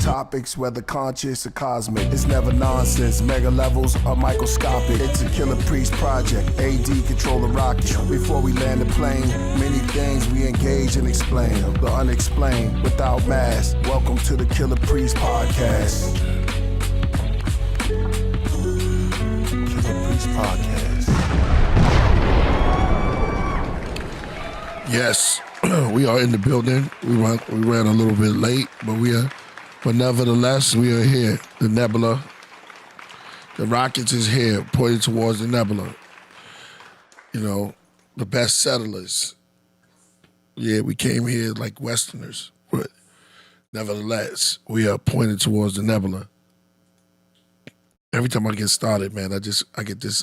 topics, whether conscious or cosmic. It's never nonsense, mega levels are microscopic. It's a Killah Priest project, AD control the rocket. Before we land the plane, many things we engage and explain. The unexplained, without mask. Welcome to the Killah Priest podcast. Killah Priest podcast. Yes, we are in the building. We ran a little bit late, but nevertheless, we are here. The nebula, the rockets is here, pointing towards the nebula. You know, the best settlers. Yeah, we came here like Westerners, but nevertheless, we are pointed towards the nebula. Every time I get started, man, I get this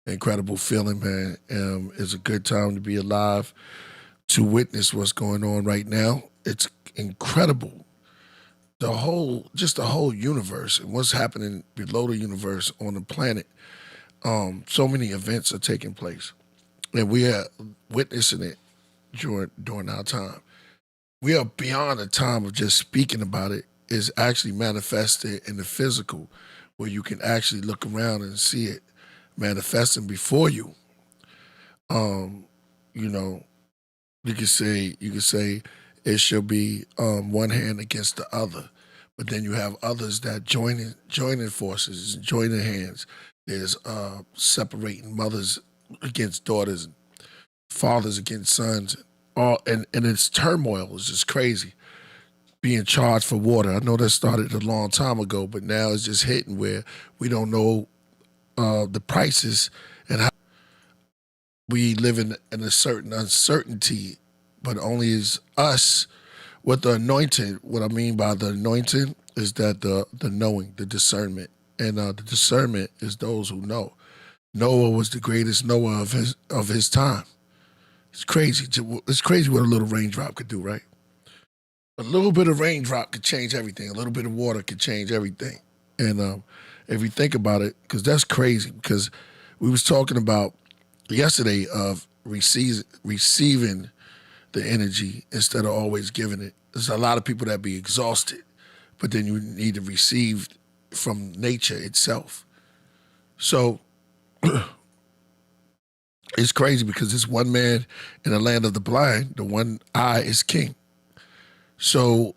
incredible feeling, man. It's a good time to be alive, to witness what's going on right now. It's incredible. The whole universe and what's happening below the universe on the planet. So many events are taking place, and we are witnessing it during our time. We are beyond the time of just speaking about it. It's actually manifested in the physical, where you can actually look around and see it manifesting before you. You know, you could say it should be one hand against the other, but then you have others that joining forces, joining hands. There's separating mothers against daughters, fathers against sons, and it's turmoil. It's just crazy. Being charged for water. I know that started a long time ago, but now it's just hitting where we don't know the prices and how we live in a certain uncertainty, but only is us with the anointing. What I mean by the anointing is that the knowing, the discernment. And the discernment is those who know. Noah was the greatest Noah of his time. It's crazy. It's crazy what a little raindrop could do, right? A little bit of raindrop could change everything. A little bit of water could change everything. And if you think about it, because that's crazy, because we was talking about yesterday of receiving the energy instead of always giving it. There's a lot of people that be exhausted, but then you need to receive from nature itself. So it's crazy because this one man in the land of the blind, the one eye is king. So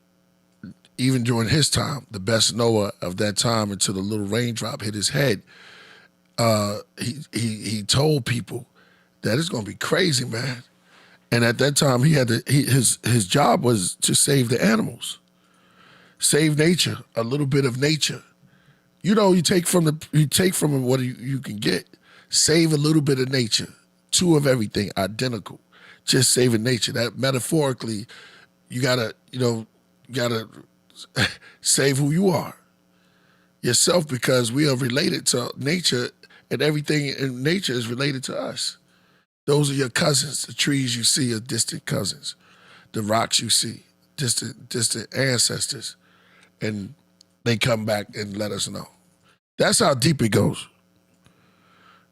even during his time, the best Noah of that time, until the little raindrop hit his head, he told people that it's gonna be crazy, man. And at that time, his job was to save the animals, save nature, a little bit of nature. You know, you take from what you can get. Save a little bit of nature, two of everything, identical. Just saving nature. That metaphorically, you gotta save who you are, yourself, because we are related to nature, and everything in nature is related to us. Those are your cousins. The trees you see are distant cousins. The rocks you see, distant ancestors, and they come back and let us know. That's how deep it goes.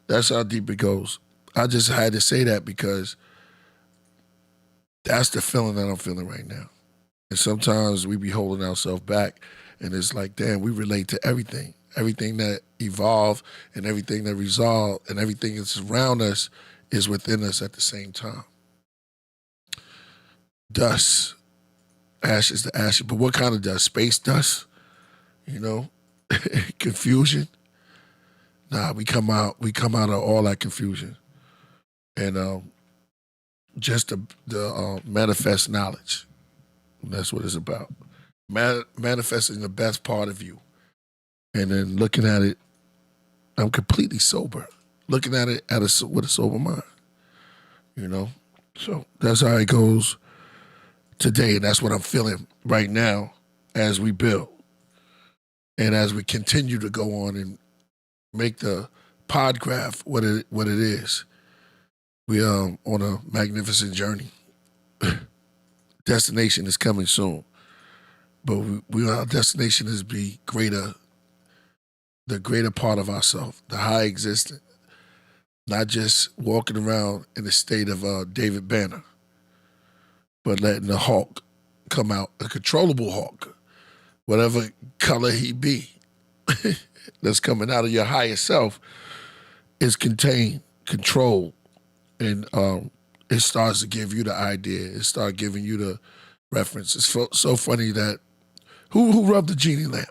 That's how deep it goes. I just had to say that because that's the feeling that I'm feeling right now. And sometimes we be holding ourselves back, and it's like, damn, we relate to everything. Everything that evolved and everything that resolved and everything that's around us is within us at the same time. Dust, ashes to ashes. But what kind of dust? Space dust? You know? Confusion? Nah, we come out of all that confusion. And just the manifest knowledge. That's what it's about. Manifesting the best part of you. And then looking at it, I'm completely sober. Looking at it with a sober mind. You know? So that's how it goes today. And that's what I'm feeling right now as we build. And as we continue to go on and make the Podcraft what it is. We are on a magnificent journey. Destination is coming soon. But our destination is be greater, the greater part of ourselves, the high existence. Not just walking around in the state of David Banner, but letting the hawk come out, a controllable hawk, whatever color he be that's coming out of your higher self is contained, controlled, and it starts to give you the idea. It starts giving you the reference. It's so funny that who rubbed the genie lamp?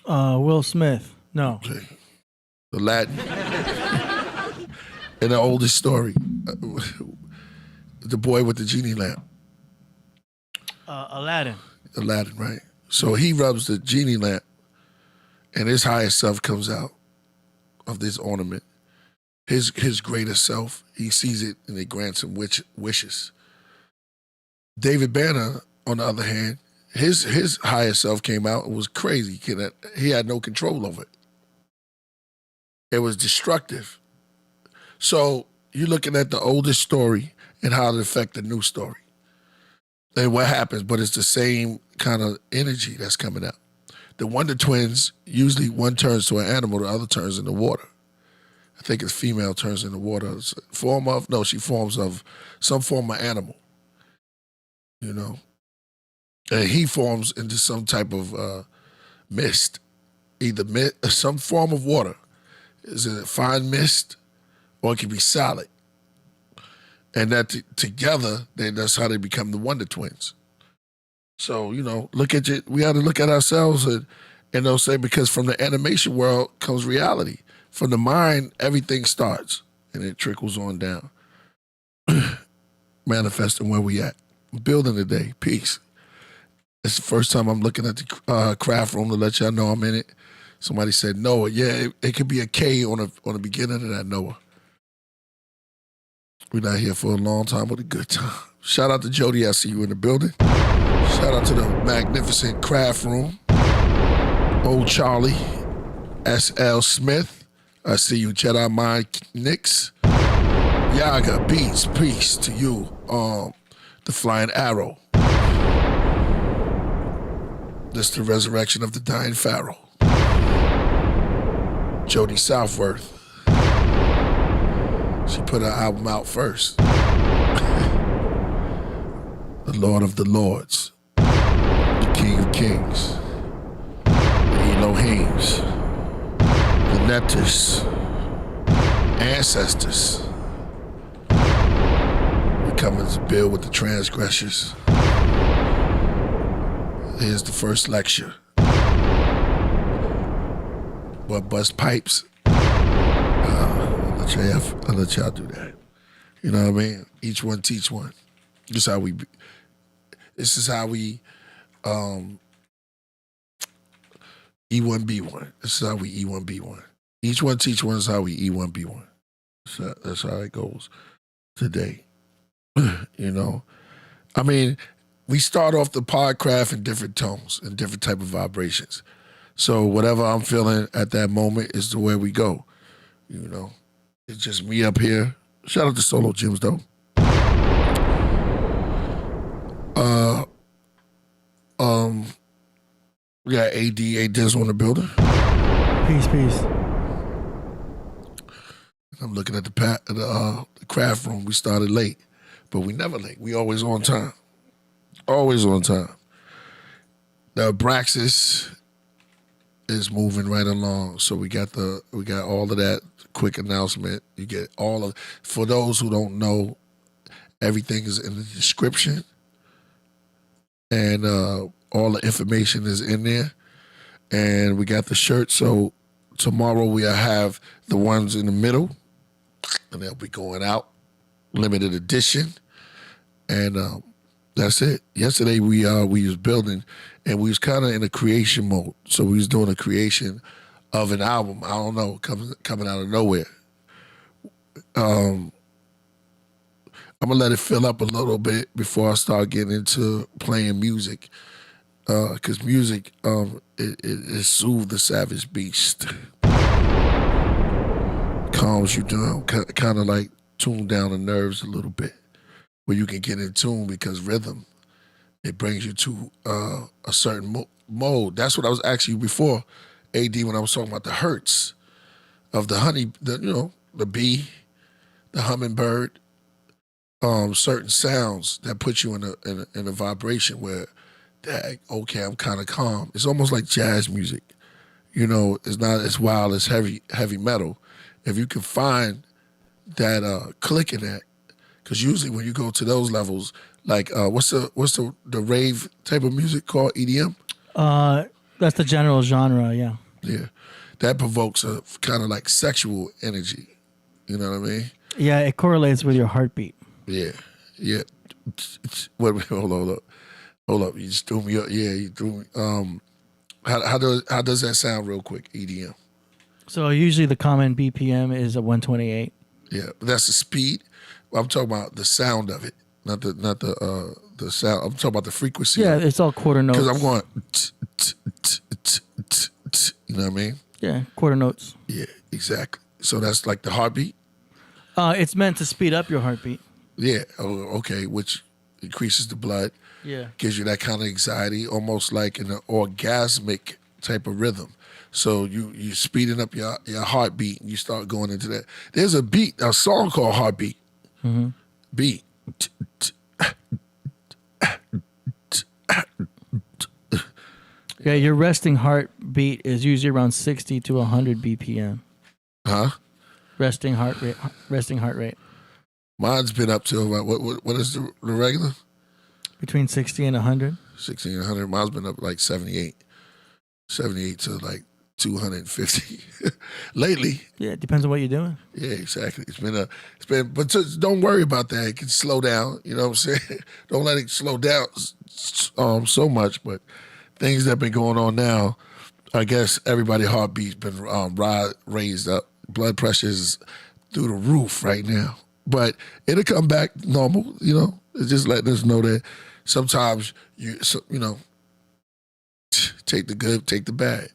Will Smith. No. Okay. The Latin. In the oldest story, the boy with the genie lamp. Aladdin. Aladdin, right? So he rubs the genie lamp, and his higher self comes out of this ornament. His greater self, he sees it, and it grants him wishes. David Banner, on the other hand, his higher self came out and was crazy. He had no control over it. It was destructive. So you're looking at the oldest story and how it affects the new story. And what happens, but it's the same kind of energy that's coming out. The Wonder Twins, usually one turns to an animal, the other turns into water. I think it's female turns into water. She forms of some form of animal, you know. And he forms into some type of mist, either some form of water. Is it a fine mist or it can be solid? And that together, that's how they become the Wonder Twins. So, you know, we had to look at ourselves and they'll say, because from the animation world comes reality. From the mind, everything starts and it trickles on down. Manifesting where we at. Building today. Peace. It's the first time I'm looking at the craft room to let y'all know I'm in it. Somebody said Noah. Yeah, it could be a K on the beginning of that Noah. We're not here for a long time, but a good time. Shout out to Jody. I see you in the building. Shout out to the magnificent craft room. Old Charlie. S.L. Smith. I see you, Jedi Mind Nix. Yaga, Beats, peace to you. The Flying Arrow. This the resurrection of the dying pharaoh. Jody Southworth. She put her album out first. The Lord of the Lords. The King of Kings. The Elohims. The Netters. Ancestors. We coming to build with the transgressors. Here's the first lecture. What bust pipes? I'll let y'all do that. You know what I mean? Each one teach one. This is how we E1B1. This is how we E1B1. Each one teach one is how we E1B1. So that's how it goes today. You know? I mean, we start off the Podcraft in different tones and different type of vibrations. So whatever I'm feeling at that moment is the way we go. You know? It's just me up here. Shout out to Solo Gyms though. We got AD Dizzle in the building. Peace. I'm looking at the craft room. We started late, but we never late. We always on time. Always on time. The Abraxas is moving right along. So we got all of that quick announcement. You get for those who don't know, everything is in the description. And all the information is in there. And we got the shirt. So tomorrow we'll have the ones in the middle. And they'll be going out. Limited edition. And that's it. Yesterday we was building and we was kind of in a creation mode. So we was doing a creation of an album. I don't know, coming out of nowhere. I'm gonna let it fill up a little bit before I start getting into playing music. Cause music, it soothes the savage beast. Calms you down, kind of like tune down the nerves a little bit. Where you can get in tune because rhythm, it brings you to a certain mode. That's what I was asking you before, AD, when I was talking about the hertz of the honey, the bee, the hummingbird, certain sounds that put you in a vibration where okay, I'm kind of calm. It's almost like jazz music. You know, it's not as wild as heavy metal. If you can find that click in that, because usually when you go to those levels, like what's the rave type of music called? EDM? That's the general genre, yeah. Yeah. That provokes a kind of like sexual energy. You know what I mean? Yeah, it correlates with your heartbeat. Yeah. Yeah. Wait, hold up. You just threw me up. Yeah, you threw me. How does that sound real quick, EDM? So usually the common BPM is a 128. Yeah, that's the speed. I'm talking about the sound of it, not the sound. I'm talking about the frequency. Yeah, it's all quarter notes. Because I'm going, you know what I mean? Yeah, quarter notes. Yeah, exactly. So that's like the heartbeat? It's meant to speed up your heartbeat. Yeah, okay, which increases the blood. Yeah. Gives you that kind of anxiety, almost like an orgasmic type of rhythm. So you speeding up your heartbeat and you start going into that. There's a song called Heartbeat. Mm-hmm. Beat. Yeah, your resting heartbeat is usually around 60 to 100 BPM. Huh? Resting heart rate. Mine's been up to about, what is the regular? Between 60 and 100. 60 and 100. Mine's been up like 78. 78 to like 250 lately. Yeah, it depends on what you're doing. Yeah, exactly. But don't worry about that. It can slow down. You know what I'm saying? Don't let it slow down so much. But things that have been going on now, I guess everybody's heartbeat's been raised up. Blood pressure is through the roof right now. But it'll come back normal. You know, it's just letting us know that sometimes you know, take the good, take the bad.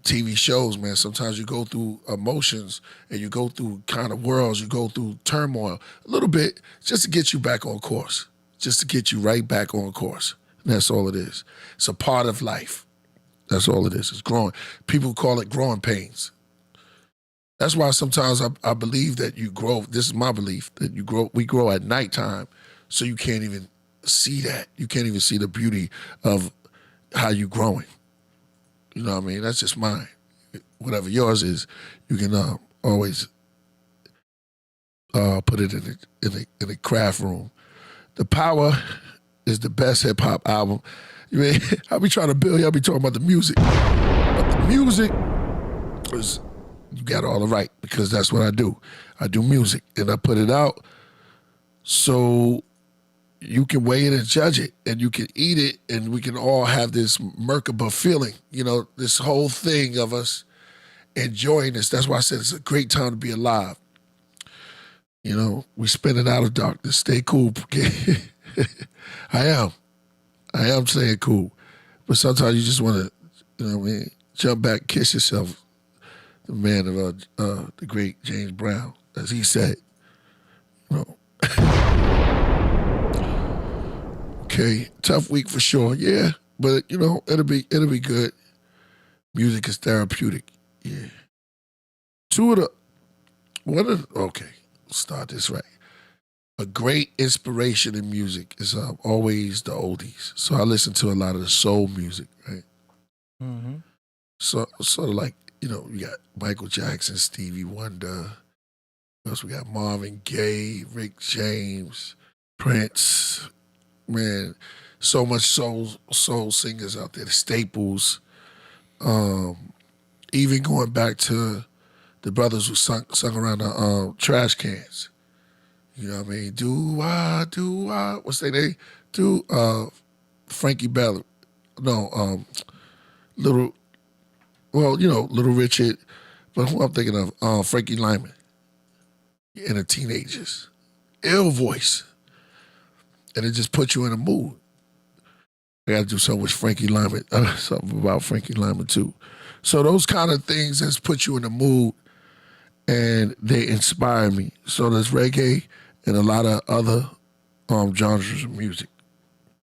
TV shows, man, sometimes you go through emotions and you go through kind of worlds, you go through turmoil a little bit just to get you back on course, just to get you right back on course. And that's all it is. It's a part of life. That's all it is. It's growing. People call it growing pains. That's why sometimes I believe that you grow. This is my belief, that we grow at nighttime, so you can't even see that. You can't even see the beauty of how you growing. You know what I mean? That's just mine. Whatever yours is, you can always put it in a craft room. The Power is the best hip hop album. You mean, I be trying to build you. I be talking about the music, but the music is, you got all the right, because that's what I do. I do music and I put it out so you can weigh it and judge it, and you can eat it, and we can all have this Merkaba feeling, you know, this whole thing of us enjoying this. That's why I said it's a great time to be alive. You know, we spin it out of darkness. Stay cool. I am saying cool. But sometimes you just want to, you know what I mean, jump back, kiss yourself. The man of the great James Brown, as he said, you know. Okay, tough week for sure. Yeah, but you know it'll be good. Music is therapeutic. Yeah. Okay, let's start this right. A great inspiration in music is always the oldies. So I listen to a lot of the soul music, right? Mm-hmm. So sort of like, you know, we got Michael Jackson, Stevie Wonder. What else we got? Marvin Gaye, Rick James, Prince. Man, so much soul singers out there, the staples. Even going back to the brothers who sung around the trash cans. You know what I mean? Do I, what's their name? Frankie Bell. No, Little Richard, but who I'm thinking of, Frankie Lyman. And the Teenagers. Ill voice. And it just puts you in a mood. I got to do something with Frankie Lyman, something about Frankie Lyman too. So those kind of things that's put you in a mood, and they inspire me. So there's reggae and a lot of other genres of music.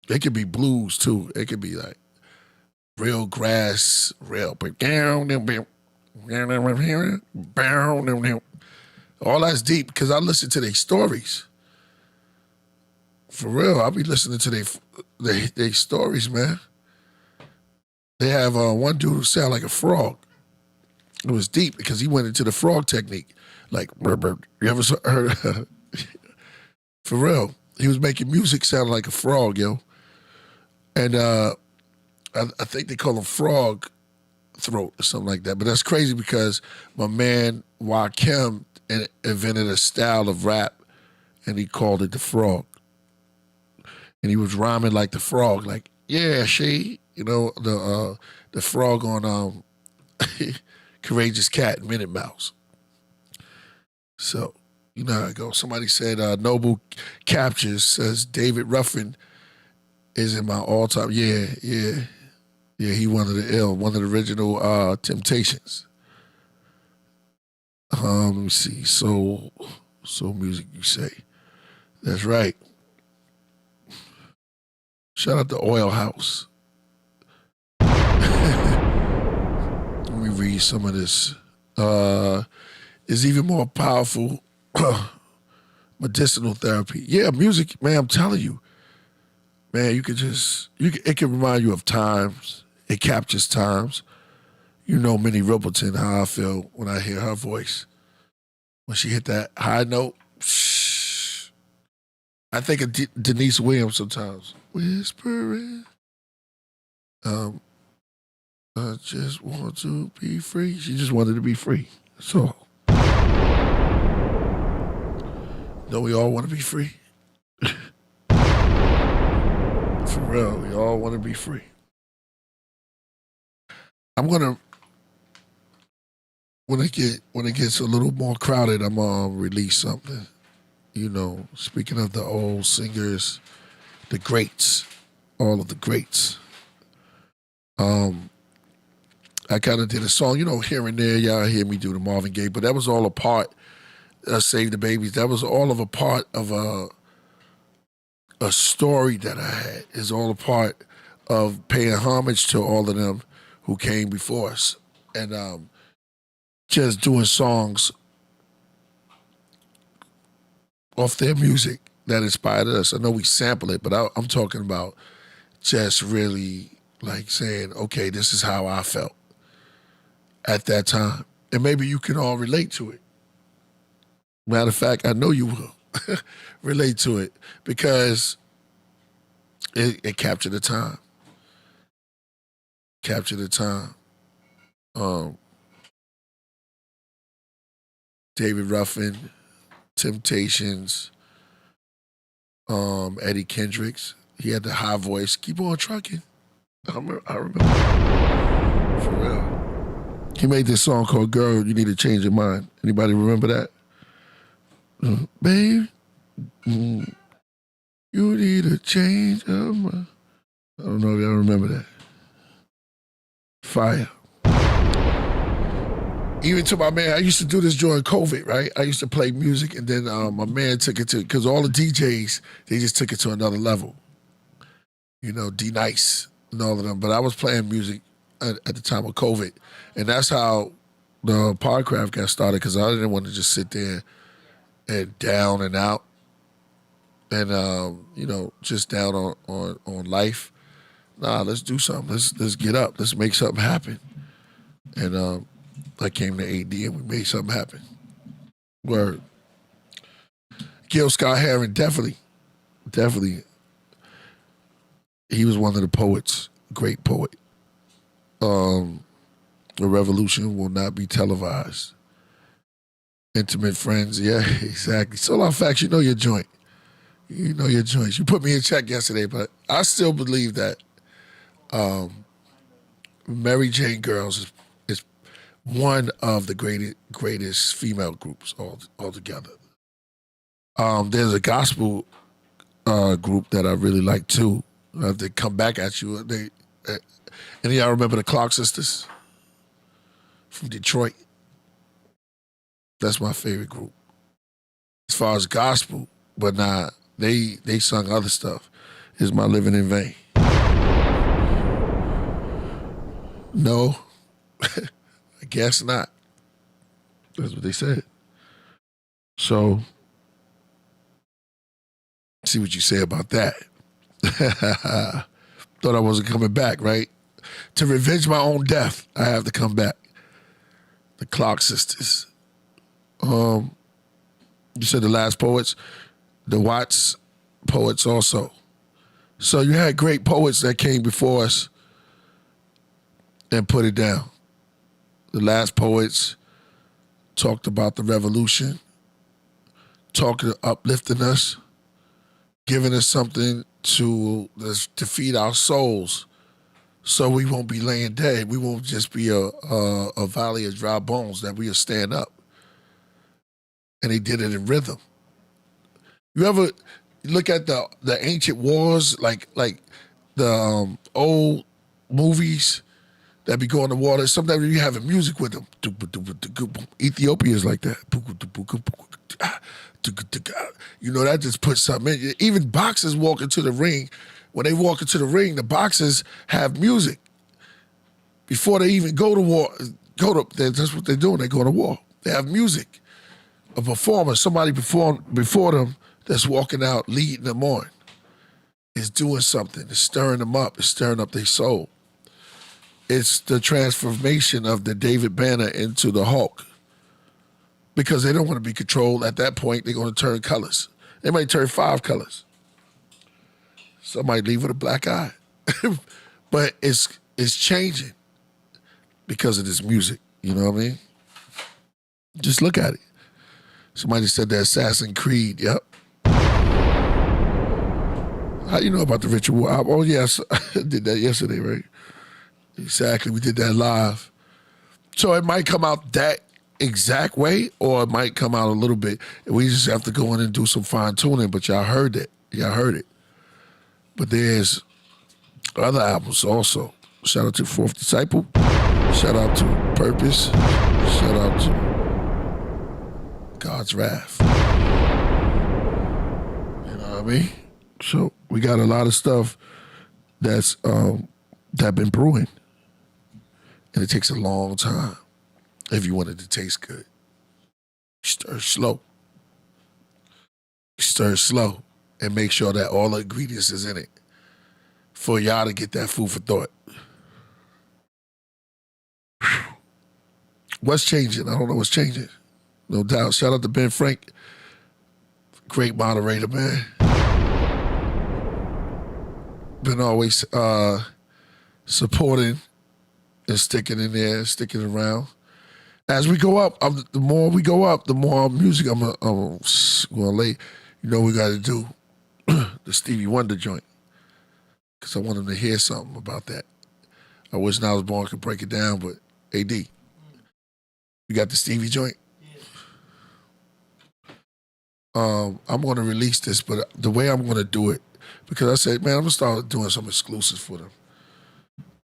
It could be blues too. It could be like real grass, real all that's deep because I listen to their stories. For real, I'll be listening to they stories, man. They have one dude who sound like a frog. It was deep because he went into the frog technique. Like, brr, brr. You ever heard? For real, he was making music sound like a frog, yo. And I think they call him frog throat or something like that. But that's crazy because my man Rakim invented a style of rap, and he called it the frog. And he was rhyming like the frog, like, yeah, she, the frog on Courageous Cat and Minute Mouse. So, you know how it goes. Somebody said Noble Captures says David Ruffin is in my all-time. Yeah, he one of the original Temptations. Let me see. Soul music, you say. That's right. Shout out to Oil House. Let me read some of this. It's even more powerful medicinal therapy. Yeah, music, man, I'm telling you. Man, it can remind you of times. It captures times. You know Minnie Riperton, how I feel when I hear her voice. When she hit that high note, I think of Denise Williams sometimes. Whispering. I just want to be free. She just wanted to be free. So, don't we all want to be free? For real, we all want to be free. I'm gonna when it gets a little more crowded, I'm gonna release something. You know, speaking of the old singers, the greats, all of the greats. I kind of did a song, here and there. Y'all hear me do the Marvin Gaye, but that was all a part. Save the Babies. That was all of a part of a story that I had. It's all a part of paying homage to all of them who came before us, and just doing songs off their music that inspired us. I know we sample it, but I'm talking about just really like saying, okay, this is how I felt at that time. And maybe you can all relate to it. Matter of fact, I know you will relate to it because it captured the time. Captured the time. David Ruffin, Temptations, Eddie Kendricks. He had the high voice. Keep on trucking. I remember. For real. He made this song called Girl, You Need to Change Your Mind. Anybody remember that? Babe, you need to change your mind. I don't know if y'all remember that. Fire. Even to my man, I used to do this during COVID, right? I used to play music, and then my man took it because all the DJs, they just took it to another level. D-Nice and all of them. But I was playing music at the time of COVID, and that's how the Podcraft got started, because I didn't want to just sit there and down and out and, just down on life. Nah, let's do something. Let's get up. Let's make something happen. And I came to AD and we made something happen. Word. Gil Scott Heron, definitely. He was one of the poets, great poet. The revolution will not be televised. Intimate friends, yeah, exactly. Solar Facts, you know your joint. You know your joints. You put me in check yesterday, but I still believe that Mary Jane Girls is one of the greatest female groups altogether. There's a gospel group that I really like too. They come back at you. Any of y'all remember the Clark Sisters from Detroit? That's my favorite group. As far as gospel, but nah, they sung other stuff. Is My Living in Vain? No, I guess not. That's what they said. So See what you say about that. Thought I wasn't coming back, right? To revenge my own death, I have to come back. The Clock Sisters. You said the last poets, the Watts poets also. So you had great poets that came before us and put it down. The last poets talked about the revolution, uplifting us, giving us something to feed our souls, so we won't be laying dead. We won't just be a valley of dry bones, that we'll stand up. And they did it in rhythm. You ever look at the ancient wars, like the old movies that be going to water? Sometimes you having music with them. Ethiopia is like that. You know, that just puts something in. Even boxers walk into the ring. When they walk into the ring, the boxers have music. Before they even go to war, that's what they're doing. They go to war. They have music. A performer, somebody performed before them that's walking out, leading them on, is doing something. It's stirring them up. It's stirring up their soul. It's the transformation of the David Banner into the Hulk. Because they don't want to be controlled. At that point, they're going to turn colors. They might turn 5 colors. Some might leave with a black eye. But it's changing because of this music. You know what I mean? Just look at it. Somebody said the Assassin's Creed. Yep. How you know about the ritual? Oh, yes. I did that yesterday, right? Exactly. We did that live. So it might come out that exact way, or it might come out a little bit. We just have to go in and do some fine tuning, but y'all heard it. Y'all heard it. But there's other albums also. Shout out to Fourth Disciple. Shout out to Purpose. Shout out to God's Wrath. You know what I mean? So we got a lot of stuff that's that been brewing. And it takes a long time if you want it to taste good. Stir slow. Stir slow and make sure that all the ingredients is in it for y'all to get that food for thought. What's changing? I don't know what's changing. No doubt. Shout out to Ben Frank. Great moderator, man. Been always supporting and sticking in there, sticking around. As we go up, the more we go up, the more music I'm going to lay. You know we got to do the Stevie Wonder joint, because I want him to hear something about that. I wish Now I Was Born could break it down, but AD, you got the Stevie joint? I'm going to release this, but the way I'm going to do it, because I said, man, I'm going to start doing some exclusives for them.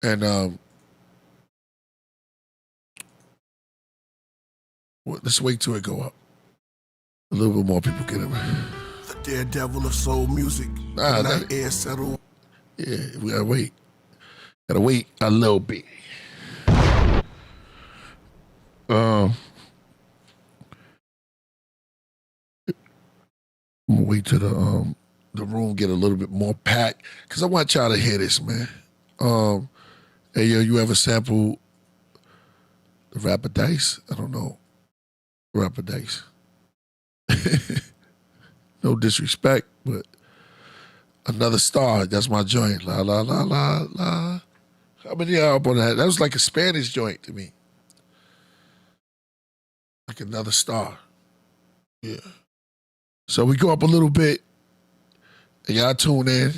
And let's wait till it go up. A little bit more people get it. The daredevil of soul music. That air settle. Yeah, we got to wait. Got to wait a little bit. I'm gonna wait till the room get a little bit more packed, because I want y'all to hear this, man. Hey, yo, you ever sample the rapper Dice? I don't know. Rapper Dice. No disrespect, but Another Star, that's my joint. La, la, la, la, la. How many y'all up on that? That was like a Spanish joint to me. Like Another Star. Yeah. So we go up a little bit, and y'all tune in.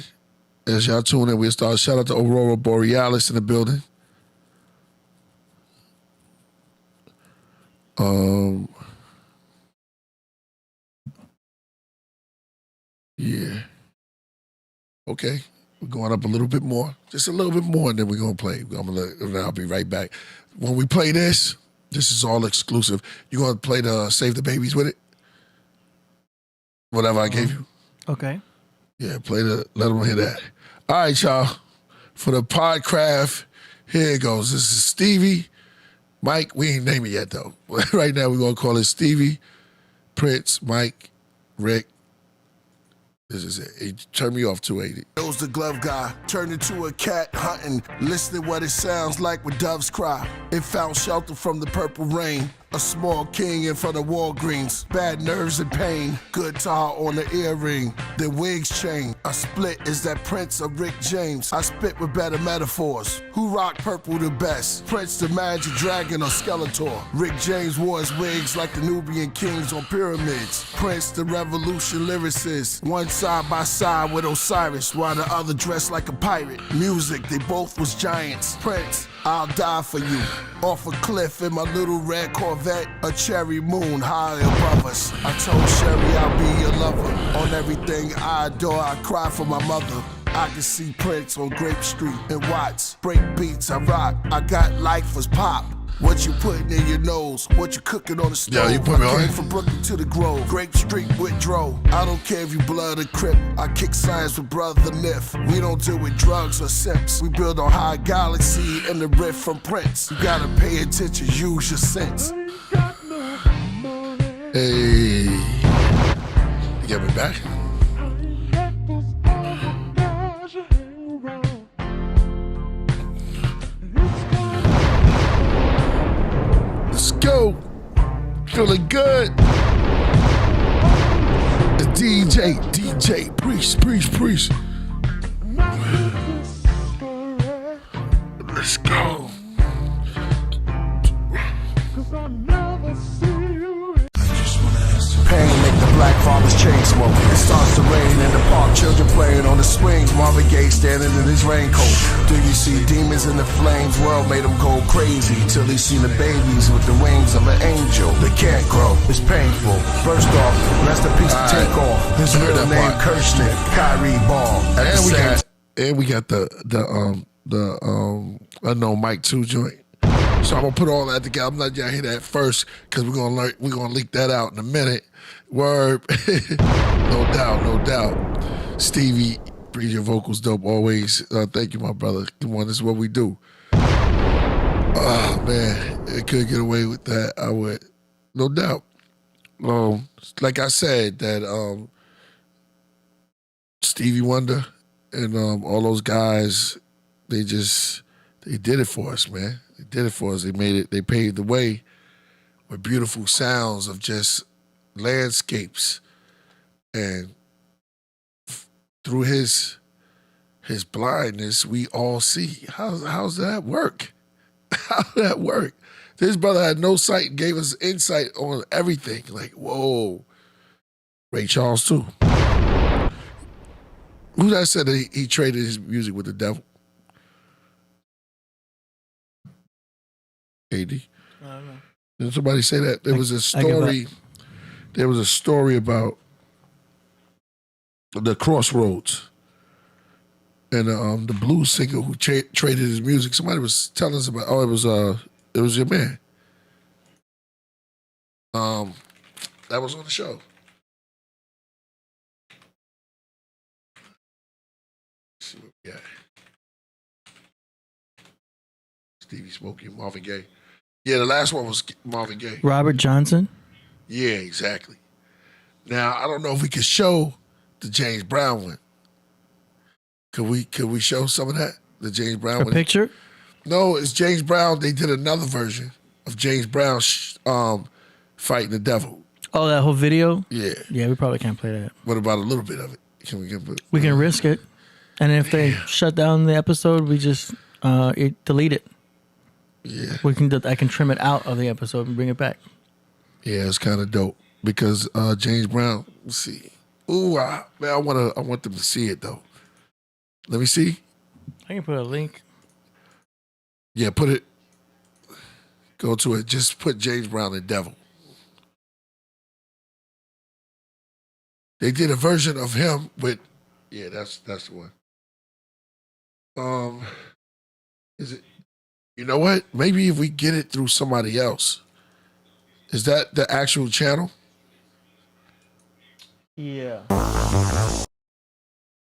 As y'all tune in, we'll start. Shout out to Aurora Borealis in the building. Yeah. Okay. We're going up a little bit more. Just a little bit more, and then we're going to play. I'll be right back. When we play this is all exclusive. You going to play the Save the Babies with it? Whatever I gave you? Okay. Yeah, let them hear that. All right, y'all. For the Podcraft, here it goes. This is Stevie. Mike, we ain't name it yet, though. Right now, we're going to call it Stevie, Prince, Mike, Rick, This is it. It turned me off 280. It was the glove guy, turned into a cat hunting, listening what it sounds like when doves cry. It found shelter from the purple rain. A small king in front of Walgreens. Bad nerves and pain. Good tar on the earring. The wigs chain. A split is that Prince of Rick James. I spit with better metaphors. Who rock purple the best? Prince the Magic Dragon or Skeletor? Rick James wore his wigs like the Nubian kings on pyramids. Prince the revolution lyricist. One side by side with Osiris while the other dressed like a pirate. Music, they both was giants. Prince, I'll die for you. Off a cliff in my little red Corvette, a cherry moon high above us. I told Sherry I'll be your lover. On everything I adore, I cry for my mother. I can see Prince on Grape Street and Watts. Break beats, I rock. I got life as pop. What you putting in your nose? What you cooking on the stove? Yeah, you put me I came on. from Brooklyn to the Grove. Grape Street with Dro. I don't care if you blood or crip. I kick science with Brother Niff. We don't deal with drugs or simps. We build on high galaxy and the riff from Prince. You gotta pay attention, use your sense. Hey. You got me back? Let's go. Feeling good. The DJ Priest. Let's go. Pain make the black farmer's chain smoke. It starts to rain in the park, children playing on the swings. Marvin Gaye standing in his raincoat. Do you see demons in the flames? World made them go crazy till he seen the babies with the wings of an angel. They can't grow, it's painful. First off, rest in peace to take off. His real name Kirshner, Kyrie Ball. And we got the unknown Mike 2 joint. So I'm gonna put all that together. I'm not y'all hear that first because we're gonna leak that out in a minute. Word, no doubt. Stevie, breathe your vocals dope always. Thank you, my brother. Come on, this is what we do. Oh man, it could get away with that. I would, no doubt. Like I said, that Stevie Wonder and all those guys, they did it for us, man. They did it for us. They made it. They paved the way with beautiful sounds of just landscapes, and through his blindness, we all see. How's that work? How did that work? This brother had no sight and gave us insight on everything. Like, whoa. Ray Charles too. Who that said that he traded his music with the devil? AD. I don't know. Did somebody say that? There was a story. There was a story about the Crossroads and the blues singer who traded his music. Somebody was telling us about. Oh, it was your man. That was on the show. Let's see what we got. Stevie Smokey and Marvin Gaye. Yeah, the last one was Marvin Gaye. Robert Johnson. Yeah, exactly. Now I don't know if we could show the James Brown one. Could we show some of that? The James Brown one. A picture? No, it's James Brown. They did another version of James Brown fighting the devil. Oh, that whole video? Yeah. Yeah, we probably can't play that. What about a little bit of it? Can we get? We can risk it. And if they shut down the episode, we just delete it. Yeah. I can trim it out of the episode and bring it back. Yeah, it's kind of dope because James Brown. Let's see. Ooh, man, I want them to see it though. Let me see. I can put a link. Yeah, put it. Go to it. Just put James Brown and Devil. They did a version of him with. Yeah, that's the one. Is it? You know what? Maybe if we get it through somebody else. Is that the actual channel? Yeah.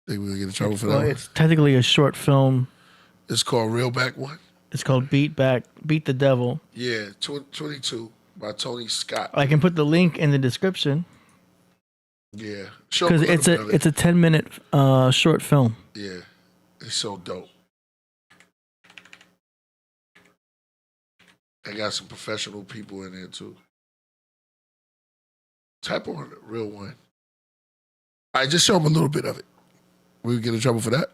Think we'll get in trouble for Well, that one? it's technically a short film. It's called Real Back One? It's called Beat the Devil. Yeah, 22 by Tony Scott. I can put the link in the description. Yeah. Show because me a it's little bit of it's a 10-minute short film. it. Yeah. It's so dope. I got some professional people in there too. Type on a real one. All right, just show them a little bit of it. We get in trouble for that?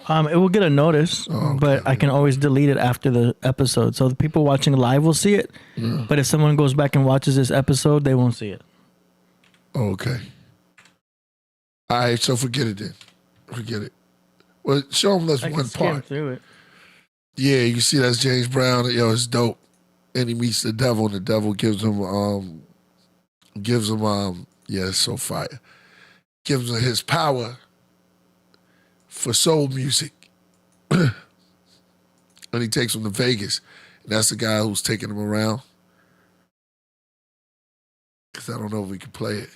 It will get a notice, Oh, but okay. I can always delete it after the episode. So the people watching live will see it. Yeah. But if someone goes back and watches this episode, they won't see it. Okay. All right, so forget it then. Forget it. Well, show them that's I can one skim part. through it. Yeah, you see that's James Brown. Yo, it's dope. And he meets the devil, and the devil gives him yeah, it's so fire. Gives him his power for soul music. And he takes him to Vegas. And that's the guy who's taking him around. Because I don't know if we can play it.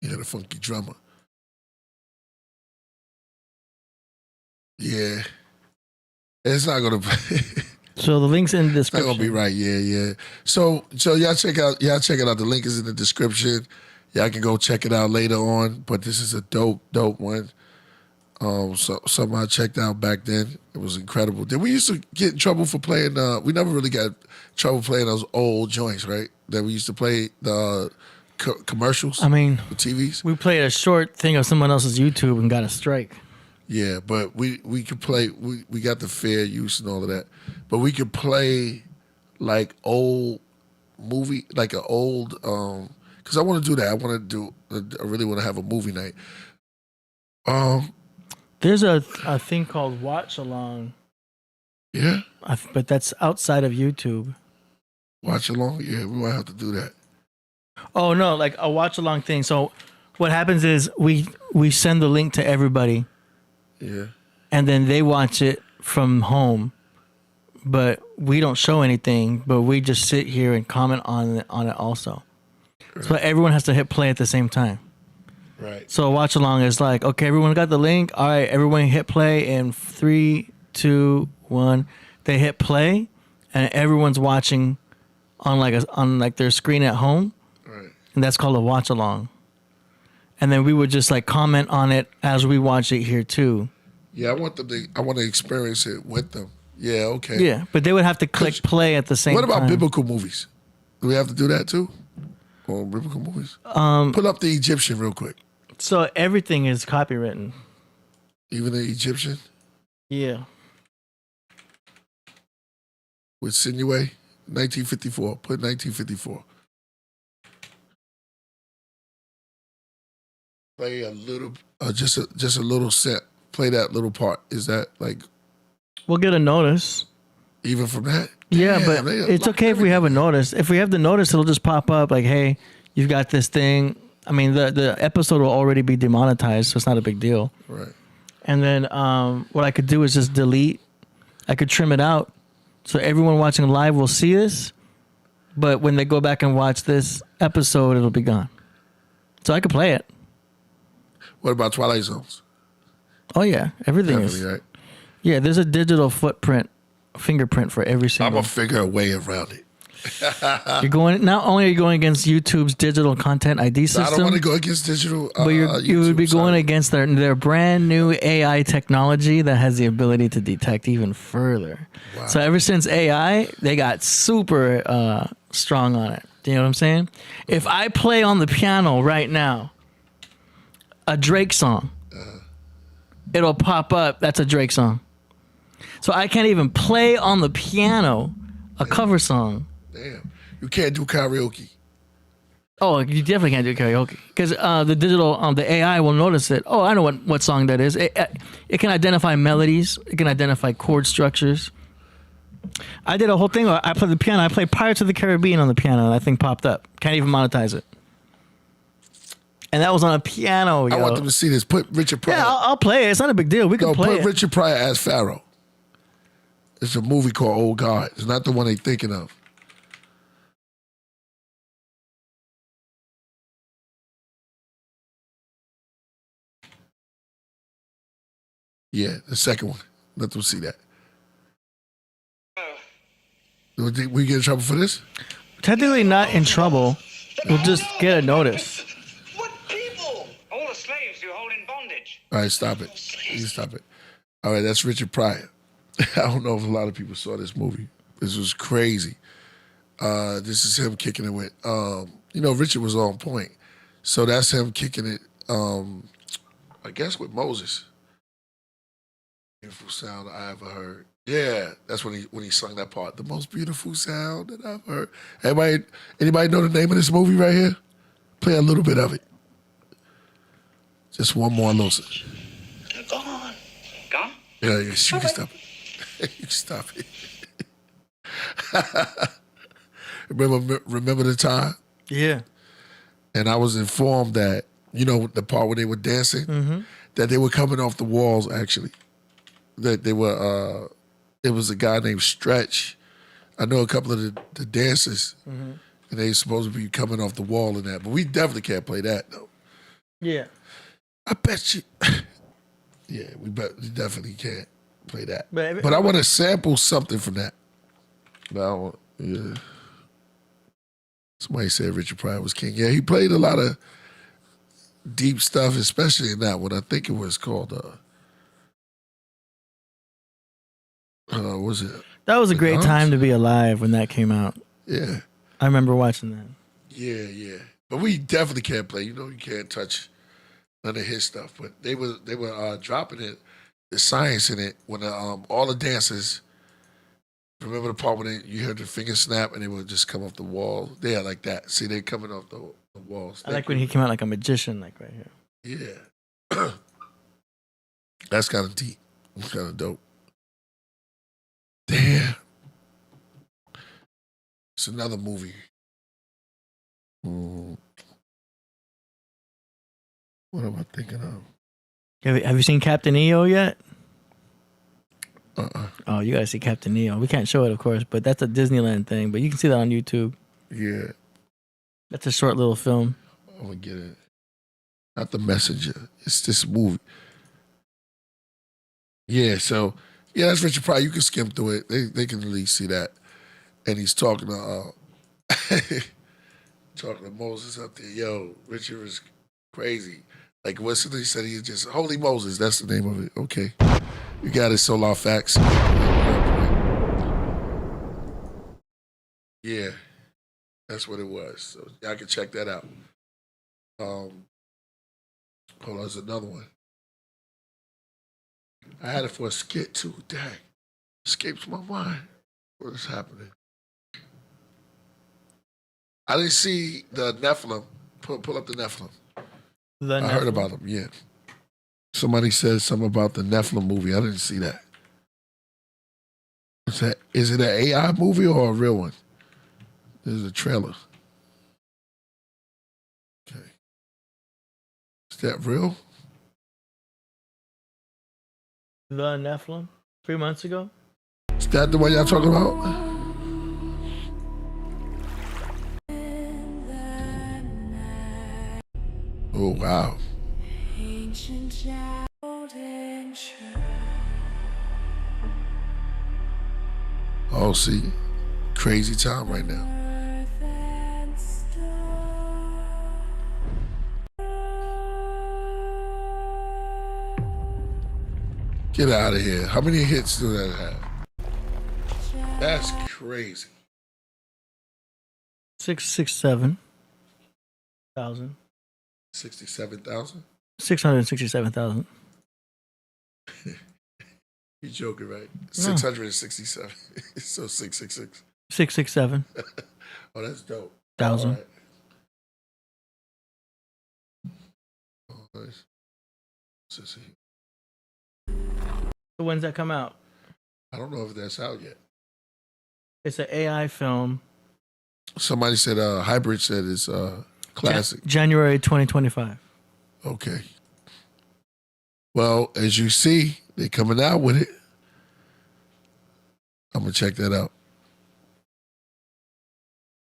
He had a funky drummer. Yeah. It's not gonna So the link's in the it's not description. gonna be right, yeah. So y'all check it out. The link is in the description. Y'all can go check it out later on. But this is a dope one. So something I checked out back then. It was incredible. Then we used to get in trouble for playing we never really got in trouble playing those old joints, right? That we used to play the commercials. I mean, with TVs. we played a short thing of someone else's YouTube and got a strike. Yeah, but we could play. We got the fair use and all of that, but we could play like old movie, like an old. Because I want to do that. I really want to have a movie night. There's a thing called Watch Along, Yeah, but that's outside of YouTube. watch along. Yeah, we might have to do that. Oh no, like a watch along thing. So what happens is we send the link to everybody. Yeah, And then they watch it from home, but we don't show anything. But we just sit here and comment on it also. Right. So everyone has to hit play at the same time. right. So watch along is like, okay, everyone got the link. All right, everyone hit play in 3, 2, 1. They hit play, and everyone's watching on like their screen at home, Right. and that's called a watch along. And then we would just like comment on it as we watch it here too. Yeah, I want to experience it with them. Yeah, okay. Yeah, but they would have to click play at the same time. What about biblical movies? Do we have to do that too? Or biblical movies? Pull up the Egyptian real quick. So everything is copywritten. Even the Egyptian Yeah. with Sinué, 1954. Put 1954. Play a little, just a little set. Play that little part. Is that like We'll get a notice. even from that? Yeah, Damn, but they it's unlocked okay if we have a notice. If we have the notice, it'll just pop up like, hey, you've got this thing. I mean, the episode will already be demonetized, so it's not a big deal. Right. And then what I could do is just delete. I could trim it out. So everyone watching live will see this. But when they go back and watch this episode, it'll be gone. So I could play it. What about Twilight Zones? Oh, yeah. Everything Definitely, is. right? Yeah, there's a digital fingerprint for every I'm single. gonna figure a way around it. You're going. Not only are you going against YouTube's digital content ID So system, I don't want to go against digital. but you would be YouTube, going sorry. against their brand new AI technology that has the ability to detect even further. Wow. So ever since AI, they got super strong on it. Do you know what I'm saying? If I play on the piano right now a Drake song, it'll pop up. That's a Drake song. So I can't even play on the piano a cover song. Damn, you can't do karaoke. Oh, you definitely can't do karaoke because the digital, the AI will notice it. Oh, I know what song that is. It can identify melodies. It can identify chord structures. I did a whole thing where I played the piano. I played Pirates of the Caribbean on the piano, and that thing popped up. Can't even monetize it. And that was on a piano, yo. I want them to see this. Put Richard Pryor. Yeah, I'll play it. It's not a big deal. We can play put it. Richard Pryor as Pharaoh. It's a movie called Old God. It's not the one they thinking of. Yeah, the second one. Let them see that. We get in trouble for this? Technically not in trouble. We'll just get a notice. What people? All the slaves you hold in bondage. All right, stop it. You stop it. All right, that's Richard Pryor. I don't know if a lot of people saw this movie. This was crazy. This is him kicking it with, Richard was on point. So that's him kicking it, I guess with Moses. Beautiful sound I ever heard. Yeah, that's when he sung that part. The most beautiful sound that I've heard. Anybody know the name of this movie right here? Play a little bit of it. Just one more listen. They're gone. Gone? Yeah, you can stop it. You can stop it. Remember the time? Yeah. And I was informed that, the part where they were dancing, that they were coming off the walls, actually. That they were, it was a guy named Stretch. I know a couple of the dancers, and they supposed to be coming off the wall and that. But we definitely can't play that, though. Yeah. I bet you. Yeah, we definitely can't play that. But I want to sample something from that. But yeah. Somebody said Richard Pryor was king. Yeah, he played a lot of deep stuff, especially in that one. I think it was called, what was it? that was a great time to be alive when that came out. Yeah. I remember watching that. Yeah. But we definitely can't play. You can't touch none of his stuff. But they were dropping it, the science in it, when all the dancers. Remember the part when you heard the finger snap and they would just come off the wall? Yeah, like that. See, they're coming off the walls. I like when he came out like a magician, like right here. Yeah. That's kind of deep. That's kind of dope. Damn. It's another movie. What am I thinking of? Have you seen Captain EO yet? Uh-uh. Oh, you gotta see Captain EO. We can't show it, of course, but that's a Disneyland thing. But you can see that on YouTube. Yeah. That's a short little film. I'm going to get it. Not The Messenger. It's this movie. Yeah, so, that's Richard Pryor. You can skim through it. They can at least see that. And he's talking to Moses up there. Yo, Richard was crazy. Like, what's he said? He just, Holy Moses. That's the name of it. Okay. You got it, Solar Facts. Yeah, that's what it was. So y'all can check that out. Hold on, there's another one. I had it for a skit too. Dang, escapes my mind. What is happening? I didn't see the Nephilim. Pull up the Nephilim. I heard about them. Yeah. Somebody said something about the Nephilim movie. I didn't see that. Is it an AI movie or a real one? There's a trailer. Okay. Is that real? The Nephilim? 3 months ago? Is that the one y'all talking about? Oh, wow. Oh, see, crazy time right now. Get out of here. How many hits do that have? That's crazy. 667,000. 67,000? 667,000. You're joking, right? 667. So 666. 667. Oh, that's dope. 1,000. All right. Oh, nice. What's this here? So when's that come out? I don't know if that's out yet. It's an AI film. Somebody said, Hybrid said it's classic. January 2025. Okay. Well, as you see, they coming out with it. I'm going to check that out.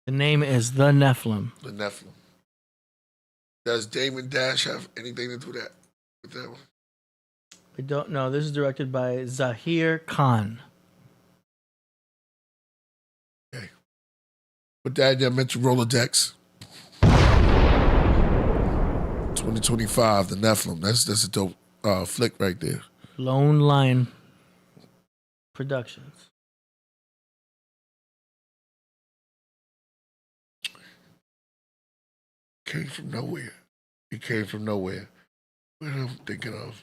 The name is The Nephilim. The Nephilim. Does Damon Dash have anything to do with that one? I don't know. This is directed by Zahir Khan. Put that in your mental Rolodex. 2025, the Nephilim. That's a dope flick right there. Lone Lion Productions. Came from nowhere. It came from nowhere. What am I thinking of?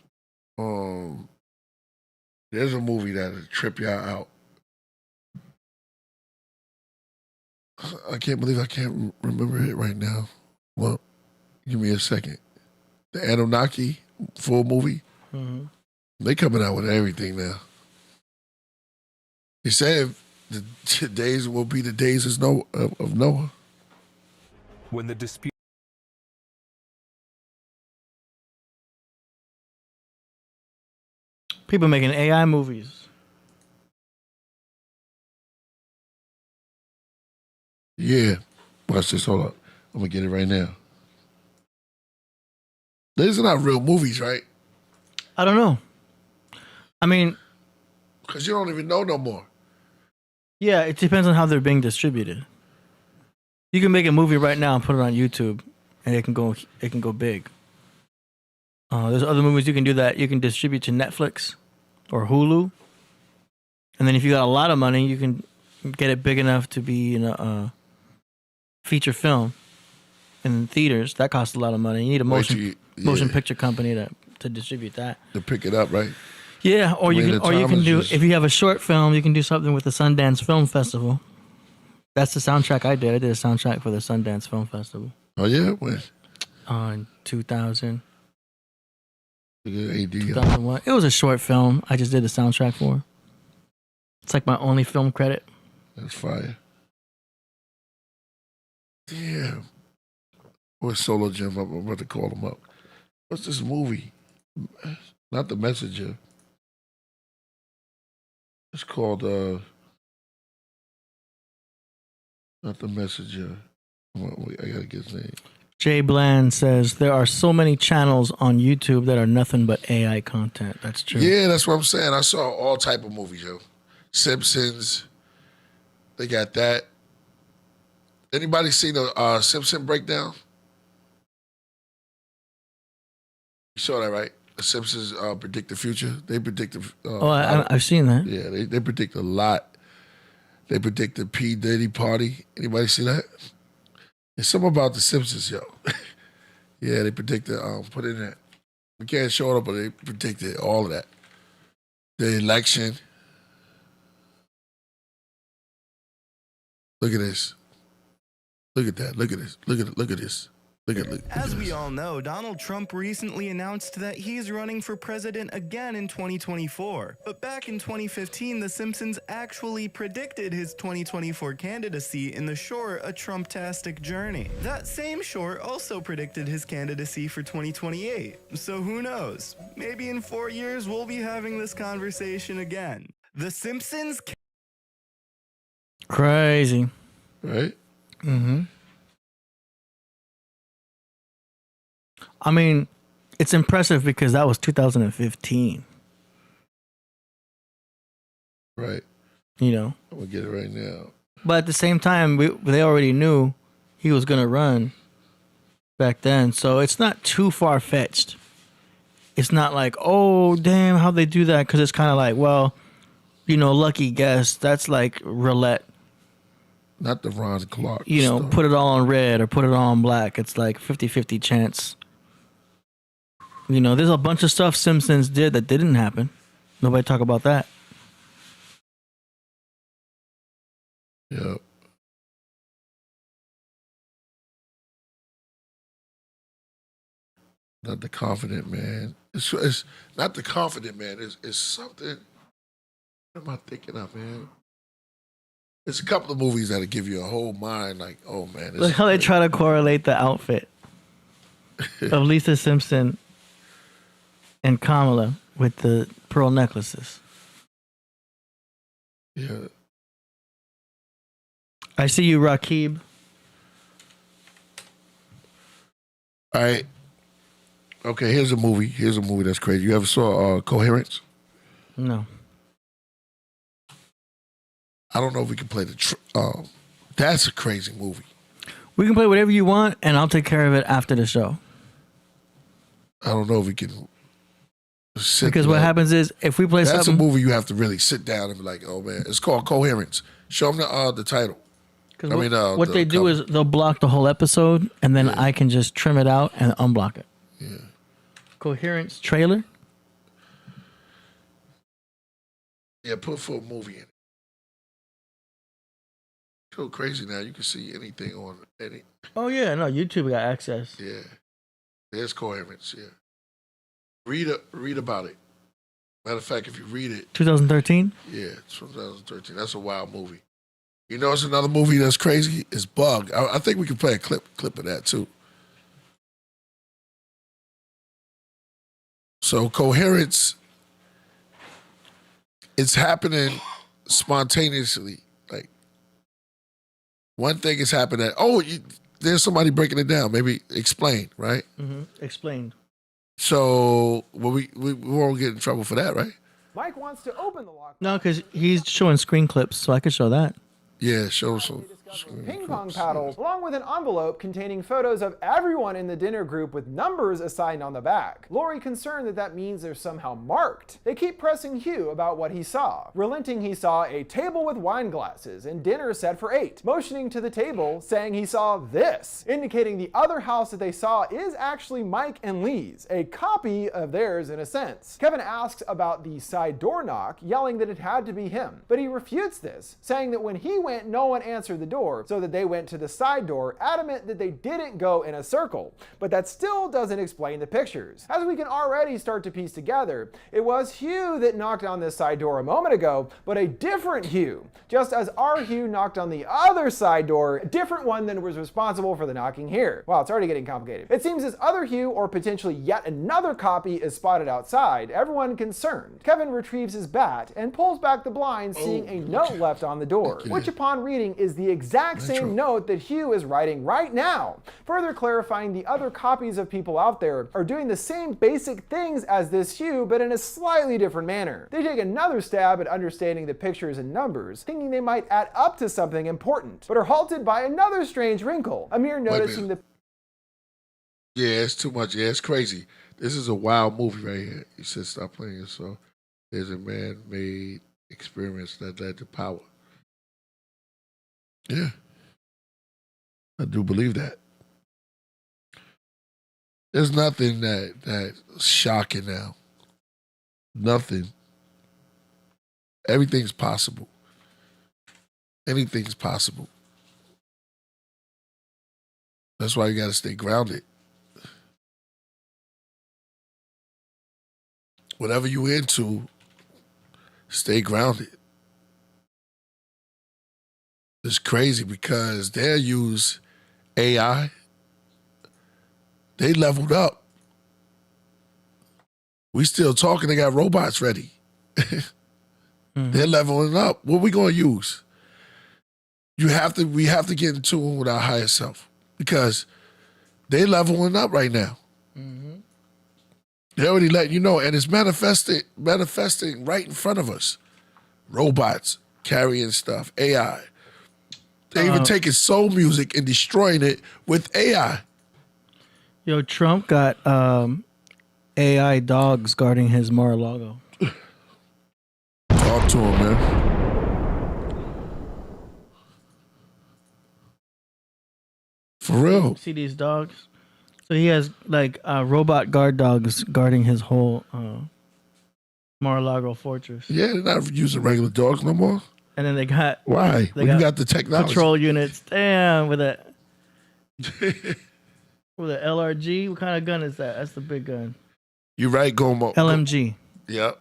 There's a movie that'll trip y'all out. I can't believe I can't remember it right now. Well, give me a second. The Anunnaki full movie. Mm-hmm. They coming out with everything now. He said the days will be the days of Noah. When the dispute People making AI movies. Yeah. Watch this. Hold up. I'm going to get it right now. These are not real movies, right? I don't know. I mean, Because you don't even know no more. yeah, it depends on how they're being distributed. You can make a movie right now and put it on YouTube, and it can go big. There's other movies you can do that. You can distribute to Netflix or Hulu, and then if you got a lot of money, you can get it big enough to be in a feature film in theaters. That costs a lot of money. You need a motion picture company to distribute that. To pick it up, right? Yeah, or you can do, if you have a short film, you can do something with the Sundance Film Festival. That's the soundtrack I did. I did a soundtrack for the Sundance Film Festival. Oh, yeah? When? In 2000. AD. 2001. It was a short film I just did the soundtrack for. It's like my only film credit. That's fire. Yeah. Where's Solo Jim? I'm about to call him up. What's this movie? Not The Messenger. It's called, not The Messenger. I gotta get his name. Jay Bland says there are so many channels on YouTube that are nothing but AI content. That's true. Yeah, that's what I'm saying. I saw all type of movies, yo. Simpsons. They got that. Anybody seen the Simpson breakdown? You saw that, right? The Simpsons predict the future. They predict the. I've seen that. Yeah, they predict a lot. They predict the P. Diddy party. Anybody see that? There's something about the Simpsons, yo. Yeah, they predicted, put in there. We can't show it up, but they predicted all of that. The election. Look at this. Look at that. Look at this. Look at this. As we all know, Donald Trump recently announced that he's running for president again in 2024. But back in 2015, The Simpsons actually predicted his 2024 candidacy in the short A Trump-tastic Journey. That same short also predicted his candidacy for 2028. So who knows? Maybe in 4 years we'll be having this conversation again. The Simpsons. Crazy. Right? Mm-hmm. I mean, it's impressive because that was 2015. Right. You know? I'm going to get it right now. But at the same time, they already knew he was going to run back then. So it's not too far-fetched. It's not like, oh, damn, how'd they do that? Because it's kind of like, well, you know, lucky guess. That's like roulette. Not the Ron Clark. You know, stuff. put it all on red or put it all on black. It's like 50-50 chance. You know, there's a bunch of stuff Simpsons did that didn't happen. Nobody talk about that. Yeah. Not the confident man. It's not the confident man. It's something. What am I thinking of, man? It's a couple of movies that'll give you a whole mind like, oh man. Look how they try to correlate the outfit of Lisa Simpson and Kamala with the pearl necklaces. Yeah. I see you, Rakib. All right. Okay, here's a movie. Here's a movie that's crazy. You ever saw Coherence? No. I don't know if we can play the That's a crazy movie. We can play whatever you want, and I'll take care of it after the show. I don't know if we can sit Because what happens is, if we play that's something... a movie you have to really sit down and be like, oh, man. It's called Coherence. Show them the title. Because what they do is they'll block the whole episode, and then I can just trim it out and unblock it. Yeah. Coherence trailer? Yeah, put full movie in it. Go crazy now. You can see anything on any. Oh, yeah. No, YouTube got access. Yeah. There's Coherence, yeah. Read about it. Matter of fact, if you read it. 2013? Yeah, it's 2013. That's a wild movie. You know, it's another movie that's crazy. It's Bug. I think we can play a clip of that too. So Coherence, it's happening spontaneously. Like one thing is happening. There's somebody breaking it down. Maybe explain, right? Mm-hmm. Explained. So we won't get in trouble for that, right? Mike wants to open the lock. No, because he's showing screen clips, so I could show that. Yeah, show some. Ping pong paddles, along with an envelope containing photos of everyone in the dinner group with numbers assigned on the back. Lori concerned that means they're somehow marked. They keep pressing Hugh about what he saw. Relenting, he saw a table with wine glasses and dinner set for 8. Motioning to the table, saying he saw this, indicating the other house that they saw is actually Mike and Lee's, a copy of theirs in a sense. Kevin asks about the side door knock, yelling that it had to be him, but he refutes this, saying that when he went, no one answered the door, so that they went to the side door, adamant that they didn't go in a circle. But that still doesn't explain the pictures. As we can already start to piece together, it was Hugh that knocked on this side door a moment ago, but a different Hugh. Just as our Hugh knocked on the other side door, a different one than was responsible for the knocking here. Wow, it's already getting complicated. It seems this other Hugh, or potentially yet another copy, is spotted outside, everyone concerned. Kevin retrieves his bat and pulls back the blinds, seeing a note left on the door, which upon reading is the exact same note that Hugh is writing right now, further clarifying the other copies of people out there are doing the same basic things as this Hugh, but in a slightly different manner. They take another stab at understanding the pictures and numbers, thinking they might add up to something important, but are halted by another strange wrinkle. Amir noticing the... Yeah, it's too much. Yeah, it's crazy. This is a wild movie right here. He said stop playing it. So there's a man-made experience that led to power. Yeah. I do believe that. There's nothing that's shocking now. Nothing. Everything's possible. Anything's possible. That's why you got to stay grounded. Whatever you're into, stay grounded. It's crazy because they use AI. They leveled up. We still talking, they got robots ready. They're leveling up. What we gonna use? We have to get in tune with our higher self because they leveling up right now. They already let you know, and it's manifesting right in front of us. Robots carrying stuff, AI. They even taking soul music and destroying it with AI. Yo, Trump got AI dogs guarding his Mar-a-Lago. Talk to him, man. For real. See these dogs? So he has like robot guard dogs guarding his whole Mar-a-Lago fortress. Yeah, they're not using regular dogs no more. And then they got... Why? When you got the technology. Patrol units. Damn, with a... with an LRG? What kind of gun is that? That's the big gun. You're right, Gomo. LMG. Yep.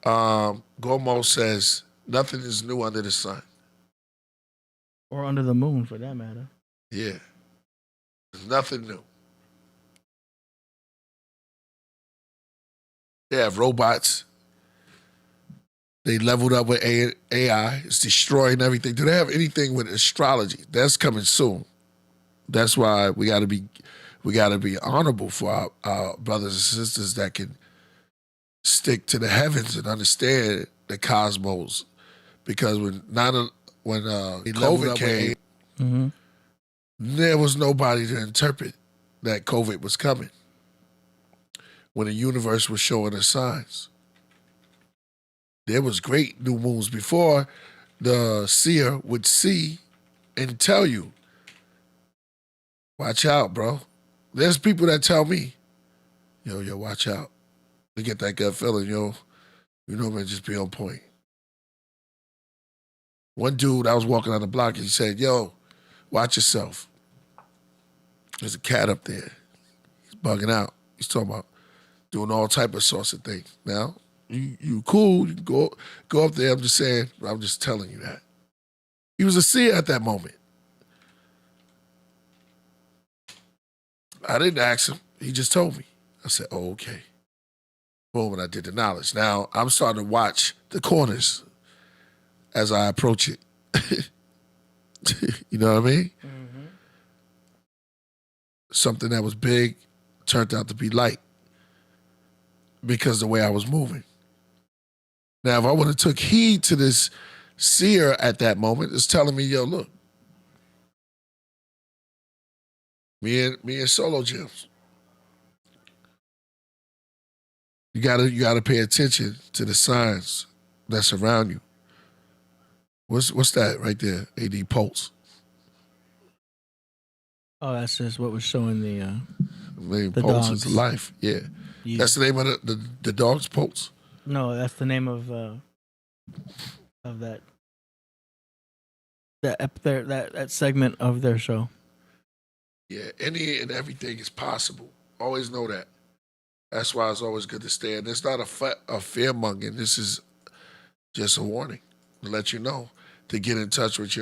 Gomo says, nothing is new under the sun. Or under the moon, for that matter. Yeah. There's nothing new. They have robots. They leveled up with AI. It's destroying everything. Do they have anything with astrology? That's coming soon. That's why we got to be honorable for our brothers and sisters that can stick to the heavens and understand the cosmos. Because when COVID came, There was nobody to interpret that COVID was coming when the universe was showing us signs. There was great new moons before the seer would see and tell you, watch out, bro. There's people that tell me, yo, watch out. They get that gut feeling, yo, you know, man, just be on point. One dude, I was walking on the block and he said, yo, watch yourself. There's a cat up there. He's bugging out. He's talking about doing all type of sorts of things. Now, you cool, you can go up there, I'm just saying, but I'm just telling you that. He was a seer at that moment. I didn't ask him. He just told me. I said, oh, okay. Boom, and I did the knowledge. Now, I'm starting to watch the corners as I approach it. You know what I mean? Mm-hmm. Something that was big turned out to be light because the way I was moving. Now, if I would have took heed to this seer at that moment, it's telling me, yo, look, me and Solo Gyms. You gotta pay attention to the signs that's around you. What's that right there? AD Pulse. Oh, that's just what was showing the Pulse dogs. is life. Yeah. That's the name of the dog's Pulse. No, that's the name of that segment of their show. Yeah, any and everything is possible. Always know that. That's why it's always good to stay. And it's not a fear-mongering. This is just a warning to let you know to get in touch with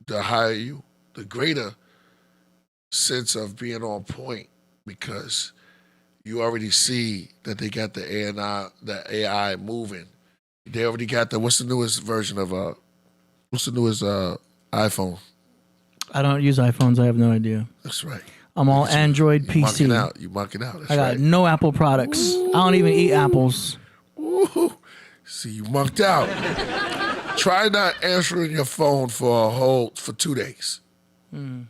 the higher you, the greater sense of being on point, because you already see that they got the AI moving. They already got what's the newest version of iPhone? I don't use iPhones. I have no idea. That's right. I'm all Android PC. You mucking out. That's I got right. no Apple products. I don't even eat apples. Ooh. See, you mucked out. Try not answering your phone for 2 days. Not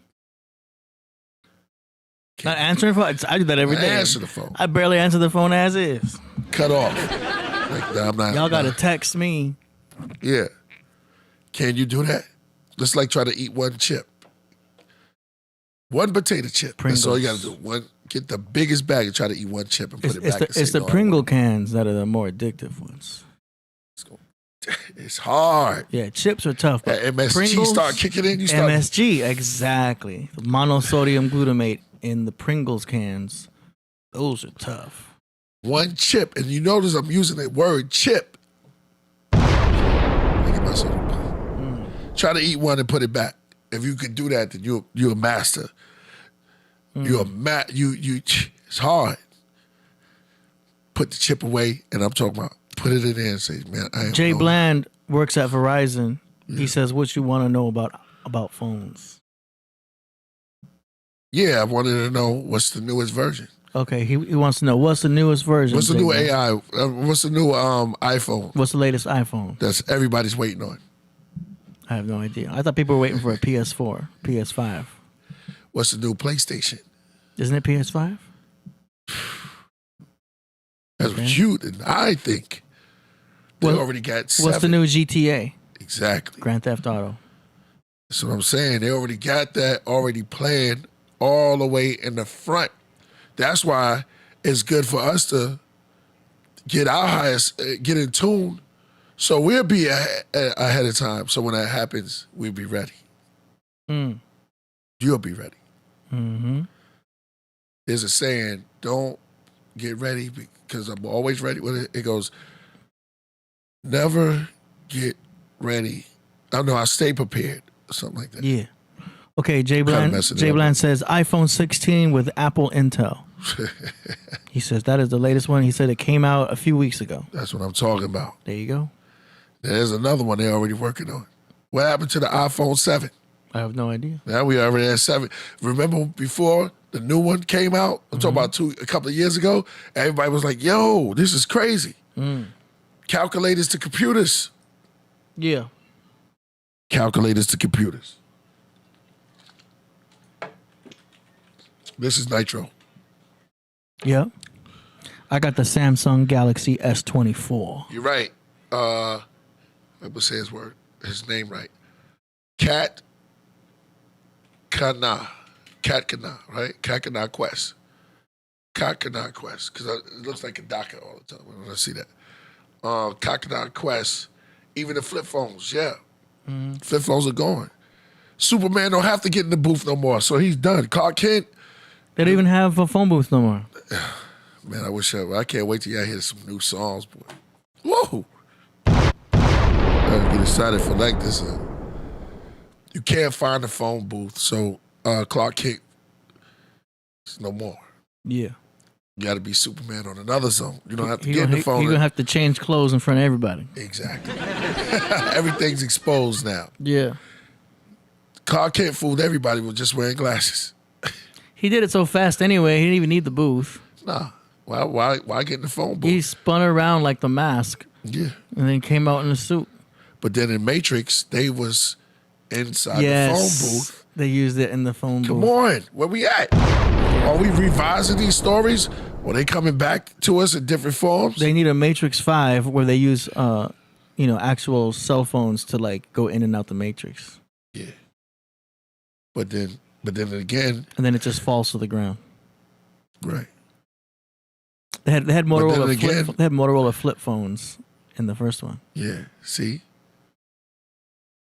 answering phones. I do that every day. Answer the phone. I barely answer the phone as is. Cut off. Like, nah, I'm not. Y'all got to text me. Yeah. Can you do that? Just like try to eat one chip. One potato chip. Pringles. That's all you got to do. Get the biggest bag and try to eat one chip and put it back. It's the Pringle cans that are the more addictive ones. It's hard. Yeah, chips are tough. But MSG Pringles, start kicking in. MSG, exactly. The monosodium glutamate in the Pringles cans. Those are tough. One chip, and you notice I'm using the word chip. Get myself. Try to eat one and put it back. If you could do that, then you're a master. You're a it's hard. Put the chip away, and I'm talking about put it in there and say, man, I ain't Jay know. Bland works at Verizon. Yeah. He says, what you want to know about phones? Yeah, I wanted to know what's the newest version. Okay, he wants to know what's the newest version. What's the new AI? What's the new iPhone? What's the latest iPhone? That's everybody's waiting on. I have no idea. I thought people were waiting for a PS4, PS5. What's the new PlayStation? Isn't it PS5? That's what you and I think. They already got 7. What's the new GTA? Exactly. Grand Theft Auto. That's what I'm saying. They already got that already planned all the way in the front. That's why it's good for us to get get in tune, so we'll be ahead of time. So when that happens, we'll be ready. You'll be ready. Mm-hmm. There's a saying, don't get ready because I'm always ready. It goes, never get ready. I know, I stay prepared. Something like that. Yeah. Okay, Jay Bland says iPhone 16 with Apple Intel. He says that is the latest one. He said it came out a few weeks ago. That's what I'm talking about. There you go. There's another one they're already working on. What happened to the iPhone 7? I have no idea. Now we already at 7. Remember before the new one came out? I'm talking about a couple of years ago. Everybody was like, yo, this is crazy. Calculators to computers. Yeah. Calculators to computers. This is Nitro. Yep. I got the Samsung Galaxy S24. You're right. Let me say his name right. Cat Kana, right? Cat Kana Quest. Cat Kana Quest, because it looks like a DACA all the time when I see that. Cat Kana Quest, even the flip phones, yeah. Flip phones are gone. Superman don't have to get in the booth no more, so he's done. Clark Kent. They don't even have a phone booth no more. Man, I can't wait till y'all hear some new songs, boy. Whoa! I get excited for like this. You can't find a phone booth, so Clark Kent is no more. Yeah. You got to be Superman on another zone. You don't have to get in the phone. You're going to have to change clothes in front of everybody. Exactly. Everything's exposed now. Yeah. Clark Kent fooled everybody with just wearing glasses. He did it so fast anyway, he didn't even need the booth. Nah. Why get in the phone booth? He spun around like the Mask. Yeah. And then came out in a suit. But then in Matrix, they was inside the phone booth. They used it in the phone Come booth. on. Where we at? Are we revising these stories? Or they coming back to us in different forms? They need a Matrix 5 where they use actual cell phones to like go in and out the Matrix. Yeah. But then again. And then it just falls to the ground. Right. They had Motorola flip phones in the first one. Yeah. See?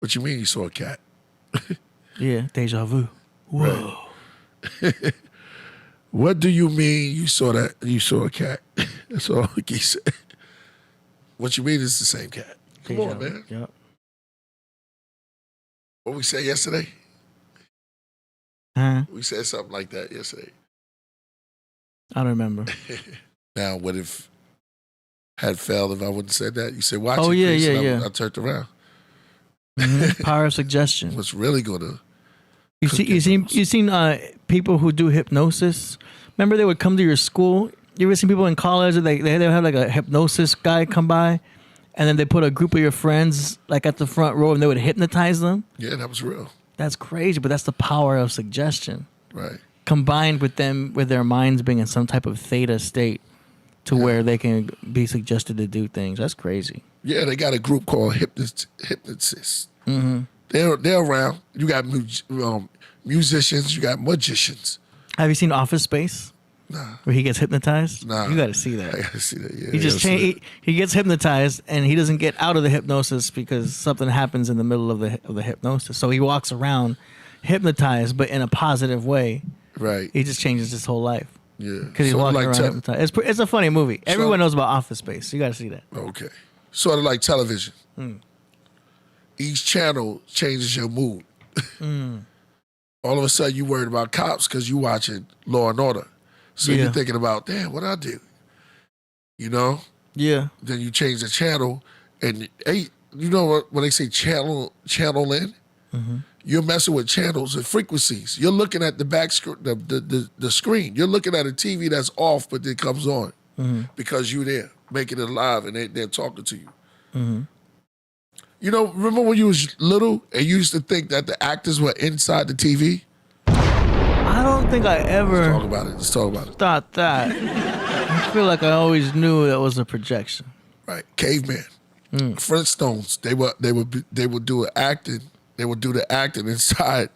What you mean you saw a cat? Yeah. Deja vu. Whoa. Right. What do you mean you saw a cat? That's all he said. What you mean it's the same cat? Come on, man. Yep. What we said yesterday? Huh? We said something like that yesterday. I don't remember. Now, what if had failed if I wouldn't have said that? You said, watch Oh, it, yeah, Chris, yeah, and yeah. I turned around. Mm-hmm. Power of suggestion. What's really going to... You seen people who do hypnosis? Remember they would come to your school? You ever seen people in college that they would have like a hypnosis guy come by and then they put a group of your friends like at the front row and they would hypnotize them? Yeah, that was real. That's crazy, but that's the power of suggestion. Right. Combined with their minds being in some type of theta state to where they can be suggested to do things. That's crazy. Yeah, they got a group called hypnotists. Mm-hmm. They're around. You got musicians, you got magicians. Have you seen Office Space? Nah. Where he gets hypnotized? Nah. You got to see that. I got to see that, yeah. He gets hypnotized and he doesn't get out of the hypnosis because something happens in the middle of the hypnosis. So he walks around hypnotized, but in a positive way. Right. He just changes his whole life. Yeah. Because he's walking around hypnotized. It's a funny movie. Everyone knows about Office Space. You got to see that. Okay. Sort of like television. Each channel changes your mood. All of a sudden you worried about cops because you watching Law and Order. So you're thinking about, damn, what I do? You know? Yeah. Then you change the channel and hey, you know what when they say channel in? You're messing with channels and frequencies. You're looking at the back the screen. You're looking at a TV that's off, but it comes on because you're there, making it live, and they're talking to you. You know, remember when you was little and you used to think that the actors were inside the TV? I don't think I ever Let's talk about it. thought that. I feel like I always knew that was a projection. Right, caveman, Flintstones. They would do acting. They would do the acting inside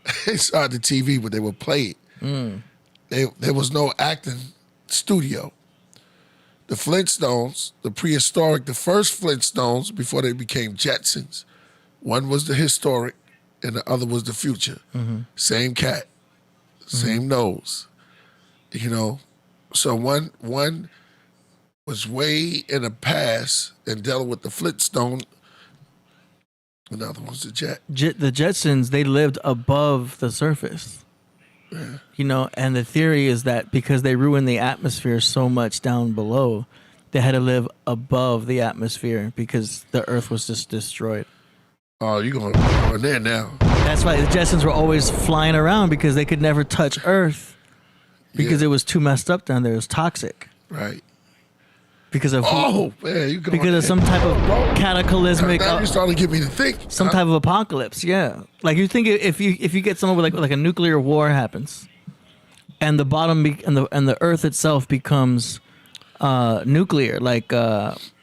the TV, but they would play it. There was no acting studio. The Flintstones, the prehistoric, the first Flintstones before they became Jetsons, one was the historic and the other was the future. Same cat, same nose. You know, so one was way in the past and dealt with the Flintstone. Another one's the jet. The Jetsons, they lived above the surface. Yeah. You know, and the theory is that because they ruined the atmosphere so much down below, they had to live above the atmosphere because the Earth was just destroyed. Oh, you're going there now. That's why the Jetsons were always flying around because they could never touch Earth because it was too messed up down there. It was toxic. Right. Because of man, you going because of some type of cataclysmic. Now you're starting to get me to think. Some type of apocalypse, yeah. Like you think if you get someone with like a nuclear war happens, and the bottom and the Earth itself becomes nuclear, like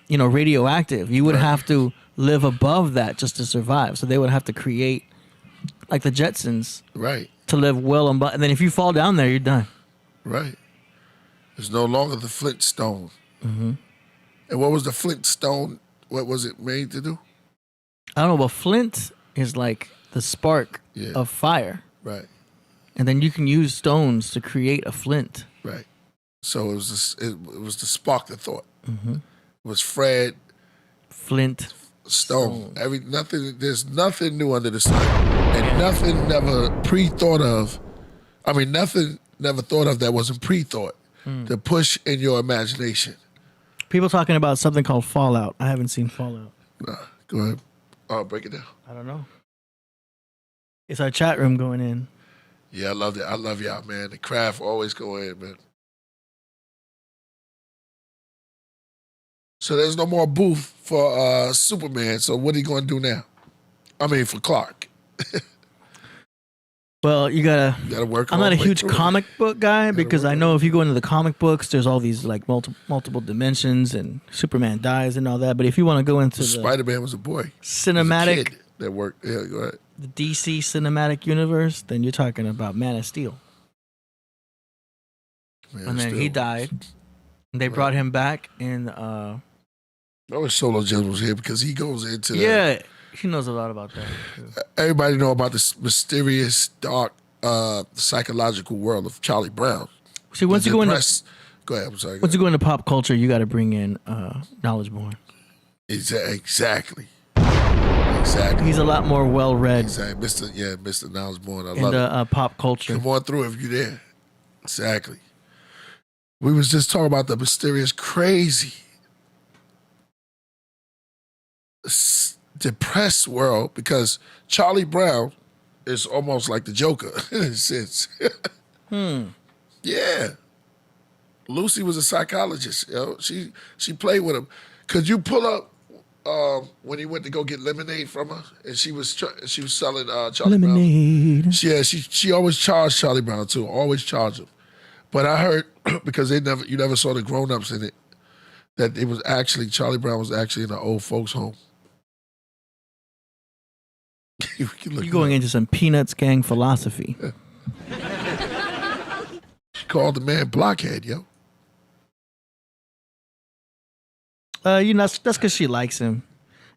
radioactive. You would have to live above that just to survive. So they would have to create like the Jetsons, Right. to live well above. And then if you fall down there, you're done. Right. It's no longer the Flintstone. Mm-hmm. And what was the Flintstone? What was it made to do? I don't know, but flint is like the spark of fire. Right. And then you can use stones to create a flint. Right. So it was the spark that thought. Mm-hmm. It was Fred Flint Stone. There's nothing new under the sun, and nothing never pre-thought of. I mean, nothing never thought of that wasn't pre-thought to push in your imagination. People talking about something called Fallout. I haven't seen Fallout. Go ahead. Break it down. I don't know. It's our chat room going in. Yeah, I love that. I love y'all, man. The craft always go in, man. So there's no more booth for Superman. So what are you going to do now? I mean, for Clark. Well, you gotta work. I'm not a huge comic book guy because I know if you go into the comic books, there's all these like multiple dimensions and Superman dies and all that. But if you want to go into the Spider-Man was a boy, cinematic was a kid that worked. Yeah, go ahead. The DC cinematic universe, then you're talking about Man of Steel. And then he died. And they brought him back in. I wish Solo Gems was here because he goes into he knows a lot about that. Everybody know about this mysterious, dark, psychological world of Charlie Brown. See, once you go into go ahead. I'm sorry. Once you go into pop culture, you got to bring in Knowledge Born. Exactly. He's a lot more well-read. Exactly, Mr. Knowledge Born. I love it. Pop culture. Come on through if you're there. Exactly. We was just talking about the mysterious, crazy, depressed world because Charlie Brown is almost like the Joker in a sense. Yeah. Lucy was a psychologist. She played with him. Could you pull up when he went to go get lemonade from her, and she was selling Charlie lemonade. Brown. Yeah, she always charged Charlie Brown too. Always charged him. But I heard because you never saw the grown-ups in it, that it was actually Charlie Brown was actually in an old folks' home. You're going into some Peanuts gang philosophy. She called the man blockhead, yo. That's because she likes him.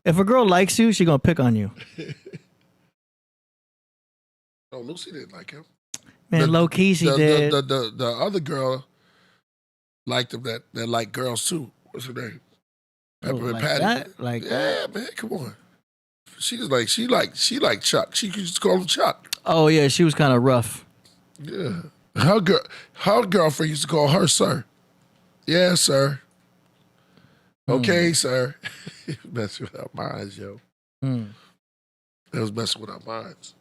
If a girl likes you, she gonna pick on you. No, Lucy didn't like him. Man, low key she did. The other girl liked him that liked girls too. What's her name? Pepper and Patty. That? Man, come on. She liked Chuck. She used to call him Chuck. Oh yeah, she was kind of rough. Yeah. Her girlfriend used to call her sir. Yeah, sir. Okay, sir. Messing with our minds, yo. That was messing with our minds.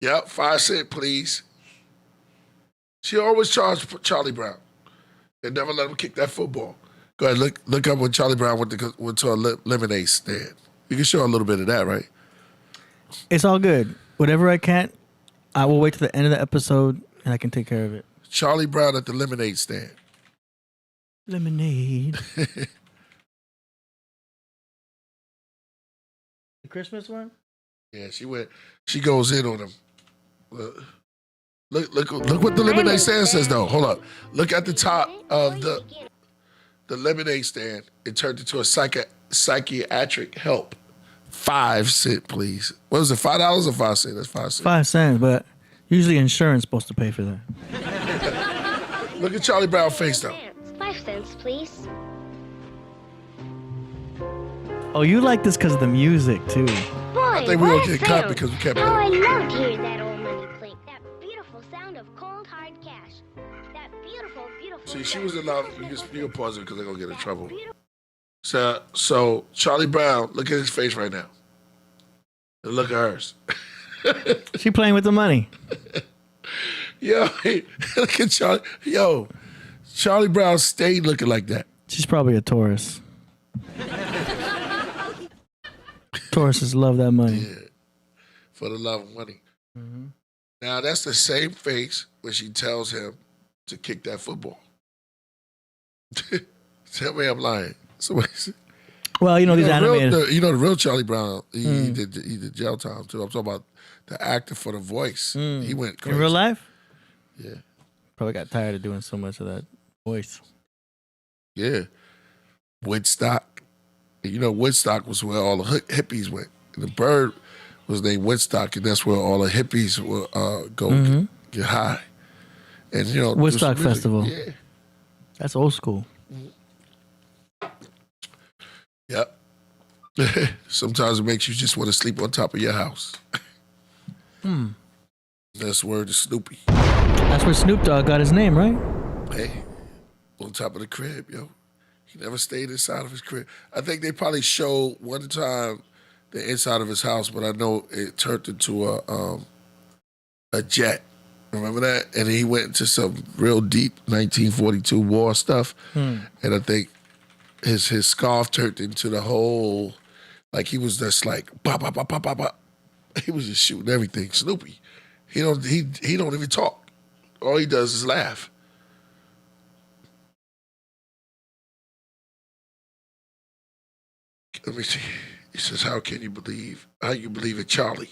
Yep, 5 cents, please. She always charged Charlie Brown. They never let him kick that football. Go ahead, look up when Charlie Brown went to a lemonade stand. You can show a little bit of that, right? It's all good. Whatever I can't, I will wait to the end of the episode and I can take care of it. Charlie Brown at the lemonade stand. Lemonade. The Christmas one? Yeah, she goes in on him. Look what the lemonade stand says though. Hold up. Look at the top of the lemonade stand. It turned into a psychiatric help. 5 cents, please. What is it, $5 or 5 cents? That's 5 cents. 5 cents, but usually insurance is supposed to pay for that. Look at Charlie Brown's face though. 5 cents, please. Oh, you like this because of the music too. Boy, I think we were getting cut because we kept I love to hear that old money clink. That beautiful sound of cold hard cash. That beautiful, beautiful. See, she was in love. You can pause it because they're gonna get in trouble. So Charlie Brown, look at his face right now. And look at hers. She playing with the money. Yo, look at Charlie. Yo, Charlie Brown stayed looking like that. She's probably a Taurus. Tauruses love that money. Yeah, for the love of money. Now that's the same face when she tells him to kick that football. Tell me I'm lying. So, Well, these the animators. the real Charlie Brown, he did jail time too. I'm talking about the actor for the voice. He went crazy. In real life? Yeah. Probably got tired of doing so much of that voice. Yeah. Woodstock. Woodstock was where all the hippies went. And the bird was named Woodstock, and that's where all the hippies will go get high. And Woodstock Festival. Yeah. That's old school. Yep. Sometimes it makes you just want to sleep on top of your house. That's word to Snoopy. That's where Snoop Dogg got his name, right? Hey, on top of the crib, yo. He never stayed inside of his crib. I think they probably showed one time the inside of his house, but I know it turned into a jet. Remember that? And he went into some real deep 1942 war stuff. And I think his scarf turned into the whole, like he was just like, pop, pop, pop, pop, pop, pop. He was just shooting everything. Snoopy. He don't even talk. All he does is laugh. Let me see. He says, how you believe in Charlie?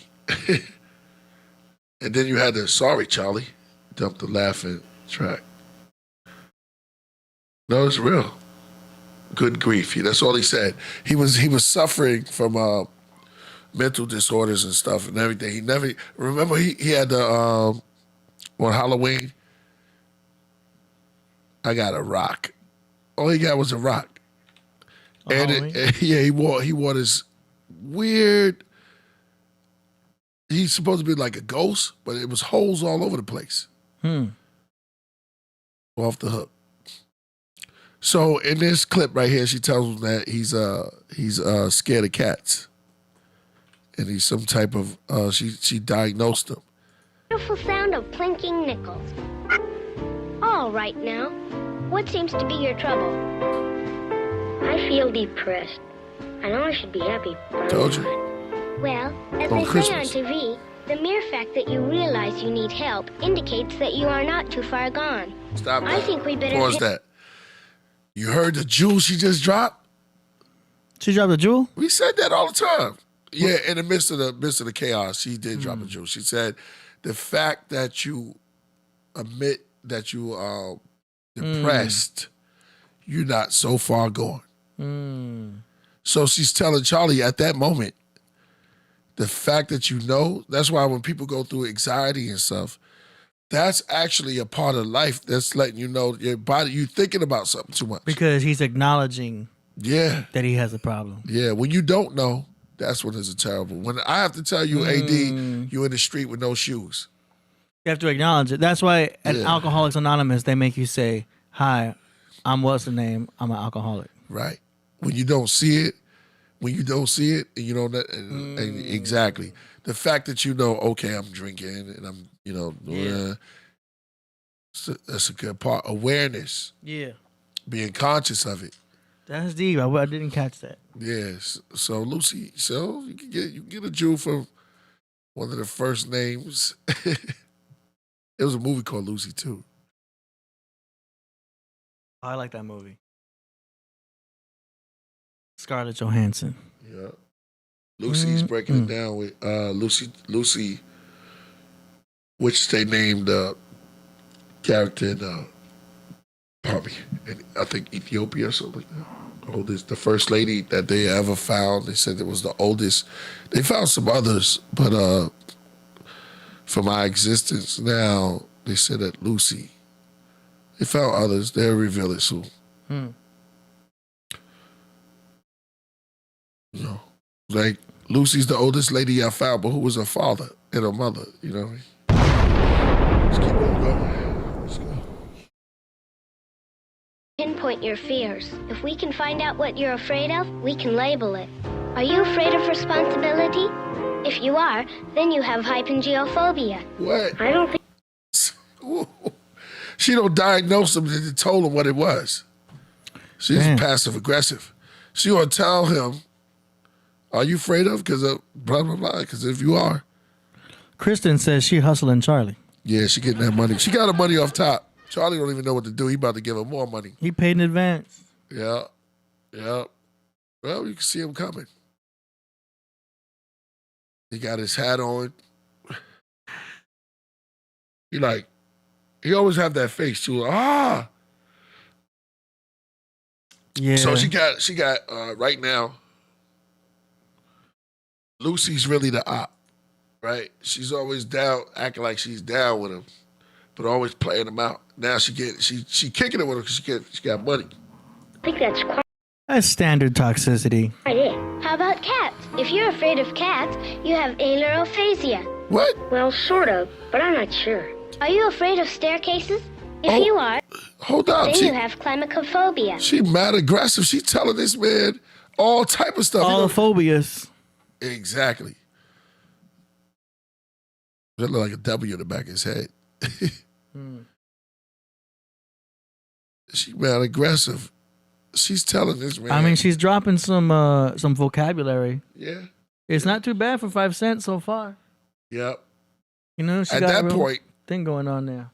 And then you had the sorry Charlie, dump the laughing track. No, it's real. Good grief. That's all he said. He was suffering from mental disorders and stuff and everything. He never remember he had the on Halloween. I got a rock. All he got was a rock. He wore this weird. He's supposed to be like a ghost, but it was holes all over the place. Off the hook. So in this clip right here, she tells him that he's scared of cats, and he's some type of she diagnosed him. Beautiful sound of clinking nickels. All right now, what seems to be your trouble? I feel depressed. I know I should be happy, but Told I'm you. not. Well, as On they say Christmas. on TV, the mere fact that you realize you need help indicates that you are not too far gone. Stop that. I think we better Pause that. You heard the jewel she just dropped? She dropped a jewel? We said that all the time. Yeah, in the midst of the chaos, she did drop a jewel. She said, the fact that you admit that you are depressed, you're not so far gone. So she's telling Charlie at that moment, the fact that that's why when people go through anxiety and stuff, that's actually a part of life that's letting you know your body, you thinking about something too much. Because he's acknowledging Yeah. that he has a problem. Yeah, when you don't know, that's when it's a terrible. When I have to tell you, AD, you in the street with no shoes. You have to acknowledge it. That's why at Yeah. Alcoholics Anonymous, they make you say, hi, I'm what's the name? I'm an alcoholic. Right. When you don't see it, and you know that, and exactly. The fact that okay, I'm drinking and I'm, that's a good part. Awareness, Yeah. being conscious of it. That's deep. I didn't catch that. Yes. So Lucy, you can get a jewel from one of the first names. There was a movie called Lucy too. I like that movie. Scarlett Johansson. Yeah. Lucy's breaking it down with Lucy, which they named character in I think Ethiopia or something like that. Oldest, the first lady that they ever found. They said it was the oldest. They found some others, but for my existence now, they said that Lucy. They found others. They'll reveal it soon. Like Lucy's the oldest lady I found, but who was her father and her mother? You know what I mean? Let's keep on going. Let's go. pinpoint your fears. If we can find out what you're afraid of, we can label it. Are you afraid of responsibility? If you are, then you have hypengiophobia. What? I don't think... She don't diagnose him and told him what it was. She's passive aggressive. She gonna tell him, are you afraid of? Because of blah, blah, blah. Because if you are. Kristen says she hustling Charlie. Yeah, she getting that money. She got her money off top. Charlie don't even know what to do. He about to give her more money. He paid in advance. Yeah. Yeah. Well, you can see him coming. He got his hat on. He always have that face too. Ah. Yeah. So she got right now, Lucy's really the op, right? She's always down, acting like she's down with him, but always playing him out. Now she kicking it with him because she got money. I think that's That's standard toxicity. quite it. How about cats? If you're afraid of cats, you have ailurophasia. What? Well, sort of, but I'm not sure. Are you afraid of staircases? If you are, Hold on. then you have climacophobia. She mad aggressive. She telling this man all type of stuff. All the phobias. Exactly. That look like a W in the back of his head. She mad aggressive. She's telling this man. I mean, she's dropping some vocabulary. Yeah. It's not too bad for 5 cents so far. Yep. You know, she At got a that real point, thing going on there.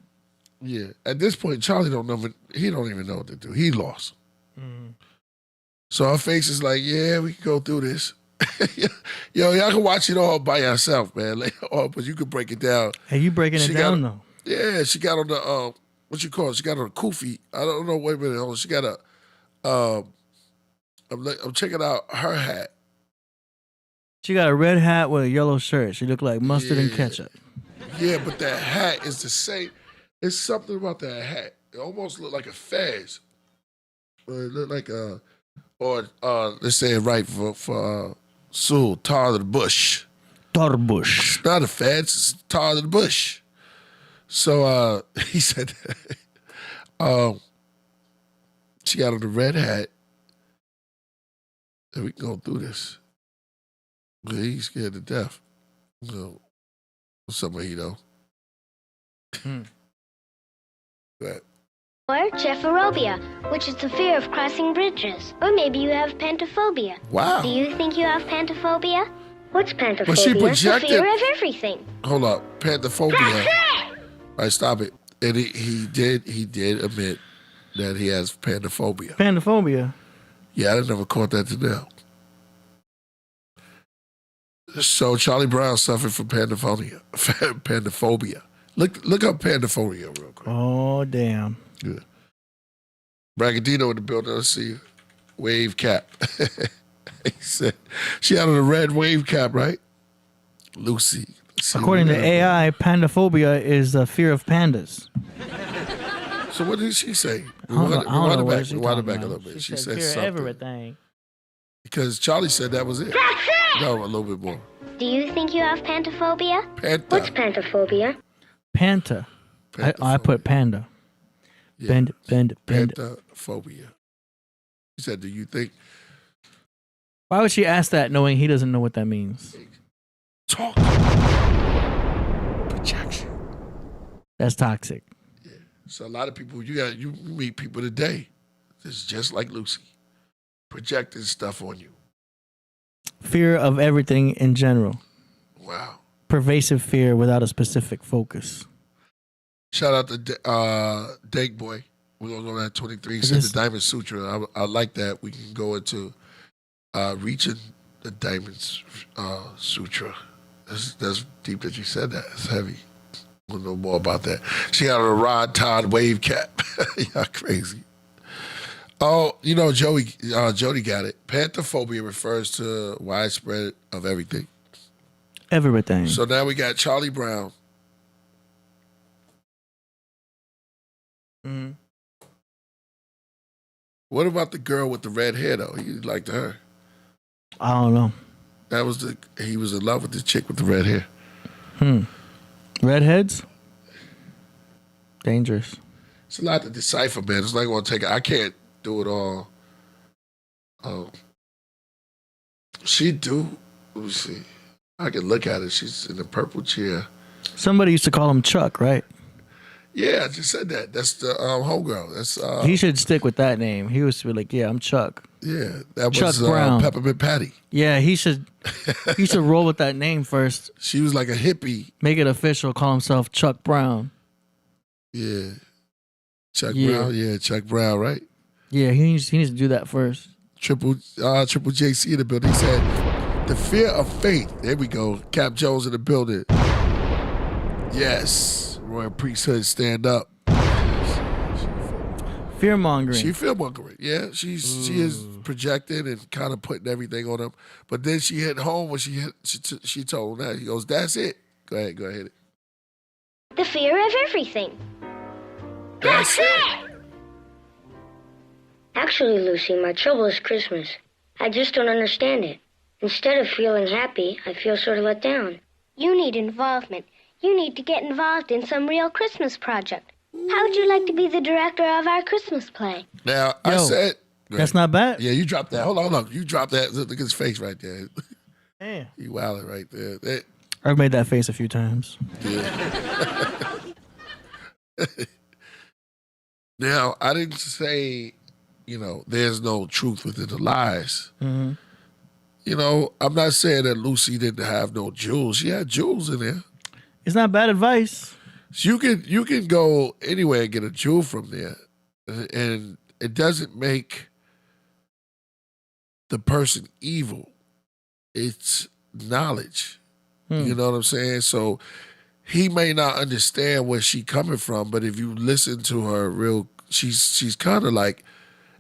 yeah. At this point, Charlie don't know. He don't even know what to do. He lost. So her face is like, yeah, we can go through this. Yo, y'all can watch it all by yourself, man. But you can break it down. Hey, you breaking it down though? Yeah, she got on the what you call it? She got on a kufi. I don't know. Wait a minute. Hold on. She got a. I'm checking out her hat. She got a red hat with a yellow shirt. She looked like mustard and ketchup. Yeah, but that hat is the same. It's something about that hat. It almost looked like a fez. Or it looked like a, or let's say it right for Sewell, tar of the bush. Tar bush. It's not a fez. It's tar of the bush. So he said, she got on the red hat, and we can go through this. Yeah, he's scared to death. So, some mojito. That. Or Chephorobia, which is the fear of crossing bridges. Or maybe you have pantophobia. Wow. Do you think you have pantophobia? What's pantophobia? But she The projected. fear of everything. Hold up, pantophobia. All right, stop it. And he did admit that he has pantophobia. Pantophobia. Yeah, I never caught that to now. So Charlie Brown suffered from pantophobia. Pantophobia. Look up pantophobia real quick. Oh damn. Good. Bragadino in the building. Let's see. Wave cap. He said she had on a red wave cap, right? Lucy. According to AI, pantophobia is the fear of pandas. So what did she say? I don't know what Rewind she it talking back a about. little bit. She said fear of something. everything. Because Charlie said that was it. No, a little bit more. Do you think you have pantophobia? What's pantophobia? Panta. I put panda. Yeah. Bend. Pantophobia. He said, do you think... Why would she ask that knowing he doesn't know what that means? Talk. Projection. That's toxic. Yeah. So a lot of people, you meet people today that's just like Lucy. Projecting stuff on you. Fear of everything in general. Wow. Pervasive fear without a specific focus. Shout out to Dank Boy. We was on that 23. He said the Diamond Sutra. I like that. We can go into reaching the Diamond Sutra. That's deep that you said that. It's heavy. We'll know more about that. She got a Rod Todd wave cap. Y'all crazy. Oh, you know, Jody got it. Pantophobia refers to widespread of everything. Everything. So now we got Charlie Brown. Mm-hmm. What about the girl with the red hair, though? He liked her. I don't know. He was in love with the chick with the red hair. Redheads? Dangerous. It's a lot to decipher, man. It's not going to take it. I can't do it all. She do. Let me see. I can look at it. She's in the purple chair. Somebody used to call him Chuck, right? Yeah, I just said that. That's the homegirl. That's he should stick with that name. He was to be like, yeah, I'm Chuck. Yeah, that Chuck was Brown. Peppermint Patty. Yeah, he should roll with that name first. She was like a hippie. Make it official. Call himself Chuck Brown. Yeah. Chuck Brown. Yeah, Chuck Brown, right? Yeah, he needs to do that first. Triple JC in the building. He said, the fear of faith. There we go. Cap Jones in the building. Yes. Royal Priesthood, stand up. Fear mongering. She fear mongering. Yeah, she is projecting and kind of putting everything on him. But then she hit home when she told him that. He goes, that's it. Go ahead. The fear of everything. That's it. Actually, Lucy, my trouble is Christmas. I just don't understand it. Instead of feeling happy, I feel sort of let down. You need involvement. You need to get involved in some real Christmas project. How would you like to be the director of our Christmas play? Now, I said... That's not bad. Yeah, you dropped that. Hold on. You dropped that. Look at his face right there. Yeah. You wildin' right there. I've made that face a few times. Yeah. Now, I didn't say, there's no truth within the lies. Mm-hmm. I'm not saying that Lucy didn't have no jewels. She had jewels in there. It's not bad advice. So you can go anywhere and get a jewel from there, and it doesn't make the person evil. It's knowledge. You know what I'm saying? So he may not understand where she's coming from, but if you listen to her she's kind of like,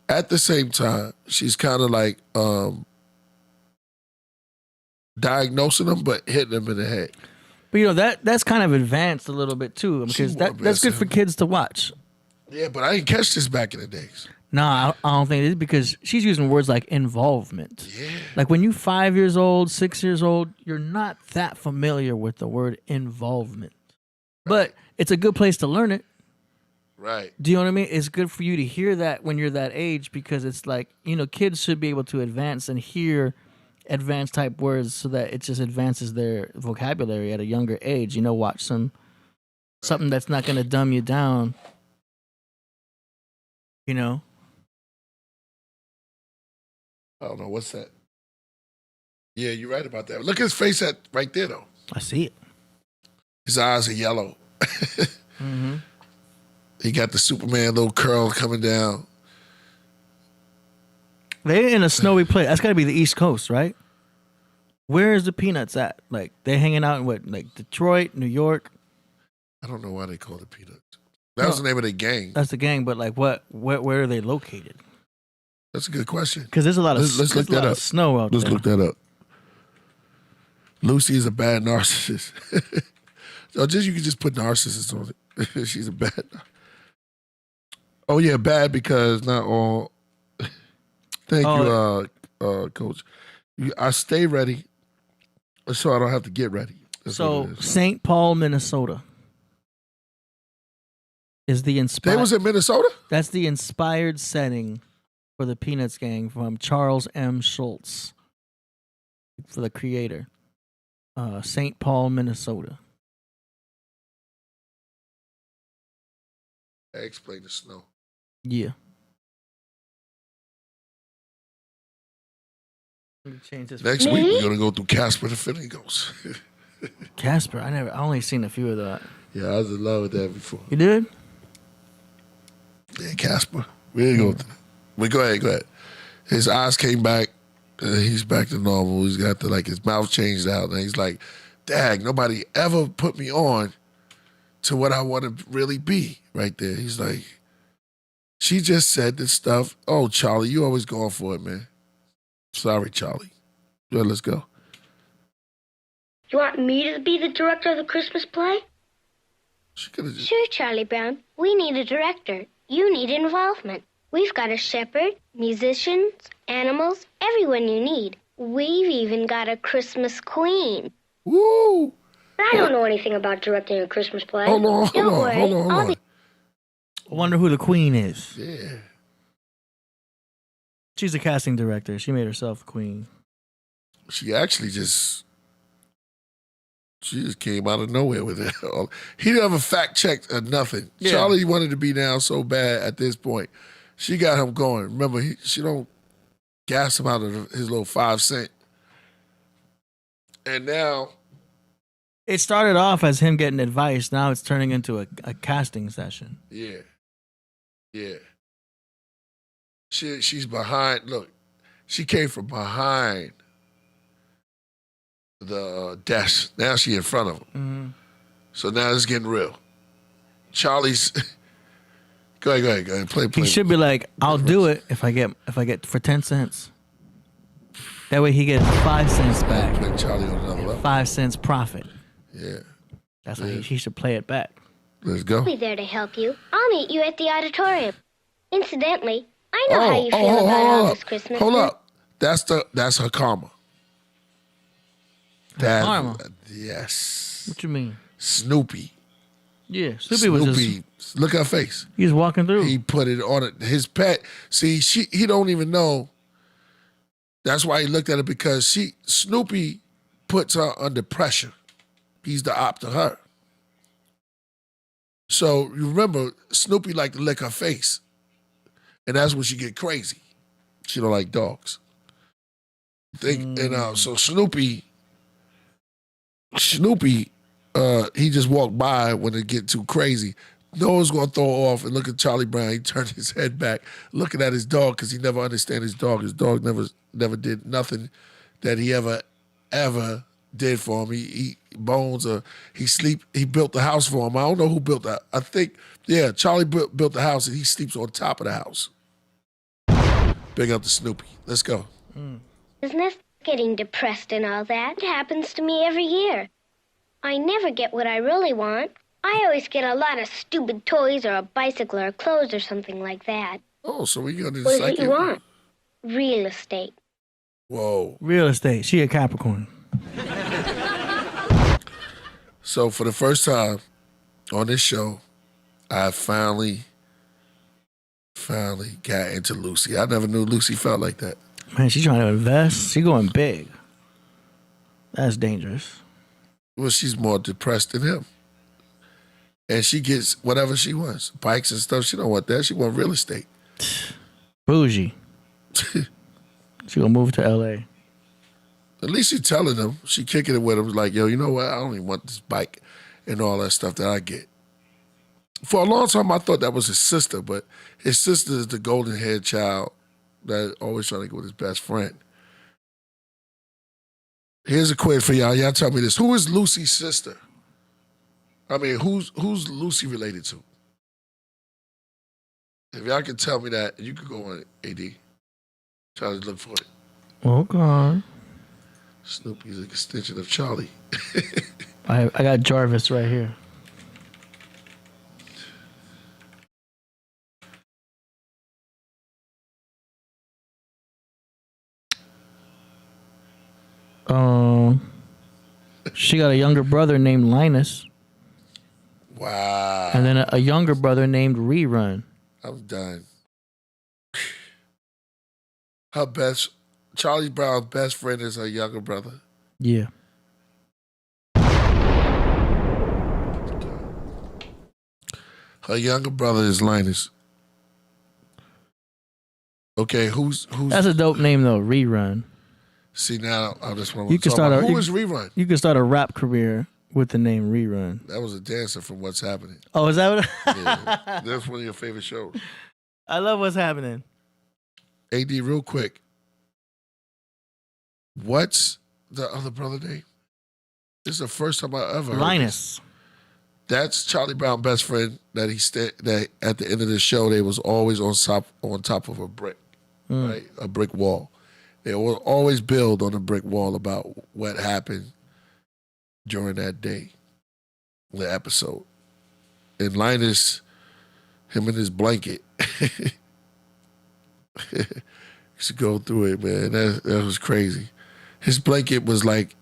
at the same time, she's kind of like diagnosing them, but hitting them in the head. But that's kind of advanced a little bit too, because that's good for kids to watch. Yeah, but I didn't catch this back in the days. Nah, I don't think it is, because she's using words like involvement. Yeah. Like when you're 5 years old, 6 years old, you're not that familiar with the word involvement. But it's a good place to learn it. Right. Do you know what I mean? It's good for you to hear that when you're that age, because it's like, kids should be able to advance and hear advanced type words so that it just advances their vocabulary at a younger age. Watch something that's not going to dumb you down. I don't know. What's that? Yeah, you're right about that. Look at his face right there, though. I see it. His eyes are yellow. Mm-hmm. He got the Superman little curl coming down. They're in a snowy place. That's got to be the East Coast, right? Where is the Peanuts at? Like, they hanging out in what? Like Detroit, New York? I don't know why they call it Peanuts. That was the name of the gang. That's the gang, but like, where are they located? That's a good question. Because there's a lot of let's look that up. Snow out there. Let's look that up. Lucy is a bad narcissist. You can just put narcissist on it. She's a bad. Oh yeah, bad because not all. Thank you, Coach. I stay ready, so I don't have to get ready. That's so St. Paul, Minnesota, is the inspired. They was in Minnesota. That's the inspired setting for the Peanuts gang from Charles M. Schultz, for the creator. St. Paul, Minnesota. I explain the snow. Yeah. Change this. Next week we're gonna go through Casper the Flamingos. Casper, I only seen a few of that. Yeah, I was in love with that before. You did? Yeah, Casper. We didn't go through that. But go ahead. His eyes came back. He's back to normal. He's got his mouth changed out, and he's like, "Dag, nobody ever put me on to what I want to really be." Right there, he's like, "She just said this stuff. Oh, Charlie, you always going for it, man. Sorry, Charlie. Yeah, let's go." You want me to be the director of the Christmas play? She could have just... Sure, Charlie Brown. We need a director. You need involvement. We've got a shepherd, musicians, animals, everyone you need. We've even got a Christmas queen. Woo! I don't know anything about directing a Christmas play. Hold on. I wonder who the queen is. Yeah. She's a casting director. She made herself a queen. She actually she just came out of nowhere with it. He didn't have a fact check or nothing. Yeah. Charlie wanted to be down so bad at this point. She got him going. Remember, she don't Gas him out of his little 5 cent. And now, It started off as him getting advice. Now it's turning into a casting session. yeah. She's behind. Look, she came from behind the desk. Now she in front of him. Mm-hmm. So now it's getting real. Charlie's. Go ahead. Play. He should be like, I'll do it if I get for 10 cents. That way he gets 5 cents back. Play Charlie on another level. 5 cents profit. Yeah. That's how he should play it back. Let's go. I'll be there to help you. I'll meet you at the auditorium. Incidentally, I know how you feel about Elvis Christmas. Hold up. That's her karma. Karma? Yes. What you mean? Snoopy. Yeah, Snoopy was just, Look at her face. he was walking through. He put it on it. His pet. See, he don't even know. That's why he looked at it, because Snoopy puts her under pressure. He's the op to her. So you remember, Snoopy liked to lick her face. And that's when she get crazy. She don't like dogs. So Snoopy, he just walked by when it get too crazy. No one's gonna throw off and look at Charlie Brown. He turned his head back, looking at his dog, because he never understand his dog. His dog never did nothing that he ever did for him. He bones, or he built the house for him. I don't know who built that. I think, yeah, Charlie built the house, and he sleeps on top of the house. Big up to Snoopy. Let's go. Business, getting depressed and all that. It happens to me every year. I never get what I really want. I always get a lot of stupid toys or a bicycle or clothes or something like that. Oh, so we got to What is it you want? Real estate. Whoa. Real estate. She a Capricorn. So for the first time on this show, I finally got into Lucy. I never knew Lucy felt like that. Man, she trying to invest. She going big. That's dangerous. Well, she's more depressed than him. And she gets whatever she wants. Bikes and stuff. She don't want that. She want real estate. Bougie. She gonna move to L.A. At least she's telling him. She kicking it with him. Like, yo, you know what? I don't even want this bike and all that stuff that I get. For a long time, I thought that was his sister, but his sister is the golden-haired child that always trying to get with his best friend. Here's a quiz for y'all. Y'all tell me this. Who is Lucy's sister? I mean, who's Lucy related to? If y'all can tell me that, you could go on it, AD. Try to look for it. Okay. Snoopy's an extension of Charlie. I got Jarvis right here. She got a younger brother named Linus. Wow. And then a younger brother named Rerun. I'm done. Charlie Brown's best friend is her younger brother. Yeah. Her younger brother is Linus. Okay, who's That's a dope name though, Rerun. See, now I just want to You can talk start about a who is Rerun? You can start a rap career with the name Rerun. That was a dancer from What's Happening. Oh, is that what? Yeah, that's one of your favorite shows. I love What's Happening. AD, real quick. What's the other brother name? This is the first time I ever heard Linus. this. That's Charlie Brown's best friend that that at the end of the show they was always on top of a brick, right? A brick wall. They will always build on a brick wall about what happened during that day, the episode. And Linus, him and his blanket, used to go through it, man. That was crazy. His blanket was like,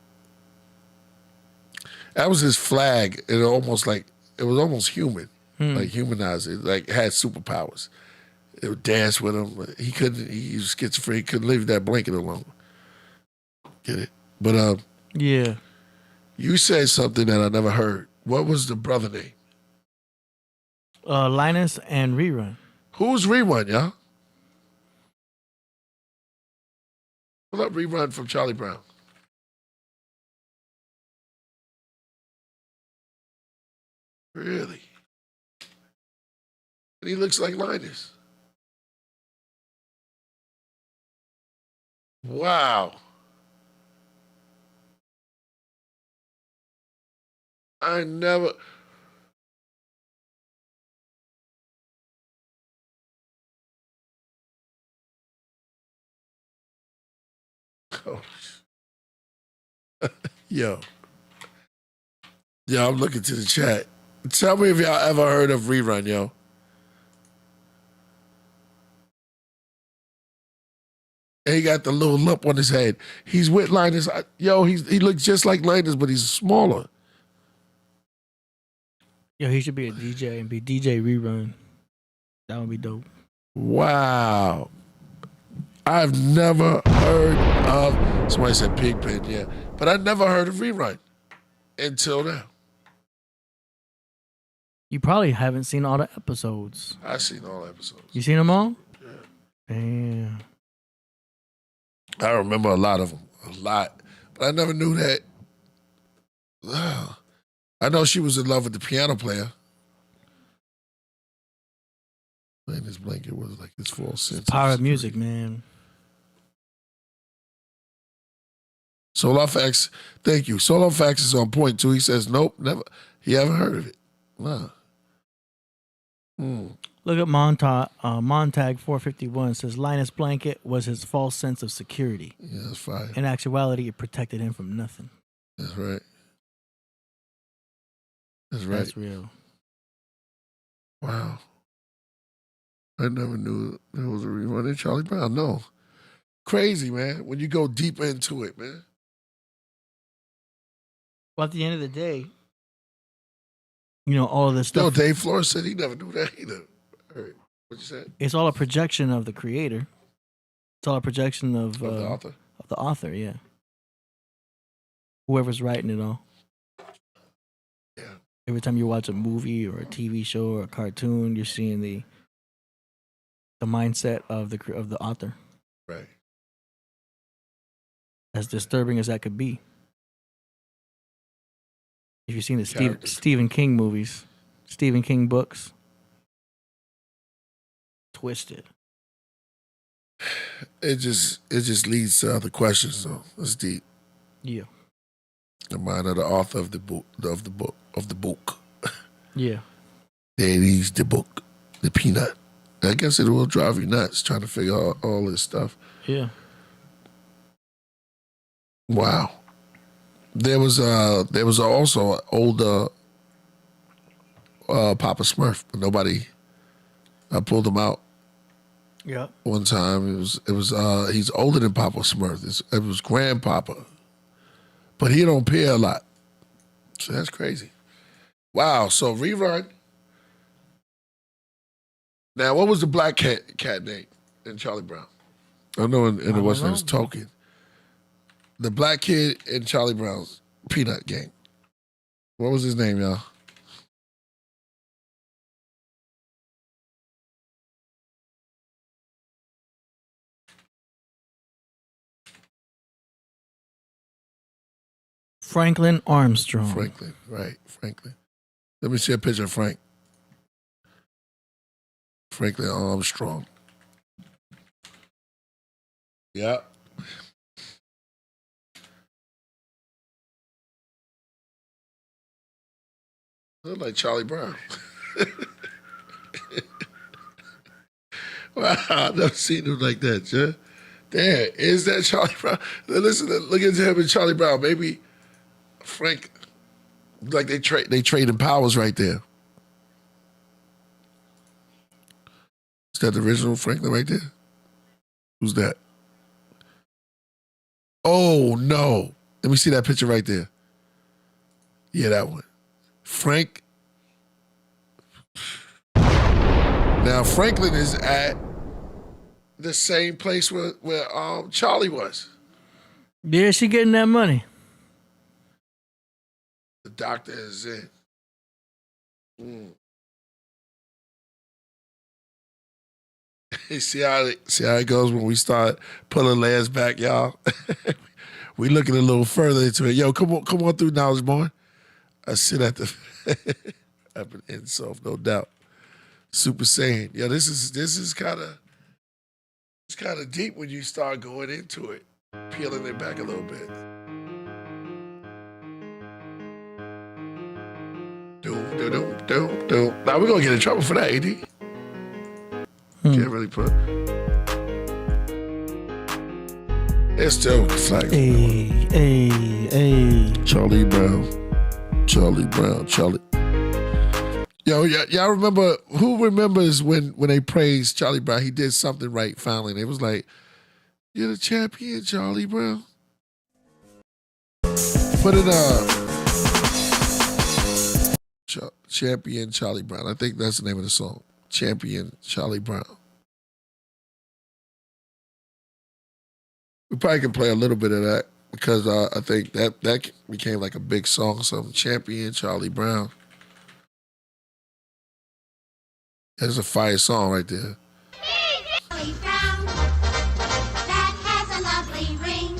that was his flag. It was almost human, like humanized it, like had superpowers. It would dance with him. He was schizophrenic, couldn't leave that blanket alone. Get it? But Yeah. you said something that I never heard. What was the brother name? Linus and Rerun. Who's Rerun, y'all? Pull up rerun from Charlie Brown. Really? And he looks like Linus. Wow. I never. Oh. Yo. Yo, I'm looking to the chat. Tell me if y'all ever heard of Rerun, yo. And he got the little lump on his head. He's with Linus. He looks just like Linus, but he's smaller. Yo, he should be a DJ and be DJ Rerun. That would be dope. Wow. I've never heard of, somebody said Pigpen, yeah. But I never heard of Rerun until now. You probably haven't seen all the episodes. I've seen all the episodes. You seen them all? Yeah. Damn. I remember a lot of them, a lot. But I never knew that. I know she was in love with the piano player. And his blanket was like his false sense. Power of music, man. Solar Facts, thank you. Solar Facts is on point too. He says, nope, never. He haven't heard of it. Nah. Look at Montag 451 says Linus Blanket was his false sense of security. Yeah, that's fine. In actuality, it protected him from nothing. That's right. That's right. That's real. Wow. I never knew there was a rerun in Charlie Brown. No. Crazy, man, when you go deep into it, man. Well, at the end of the day, all of this stuff. No, Dave Flores said he never knew that either. What you said? It's all a projection of the creator. It's all a projection of the author? Of the author, yeah. Whoever's writing it all. Yeah. Every time you watch a movie or a TV show or a cartoon, you're seeing the mindset of the author. Right. As disturbing as that could be. If you've seen the Character. Stephen King movies, Stephen King books, twisted. It just leads to other questions, though. It's deep. Yeah. The mind of the author of the book Yeah. There is the book, the peanut. I guess it will drive you nuts trying to figure out all this stuff. Yeah. Wow. There was also an older Papa Smurf, but nobody. I pulled him out. Yeah. One time it was he's older than Papa Smurf. It was Grandpapa, but he don't appear a lot. So that's crazy. Wow. So Rerun. Now, what was the black cat name in Charlie Brown? I know in the West Indies, Token. The black kid in Charlie Brown's Peanut Gang. What was his name, y'all? Franklin Armstrong. Franklin, right, Franklin. Let me see a picture of Frank. Franklin Armstrong. Yeah. Look like Charlie Brown. Wow, I've never seen him like that, yeah. Damn, is that Charlie Brown? Listen, look at him and Charlie Brown. Maybe Frank, like they trading powers right there. Is that the original Franklin right there? Who's that? Oh, no. Let me see that picture right there. Yeah, that one. Frank. Now, Franklin is at the same place where Charlie was. Yeah, she getting that money. The doctor is in. see how it goes when we start pulling layers back, y'all. We looking a little further into it. Yo, come on through, Knowledge Born. I sit at the up an insult, no doubt. Super Saiyan. Yeah, this is kind of deep when you start going into it, peeling it back a little bit. Doom. Now we're gonna get in trouble for that, AD. Can't really put. It's still like Charlie Brown. Yo, y'all remember? Who remembers when they praised Charlie Brown? He did something right finally. And it was like, "You're the champion, Charlie Brown." Put it up. Champion Charlie Brown. I think that's the name of the song. Champion Charlie Brown. We probably can play a little bit of that because I think that became like a big song. Some Champion Charlie Brown. That's a fire song right there. Charlie Brown, that has a lovely ring.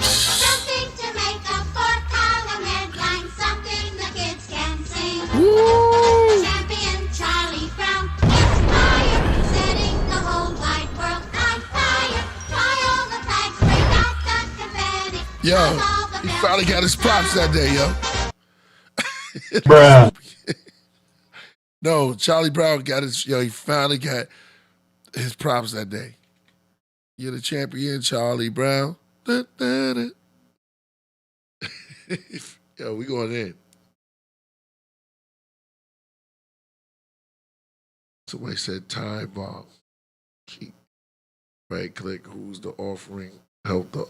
Something to make a 4-column headline, something the kids can sing. Woo! Champion Charlie Brown, inspired, setting the whole wide world on fire. Fly all the flags, bring out the confetti. Yo, he finally got his props that day, yo. Bruh. No, Charlie Brown got his, he finally got his props that day. You're the champion, Charlie Brown. Da, da, da. Yo, we going in. Somebody said time bomb. Right click, who's the offering? Help the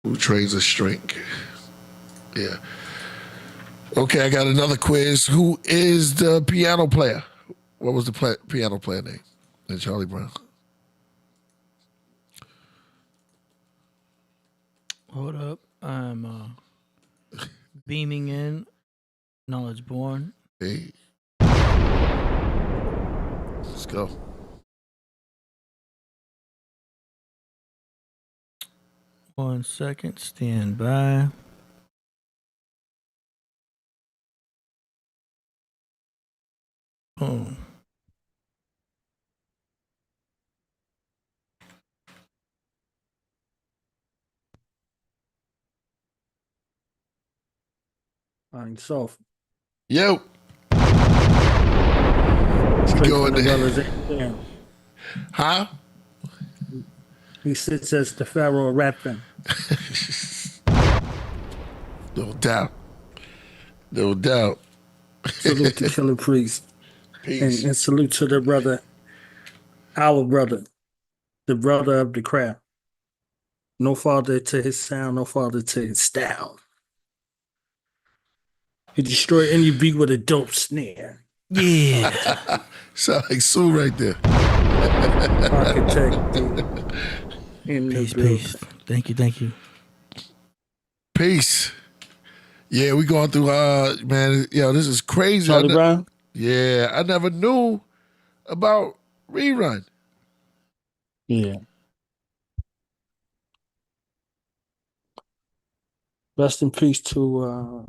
who trains a shrink? Yeah. Okay, I got another quiz. Who is the piano player? What was the piano player name in Charlie Brown? Hold up. I'm beaming in. Knowledge Born. Hey. Let's go. One second. Stand by. Oh. Fine, soft. Yo. Straight Going from the there. brothers down. Huh? He sits as the pharaoh of rapping. No doubt. No doubt. Salute to Killah Priest. Peace. And salute to the brother, our brother, the brother of the craft. No father to his sound, no father to his style. He destroyed any beat with a dope snare. Yeah. Sound like Sue right there. Architect in the Peace. Thank you. Peace. Yeah, we going through, man, this is crazy. Charlie Brown? Yeah, I never knew about Rerun. Yeah. Rest in peace to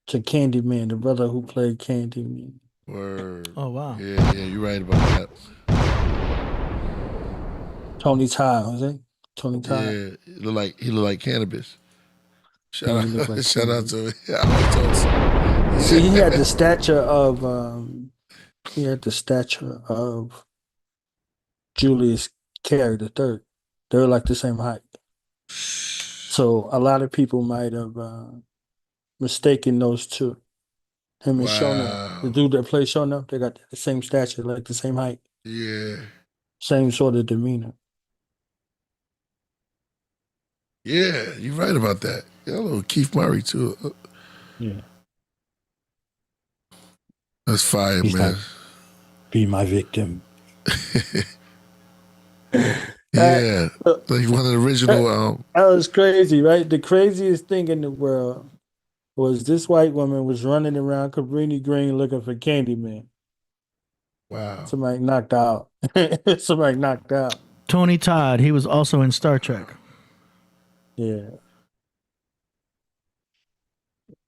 Candyman, the brother who played Candyman. Word. Oh, wow. Yeah, you're right about that. Tony Ty, was it? Tony Ty. Yeah, he look like cannabis. Shout Yeah, out, he look like shout out to him. See, he had the stature of Julius Carey III. They were like the same height. So a lot of people might have mistaken those two. Him and Shona, the dude that played Shona, they got the same stature, like the same height. Yeah. Same sort of demeanor. Yeah, you're right about that. Yeah, a little Keith Murray too. Yeah. That's fire, He's man. like, be my victim. Yeah, Yeah, like one of the original. That was crazy, right? The craziest thing in the world was this white woman was running around Cabrini Green looking for Candyman. Wow. Somebody knocked out. Somebody knocked out. Tony Todd, he was also in Star Trek. Yeah.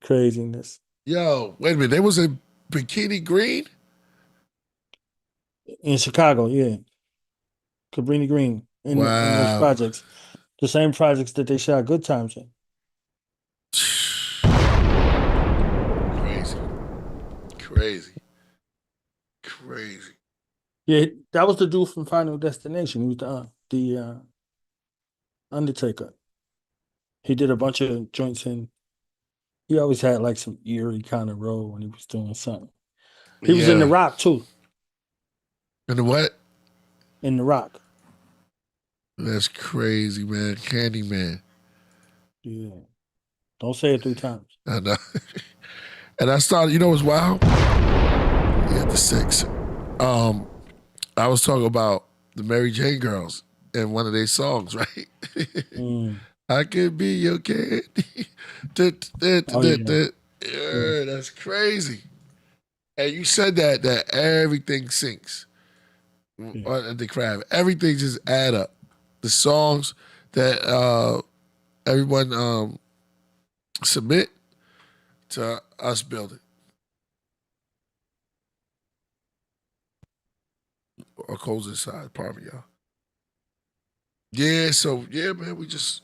Craziness. Yo, wait a minute. They was in Bikini Green? In Chicago, yeah. Cabrini Green. In those Wow. projects. The same projects that they shot Good Times in. Crazy. Crazy. Crazy. Yeah, that was the dude from Final Destination. He was the Undertaker. He did a bunch of joints in. He always had like some eerie kind of role when he was doing something. He was in The Rock too. In the what? In The Rock. That's crazy, man. Candyman. Yeah. Don't say it 3 times. I know. And I started, you know what's wild? Yeah, the 6. I was talking about the Mary Jane Girls in one of their songs, right? I could be your candy. Yeah, that's crazy. And you said that everything syncs on the craft. Everything just add up. The songs that everyone submit to us building. Or codes inside, pardon me, y'all. Yeah, so yeah, man, we just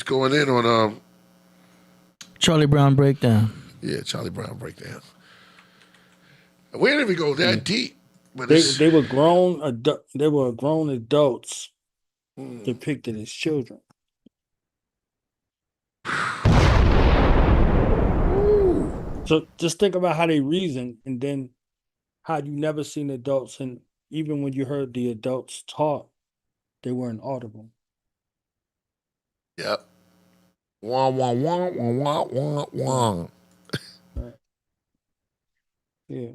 going in on Charlie Brown Breakdown. Yeah, Charlie Brown Breakdown. We didn't even go that deep. But They were grown adults depicted as children. So just think about how they reason, and then how you never seen adults, and even when you heard the adults talk, they weren't audible. Yep. Wah, wah, wah, wah, wah, wah, wah. Right. Yeah.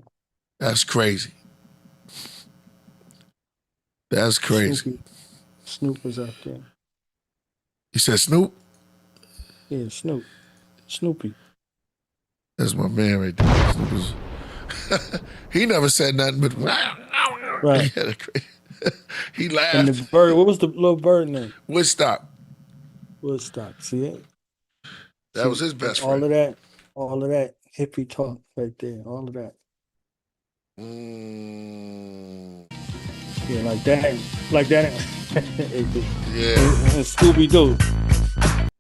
That's crazy. That's crazy. Snoop was out there. You said Snoop? Yeah, Snoopy. That's my man right there. Snoop is, he never said nothing but right. He laughed. And the bird, what was the little bird name? Woodstock. See it? That was his best friend. All of that hippie talk right there. All of that. Yeah, like that. Yeah. And Scooby-Doo.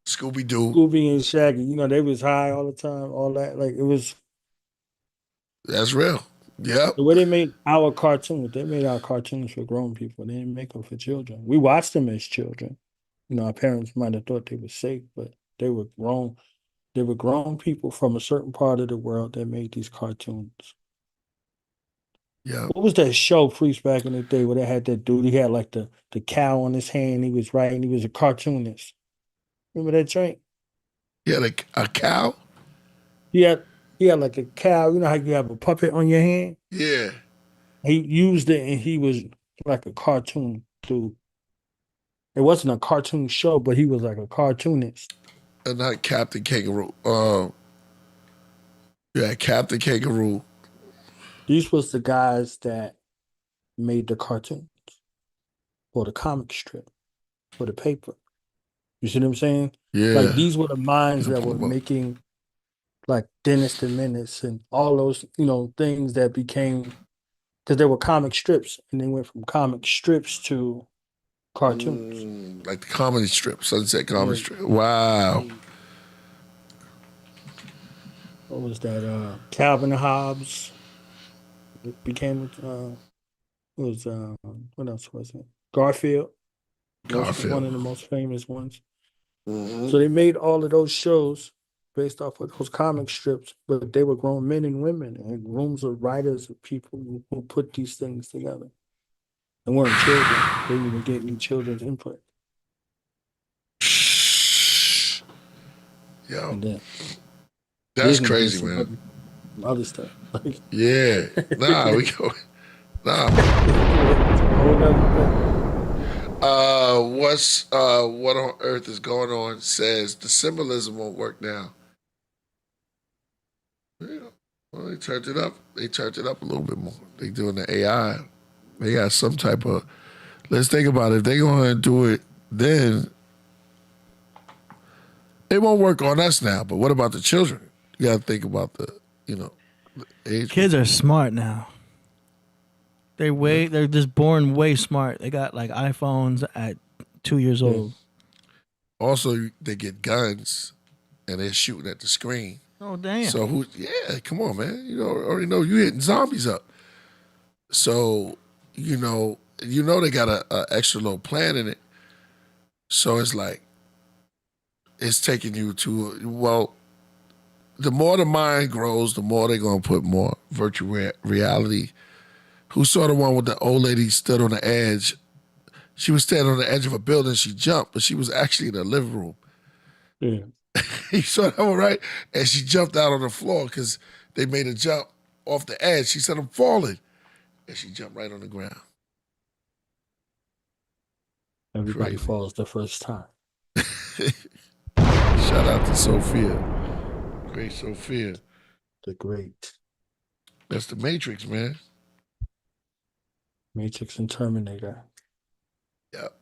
Scooby-Doo. Scooby and Shaggy. You know, they was high all the time. All that. Like, it was. That's real. Yeah. The way they made our cartoons, they made our cartoons for grown people. They didn't make them for children. We watched them as children. You know, our parents might have thought they were safe, but they were grown. They were grown people from a certain part of the world that made these cartoons. Yeah. What was that show, Priest, back in the day where they had that dude? He had like the cow on his hand. He was writing. He was a cartoonist. Remember that joint? He had a cow? He had like a cow. You know how you have a puppet on your hand? Yeah. He used it, and he was like a cartoon dude. It wasn't a cartoon show, but he was like a cartoonist. And not Captain Kangaroo. Yeah, Captain Kangaroo. These was the guys that made the cartoons or the comic strip or the paper. You see what I'm saying? Yeah. Like, these were the minds that were making like Dennis the Menace and all those, you know, things that became, because they were comic strips, and they went from comic strips to cartoons. Like the comedy strip, Sunset Comedy Strip. Wow. What was that? Calvin and Hobbes. It became what else was it? Garfield. Was one of the most famous ones. So they made all of those shows based off of those comic strips, but they were grown men and women and rooms of writers of people who put these things together. They weren't children. They didn't even get any children's input. Yo. And then That's crazy, man. Other stuff. Yeah. Nah, we go. Nah. It's a whole nother thing. What on earth is going on? Says the symbolism won't work now. Yeah. Well, they turned it up. They turned it up a little bit more. They doing the AI. They got some type of. Let's think about it. If they going to do it, then it won't work on us now. But what about the children? You got to think about the age. Kids are smart now. They're just born way smart. They got like iPhones at 2 years old. Also, they get guns and they're shooting at the screen. Oh damn! So come on, man. Already know you hitting zombies up. So they got a extra little plan in it. So it's like it's taking you to the more the mind grows, the more they're gonna put more virtual reality. Who saw the one with the old lady stood on the edge? She was standing on the edge of a building. She jumped, but she was actually in the living room. Yeah. You saw that one, right? And she jumped out on the floor because they made a jump off the edge. She said, "I'm falling," and she jumped right on the ground. Everybody falls the first time. Shout out to Sophia. Great Sophia. The great. That's the Matrix, man. Matrix and Terminator. Yep.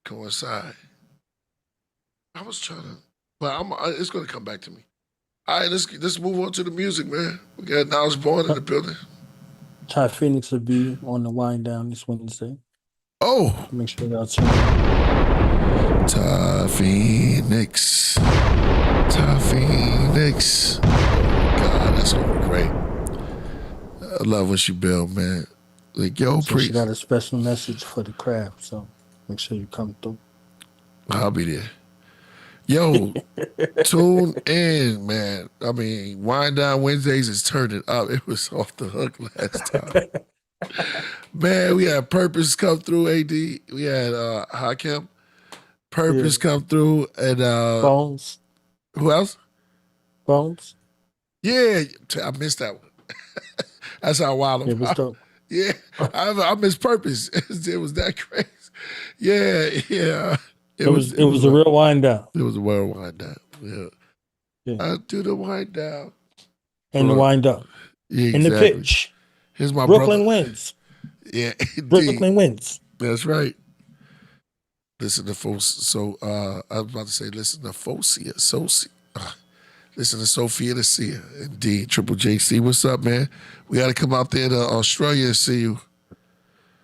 Coincide. I was trying to, but it's going to come back to me. All right, let's move on to the music, man. We got Knowledge Born in the building. Ty Phoenix will be on the wind down this Wednesday. Oh. Make sure y'all tune in. Ty Phoenix. Ty Phoenix. Oh, God, that's going to be great. I love what she built, man. Like, yo, so she got a special message for the craft, so make sure you come through. I'll be there. Yo, tune in, man. I mean, Wind Down Wednesdays is turning up. It was off the hook last time. Man, we had Purpose come through, AD. We had Hakim. Purpose come through, and Bones. Who else? Bones. Yeah, I missed that one. That's how wild it was dope. Yeah, I missed Purpose. It was that crazy. Yeah. It was a real wind down. It was a real wind down. Yeah. I do the wind down. And the wind up. Yeah, and the pitch. Here's my Brooklyn brother. wins. Yeah, Brooklyn wins. That's right. Listen to folks. So I was about to say, listen to Focia. Listen to Sophia the Seer. Indeed. Triple JC, what's up, man? We got to come out there to Australia and see you.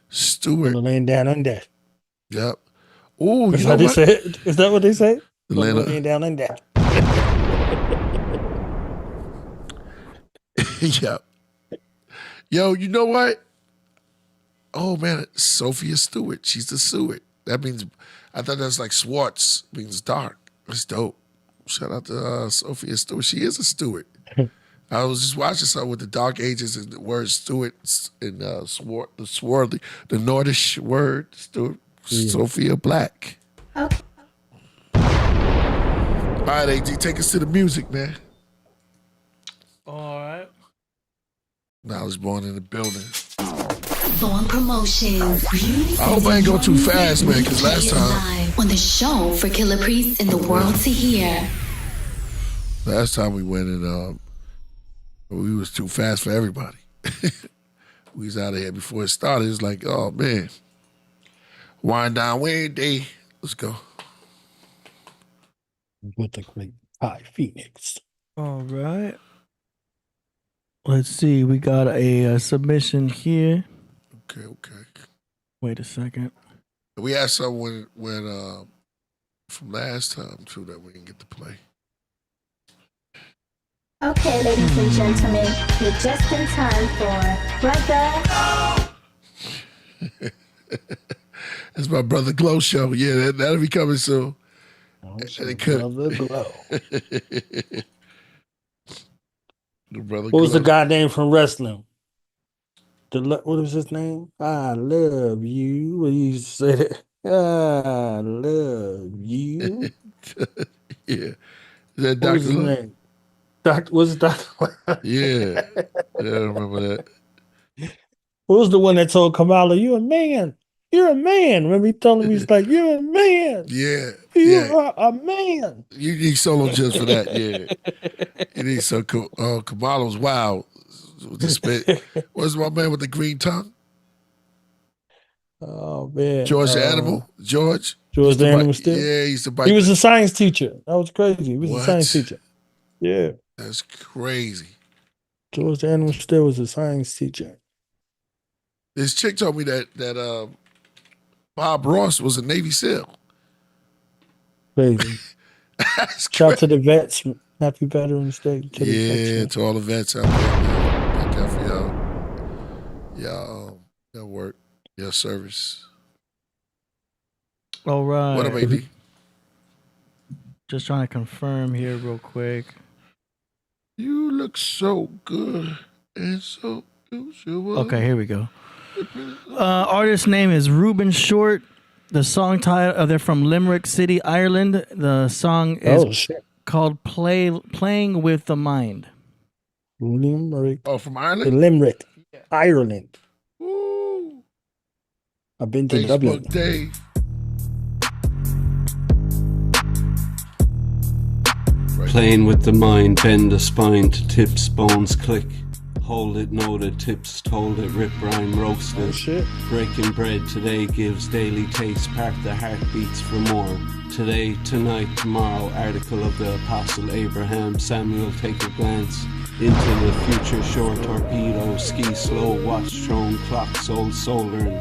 Stuart. Laying down on that. Yep. Oh, you know what? Is that what they say? Laying down on that. Yep. Yo, you know what? Oh, man, Sophia Stewart. She's the Stewart. That means, I thought that's like Swartz means dark. That's dope. Shout out to Sophia Stewart. She is a Stewart. I was just watching something with the Dark Ages and the word Stewart and the Nordish word Stewart. Yeah. Sophia Black. Okay. All right, AG, take us to the music, man. All right. Knowledge Born in the building. Born Promotions. I hope I ain't go too fast, man, because last time on the show for Killah Priest in the world to hear. Last time we went and we was too fast for everybody. We was out of here before it started. It was like, oh man, wind down Wednesday. Let's go. With the great Ty Phoenix. All right. Let's see. We got a submission here. Okay. Wait a second. We had someone when from last time too that we didn't get to play. Okay, ladies and gentlemen, you're just in time for Brother. That's my Brother Glow show. Yeah, that'll be coming soon. Brother Glow. The Brother what was Glow. the guy name from wrestling? What was his name? I love you. What you said? I love you. Yeah. Is that What was his name? Was it Dr. Yeah. I remember that. Who was the one that told Kamala, you a man? You're a man. Remember he told him he's like, you're a man. Yeah. You are a man. You need solo chips for that, yeah. You need some Kamalo's wild with the spit. What's my man with the green tongue? Oh man. George the Animal? George the Animal still? Yeah, he used to bite. He was a science teacher. That was crazy. He was a science teacher. Yeah. That's crazy. George the Animal still was a science teacher. This chick told me that Bob Ross was a Navy SEAL. Crazy. Shout out to the vets. Happy Veterans Day. To all the vets out there, man. Thank y'all for y'all work, your service. All right. What up, AD? Just trying to confirm here real quick. You look so good and so usual. Okay, here we go. Artist name is Ruben Short. The song title, they're from Limerick City, Ireland. The song is called Playing with the Mind. Limerick. Oh, from Ireland? Limerick, Ireland. Woo. I've been to Facebook Dublin. Day. Playing with the mind, bend the spine to tips, bones click. Hold it, noted, tips, told it, rip, rhyme, roasted. Breaking bread today gives daily taste, park the heartbeats for more. Today, tonight, tomorrow, article of the Apostle Abraham, Samuel, take a glance into the future, shore torpedo, ski slow, watch throne, clocks, old soldering.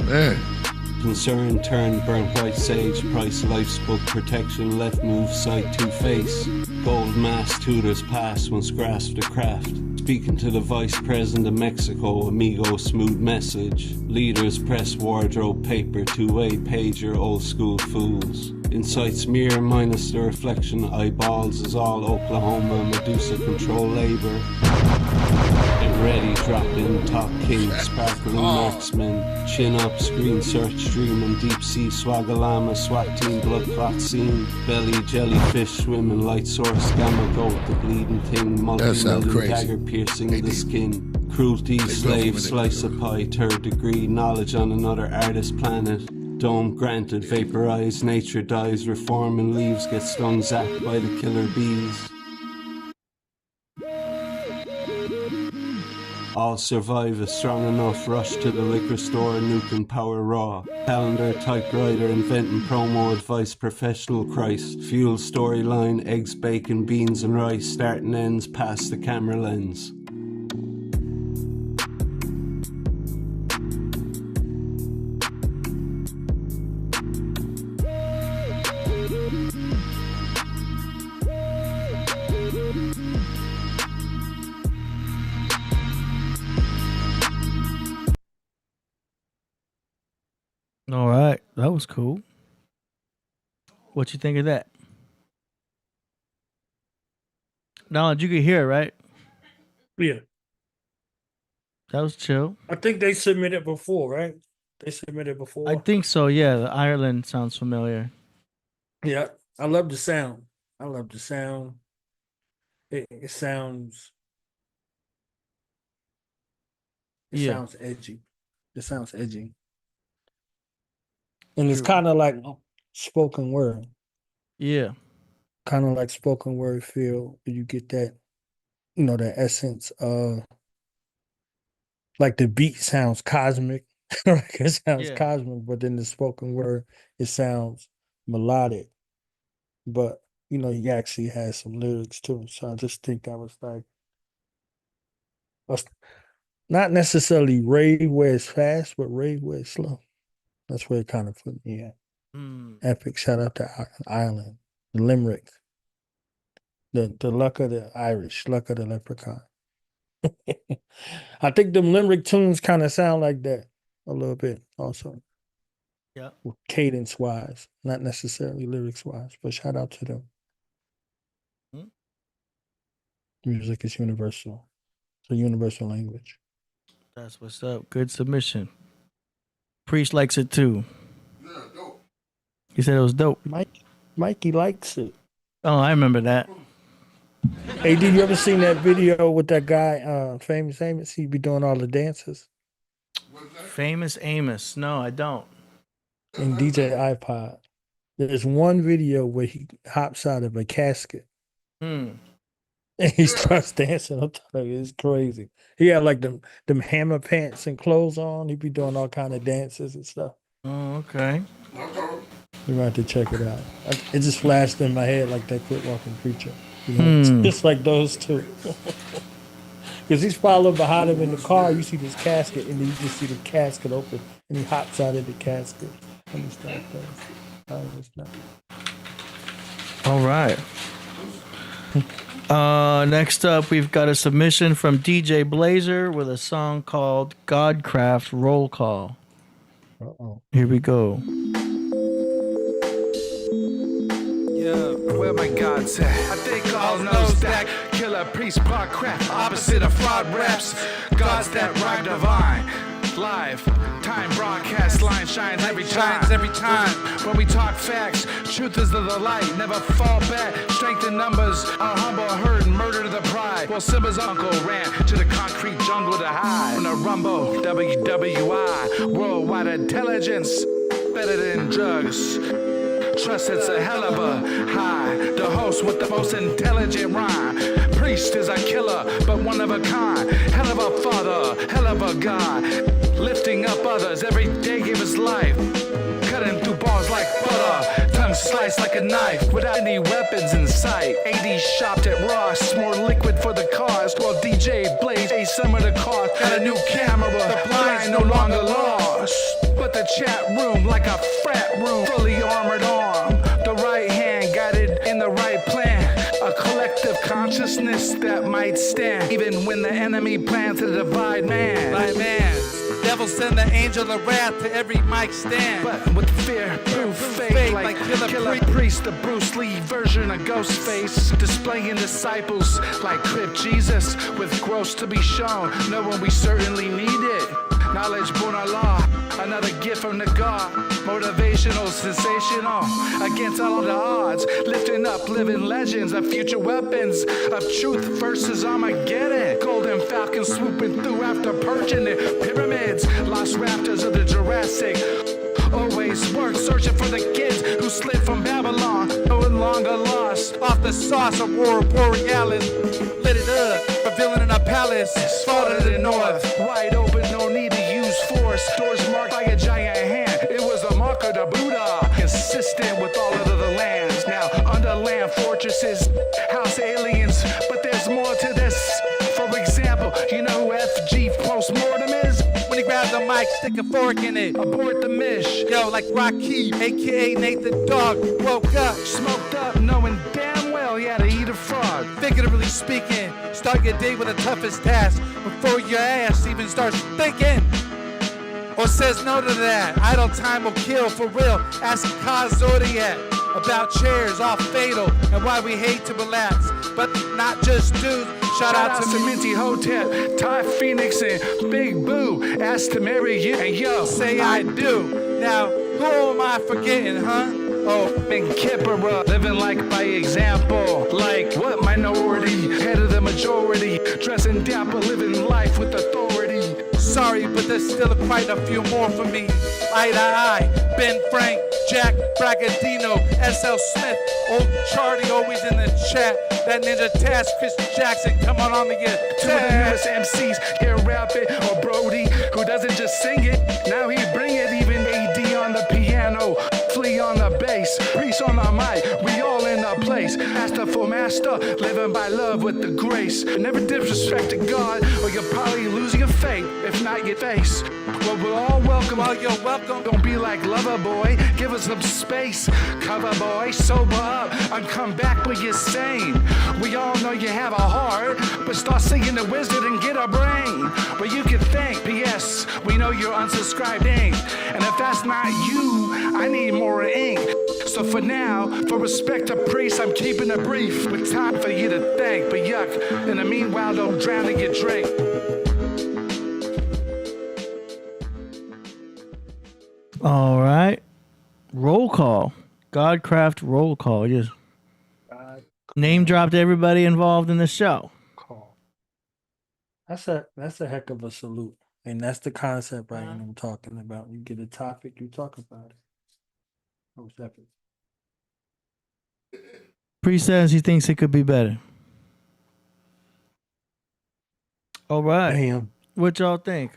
Man. Concern, turn, burnt white sage, price, life's book, protection, left move, sight, two-face. Gold mask, tutors pass once grasped a craft. Speaking to the vice president of Mexico, amigo, smooth message. Leaders press wardrobe, paper, two-way pager, old school fools. Insights mirror minus the reflection, eyeballs is all Oklahoma, Medusa control labor. Get ready, drop in, top king, sparkling marksman. Chin up, screen search, dreaming, deep sea, swagalama, SWAT team, blood clot scene. Belly, jellyfish, swimming, light source, gamma goat, the bleeding thing, multi-million dagger piercing the skin. Cruelty, slave, slice of pie, third degree, knowledge on another artist planet. Dome granted, vaporized, nature dies, reforming leaves get stung, zapped by the killer bees. All survive is strong enough, rush to the liquor store, nuking power raw. Calendar, typewriter, inventing promo advice, professional Christ. Fuel storyline, eggs, bacon, beans and rice, starting ends past the camera lens. All right, that was cool. What you think of that? Donald, you could hear it, right? Yeah. That was chill. I think they submitted before, right? They submitted before. I think so, yeah. The Ireland sounds familiar. Yeah, I love the sound. It sounds. It Yeah. sounds edgy. It sounds edgy. And it's kind of like spoken word. Yeah. Kind of like spoken word feel. You get that, the essence of, like the beat sounds cosmic. Like it sounds cosmic, but then the spoken word, it sounds melodic. But, he actually has some lyrics too. So I just think that was like, not necessarily rave where it's fast, but rave where it's slow. That's where it kind of put me at. Epic. Shout out to Ireland, the Limerick, the luck of the Irish, luck of the leprechaun. I think them Limerick tunes kind of sound like that a little bit also. Yeah. Cadence wise, not necessarily lyrics wise, but shout out to them. Music is universal. It's a universal language. That's what's up. Good submission. Priest likes it too. Yeah, dope. He said it was dope. Mikey likes it. Oh, I remember that. Hey, did you ever seen that video with that guy, famous? He be doing all the dances. Famous Amos. No, I don't. And DJ iPod. There's one video where he hops out of a casket and he starts dancing on top of it. It's crazy. He had like them hammer pants and clothes on. He'd be doing all kind of dances and stuff. Oh, okay. We're going to have to check it out. It just flashed in my head like that quit walking preacher. You know, just like those two. Because he's following behind him in the car. You see this casket, and then you just see the casket open, and he hops out of the casket. And he starts dancing. Oh, it's not. All right. Next up, we've got a submission from DJ Blazer with a song called Godcraft Roll Call. Uh-oh. Here we go. Where my gods at? I think all knows that Killah Priest, Podcraft, opposite of fraud raps. Gods that rhyme divine. Live, time broadcast line shines every time. When we talk facts, truth is the light. Never fall back. Strength in numbers, our humble herd, murder the pride. Well, Simba's uncle ran to the concrete jungle to hide. On a rumble, WWI, worldwide intelligence, better than drugs. Trust it's a hell of a high. The host with the most intelligent rhyme. Priest is a killer, but one of a kind. Hell of a father, hell of a God. Lifting up others, every day give his life. Cutting through bars like butter. Tongue sliced like a knife, without any weapons in sight. AD shopped at Ross, more liquid for the cars. While DJ Blaze, a summer the car. Got a new camera, the blinds no longer lost. But the chat room like a frat room, fully armored arm. The right hand guided in the right plan. A collective consciousness that might stand, even when the enemy plans to divide man. By man, devil send the angel of wrath to every mic stand. But with fear, proof, fake like Killah Priest, the Bruce Lee version of Ghostface. Displaying disciples like Crip Jesus, with gross to be shown, knowing we certainly need it. Knowledge born our law, another gift from the God. Motivational, sensational, against all of the odds. Lifting up living legends of future weapons of truth versus Armageddon. Golden Falcon swooping through after purging the pyramids. Lost raptors of the Jurassic. Always work searching for the kids who slid from Babylon. No longer lost. Off the sauce of Aurora Borealis. Lit it up, revealing in a palace. Far to the north, wide open, no need to use force. Doors marked by a giant hand. It was a mark of the Buddha. Consistent with all of the lands. Now underland fortresses, house aliens. But there's more to this. For example, you know who FG postmortem is? When he grabbed the mic, stick a fork in it. Abort the mish. Yo, like Rocky, aka Nate the Dog, woke up, smoked up, knowing damn well he had to eat a frog. Figuratively speaking, start your day with the toughest task before your ass even starts thinking. Or says no to that. Idle time will kill for real. Ask Kaz Zodiac about chairs, all fatal, and why we hate to relax. But not just dudes. Shout out to Minty Hotep, Ty Phoenix, and Big Boo. Asked to marry you, and yo, say I do. Now, who am I forgetting, huh? Oh, Big Kippera, living like by example. Like what minority? Head of the majority. Dressing dapper, living life with authority. Sorry, but there's still quite a few more for me. Eye to eye, Ben Frank, Jack Bragadino, S.L. Smith, Old Charlie always in the chat. That Ninja Task, Chris Jackson, come on the get. Two of the newest MCs, here rap it, or Brody, who doesn't just sing it, now he bring it. Even AD on the piano, Flea on the bass, Priest on the mic, we all in our place. Master for master, living by love with the grace. Never disrespect to God, or you'll probably lose your faith, if not your face. Well, we're all welcome. Well, you're welcome. Don't be like Lover Boy. Give us some space. Cover boy, sober up and come back when you're sane. We all know you have a heart, but start singing the wizard and get a brain. But you can think, P.S. We know you're unsubscribed ink. And if that's not you, I need more ink. So for now, for respect to priests, I'm keeping it brief. With time for you to thank. But yuck, in the meanwhile, don't drown in your drink. All right. Roll call. Godcraft roll call. Just name dropped everybody involved in the show. Call. That's a heck of a salute. And that's the concept right now I'm talking about. You get a topic, you talk about it. Oh, separate. Priest says he thinks it could be better. All right. Damn. What y'all think?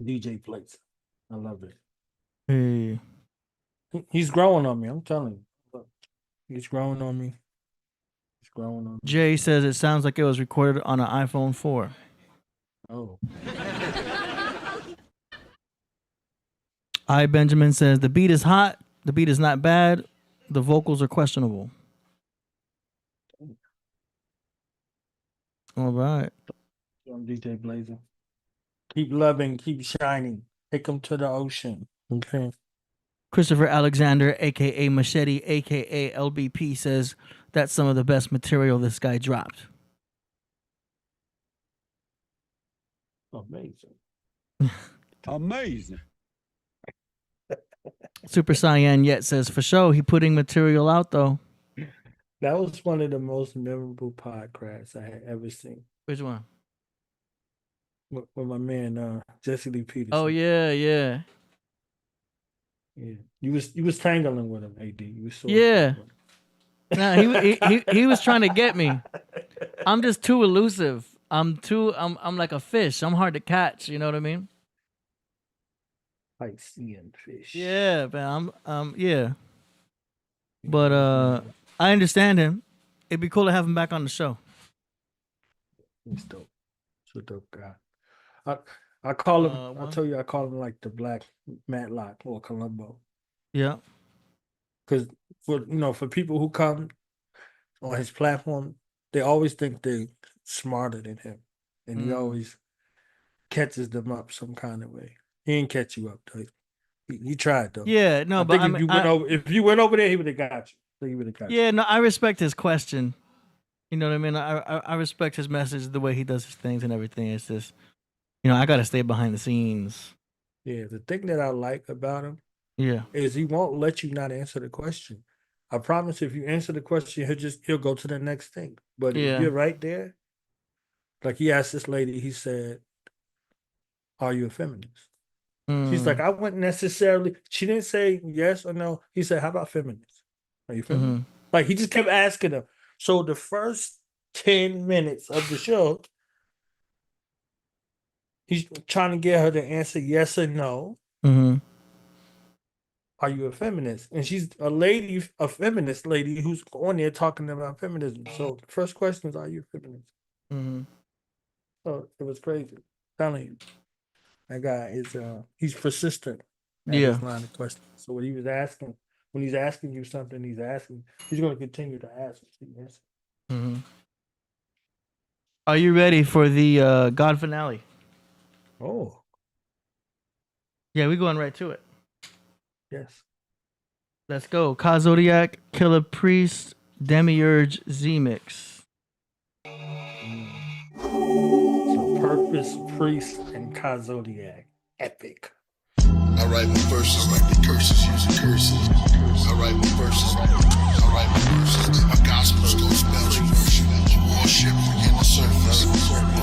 DJ plays. I love it. Hey. He's growing on me. I'm telling you. Look, he's growing on me. He's growing on me. Jay says it sounds like it was recorded on an iPhone 4. Oh. I Benjamin says the beat is hot. The beat is not bad. The vocals are questionable. All right. I'm DJ Blazer. Keep loving, keep shining. Take them to the ocean. Okay. Christopher Alexander, aka Machete, aka LBP, says that's some of the best material this guy dropped. Amazing. Amazing. Super Cyan Yet says for sure he putting material out though. That was one of the most memorable podcasts I had ever seen. Which one? With my man Jesse Lee Peterson. Oh yeah. Yeah. You was tangling with him, AD. You was so Yeah. Nah, he was trying to get me. I'm just too elusive. I'm like a fish. I'm hard to catch. You know what I mean? Piscean fish. Yeah, man. Yeah. But I understand him. It'd be cool to have him back on the show. He's dope. He's a dope guy. I call him. I'll tell you, I call him like the Black Matlock or Columbo. Yeah. Because for people who come on his platform, they always think they're smarter than him, and he always catches them up some kind of way. He ain't catch you up though. He tried though. Yeah, no, but if you went over there, he would have got you. He would have got you. Yeah, no, I respect his question. You know what I mean? I respect his message, the way he does his things and everything. It's just, I got to stay behind the scenes. Yeah, the thing that I like about him, yeah, is he won't let you not answer the question. I promise, if you answer the question, he'll go to the next thing. But if you're right there, like he asked this lady, he said, "Are you a feminist?" She's like, "I wouldn't necessarily." She didn't say yes or no. He said, "How about feminists? Are you feminist?" Like he just kept asking her. So the first 10 minutes of the show, he's trying to get her to answer yes or no. Are you a feminist? And she's a feminist lady who's on there talking about feminism. So the first question is, are you a feminist? So it was crazy. I'm telling you, that guy is he's persistent. His line of questions. So when he's asking you something, he's going to continue to ask. Are you ready for the God finale? Oh. Yeah, we're going right to it. Yes. Let's go. Zodiac, Killah Priest, Demiurge, Z-Mix. So Purpose, Priest, and Zodiac. Epic. I write my verses like the curses using curses. I write my verses like the curses. I write my verses. My gospels go spells you worship. Worship in the surface. Worship in the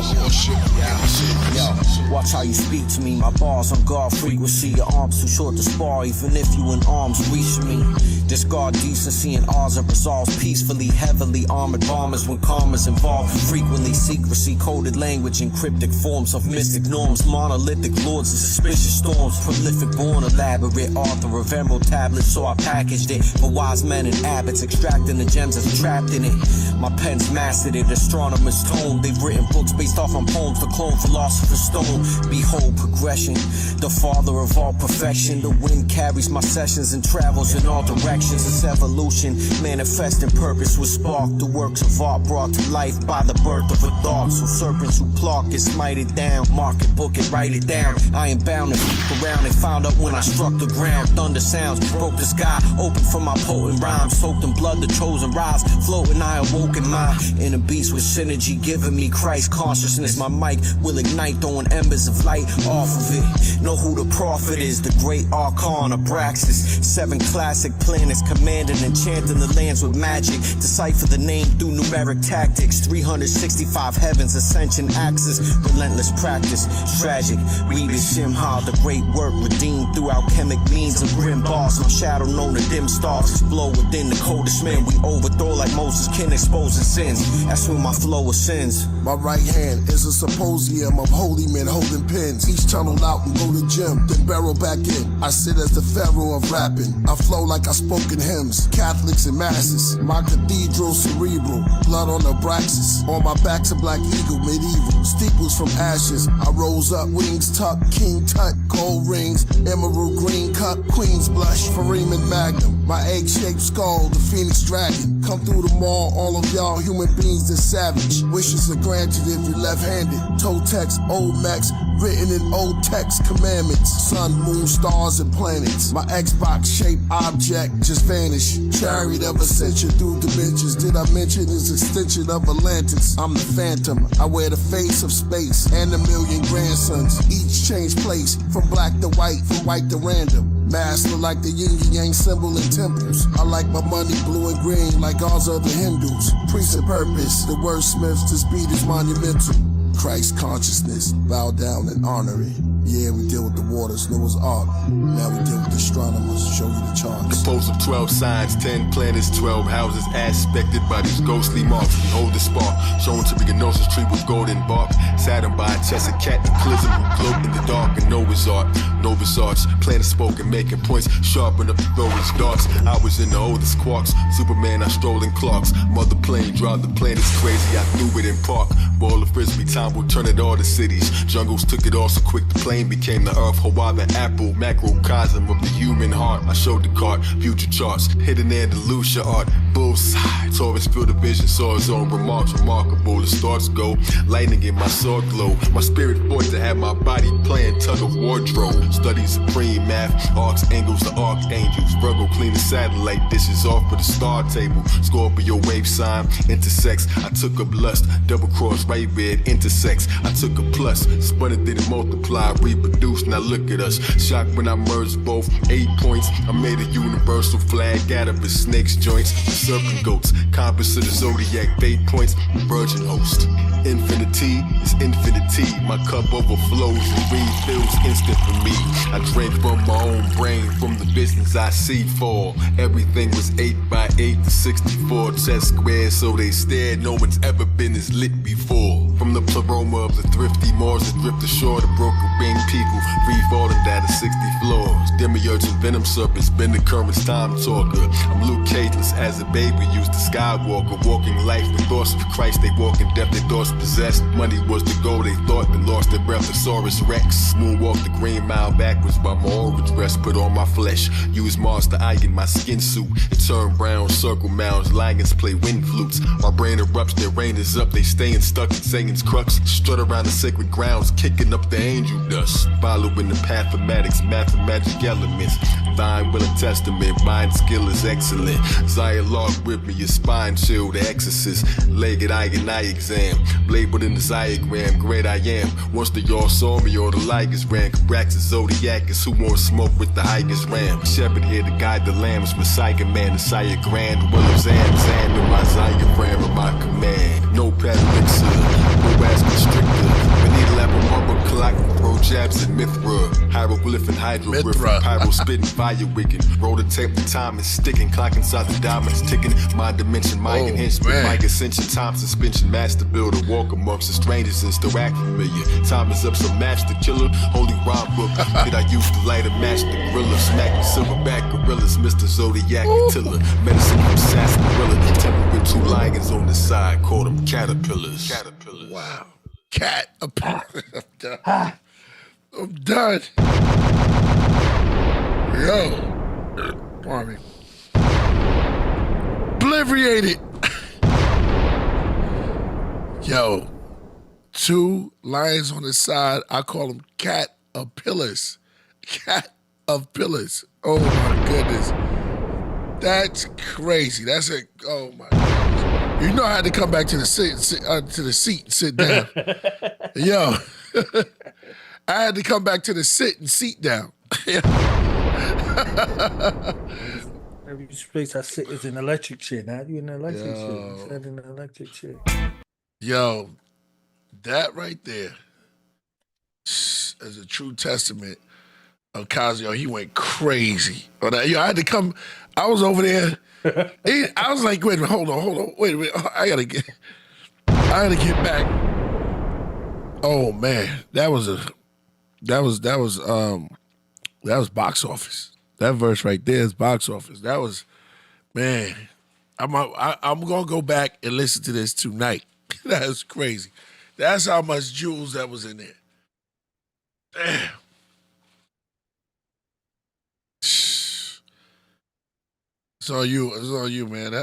surface. Yo, watch how you speak to me. My bars on guard frequency. Your arms too short to spar, even if you in arms reach me. Discard decency and ours and resolves peacefully. Heavily armored bombers when karma's involved. Frequently secrecy, coded language in cryptic forms of mystic norms. Monolithic lords and suspicious storms. Prolific born elaborate author of emerald tablets. So I packaged it for wise men and abbots. Extracting the gems that's trapped in it. My pen's mastered it, astronomer's tone. They've written books based off on poems. The clone philosopher's stone. Behold progression, the father of all perfection. The wind carries my sessions and travels in all directions. It's evolution, manifesting purpose with spark. The works of art brought to life by the birth of a thought. So serpents who pluck get smited down. Mark it, book it, write it down. I am bound to peek around and found out when I struck the ground. Thunder sounds broke the sky, open for my potent rhymes. Soaked in blood, the chosen rise. Floating, I awoke in my inner beast with synergy, giving me Christ consciousness. My mic will ignite, throwing embers of light off of it. Know who the prophet is, the great Archon Abraxas. 7 classic planets planets, commanding and chanting the lands with magic. Decipher the name through numeric tactics. 365 heavens, ascension axis, relentless practice. Tragic, we be Shimha, the great work redeemed through alchemic means of grim boss. My shadow known to dim stars explode within the coldest men. We overthrow like Moses can expose his sins. That's when my flow ascends. My right hand is a symposium of holy men holding pens. Each tunnel out and go to gym, then barrel back in. I sit as the pharaoh of rapping. I flow like I spoke in hymns, Catholics and masses. My cathedral cerebral, blood on the Abraxas. On my back's a black eagle, medieval. Steeples from ashes. I rose up, wings tucked, king tut, gold rings, emerald green cup, queen's blush, Fareem Magnum. My egg-shaped skull, the phoenix dragon. Come through the mall, all of y'all human beings that's savage. Wishes are granted if you're left-handed. Toe text, old max, written in old text commandments. Sun, moon, stars, and planets. My Xbox-shaped object just vanished. Chariot of ascension through dimensions. Did I mention this extension of Atlantis? I'm the phantom. I wear the face of space and a million grandsons. Each change place from black to white, from white to random. Master like the yin and yang symbol in temples. I like my money blue and green like all other Hindus. Priest of purpose, the wordsmiths, this beat is monumental. Christ consciousness, bow down and honor it. Yeah, we deal with the waters, Noah's Ark. Now we deal with astronomers, show you the charts. Composed of 12 signs, 10 planets, 12 houses, aspected by these ghostly marks. Behold the spark, shown to be a gnosis tree with golden bark. Saturn by a chest, a cat, the clism who gloat in the dark. And Noah's Ark, Nova's Arch, planet spoken, making points, sharpen up the throwers darts. I was in the oldest quarks, Superman, I strolling clocks. Mother plane, drive the planets crazy, I threw it in park. Ball of frisbee, time will turn it all to cities. Jungles took it all so quick, the plane became the earth. Hawaii, the apple, macrocosm of the human heart. I showed the card, future charts, hidden Andalusia art. Bullseye, Taurus field of vision, saw his own remarks. Remarkable, the stars go, lightning in my sword glow. My spirit fought to have my body playing tug of wardrobe. Study supreme math, arcs, angles, the archangels. Virgo clean the satellite, dishes off for the star table. Scorpio wave sign, intersects. I took up lust, double cross, right red, intersects. I took a plus, spun it, didn't multiply, reproduce. Now look at us, shocked when I merged both 8 points. I made a universal flag out of the snake's joints. The serpent goats, compass of the zodiac, 8 points, virgin host. Infinity is infinity. My cup overflows and refills instant for me. I drink from my own brain, from the business I see fall. Everything was 8 by 8 to 64 chess squares, so they stared. No one's ever been as lit before. From the pleroma of the thrifty Mars that drift ashore, the broken winged people free falling down to 60 floors. Demiurge and venom serpents, been the current's time talker. I'm Luke Cageless as a baby, used to Skywalker, walking life with thoughts of Christ. They walk in death, they thoughts possessed. Money was the goal, they thought, then lost their breath. Thesaurus Rex moonwalk the green mile backwards by my orange dress, put on my flesh. Use Monster Eye in my skin suit. It turned brown, circle mounds, lions play wind flutes. My brain erupts, their rain is up, they staying stuck in Satan's crux. Strut around the sacred grounds, kicking up the angel dust. Following the mathematics, mathemagic elements. Thine will and testament, mind skill is excellent. Zaya log with me, your spine chill, the exorcist. Legged eye and eye exam, labeled in the diagram, great I am. Once the y'all saw me, all the ligers ran. Cabrax's Zodiac is who won't smoke with the highest ram. Shepherd here to guide the lambs, Messiah man, Messiah grand. Will of Zam, in my Zion ram in my command. No pad elixir, no ass constrictor. Beneath level rubber clock, throw jabs at Mithra. Hieroglyph and hydroglyph, pyro spitting fire wicked. Roll the tape, the time is sticking. Clock inside the diamonds ticking. My dimension, my enhancement, my ascension. Time suspension, master builder. Walk amongst the strangers and still act familiar. Time is up, so match the killer. Holy rhyme book, did I use to light a match the gorilla? Smack the silverback gorillas, Mr. Zodiac Attila. Medicine from sarsaparilla. Temple with 2 lions on the side, called them caterpillars. Wow. Caterpillar. I'm done. Yo. Pardon me. Obliterated. Yo. 2 lions on the side. I call them caterpillars. Caterpillars. Oh my goodness. That's crazy. That's a, oh my goodness. You know I had to come back to the seat and sit down. Yo. I had to come back to the sit and seat down. Every space I sit is an electric chair. Now you in an electric chair. You Yo. said an electric chair. Yo, that right there is a true testament of Cosio. He went crazy. On that. Yo, I had to come. I was over there. I was like, wait a minute, hold on. Wait a minute. I gotta get back. Oh man, that was box office. That verse right there is box office. That was, man. I'm gonna go back and listen to this tonight. That is crazy. That's how much jewels that was in there. Damn. It's on you, man.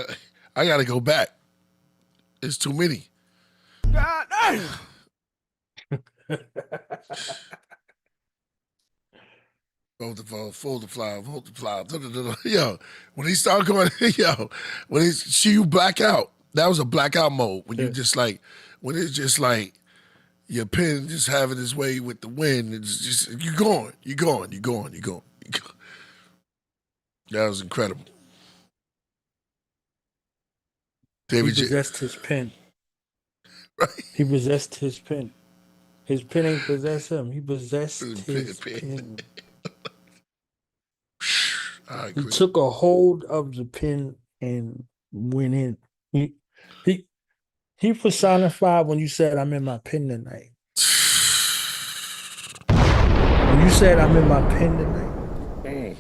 I gotta go back. It's too many. God damn. Fold the flower. Yo, when he started going, when you black out, that was a blackout mode. When you just like, when it's just like your pen just having its way with the wind, it's just you're going. That was incredible. He possessed his pen. Right. He possessed his pen. His pen ain't possessed him. He possessed his pen. He took a hold of the pen and went in. He personified when you said, "I'm in my pen tonight." When you said, "I'm in my pen tonight,"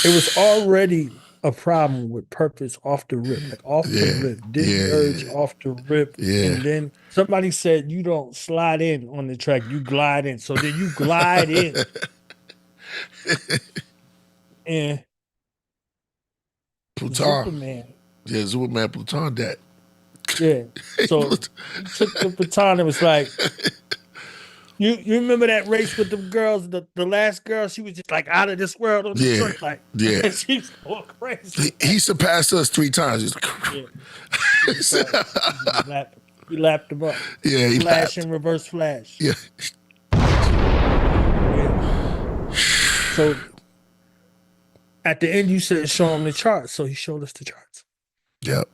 it was already a problem with purpose off the rip, like off the rip. Didn't urge off the rip. And then somebody said, "You don't slide in on the track, you glide in." So then you glide in. And Pluton. Superman. Yeah, Superman Pluton that. Yeah. So he took the baton and was like, you remember that race with the girls, the last girl, she was just like out of this world on the track, like she was going crazy. He surpassed us 3 times. He lapped him up. Yeah, he flash and reverse flash. Yeah. So at the end, you said show him the charts, so he showed us the charts. Yep.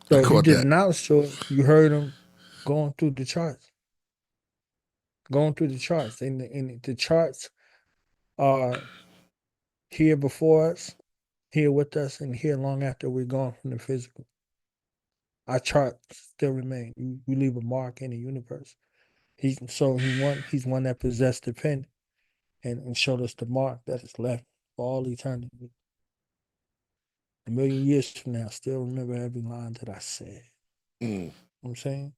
So he did not show it. You heard him going through the charts. And the charts are here before us, here with us, and here long after we're gone from the physical. Our charts still remain. We leave a mark in the universe. He's one that possessed the pen and showed us the mark that is left for all eternity. A million years from now, still remember every line that I said. You know what I'm saying?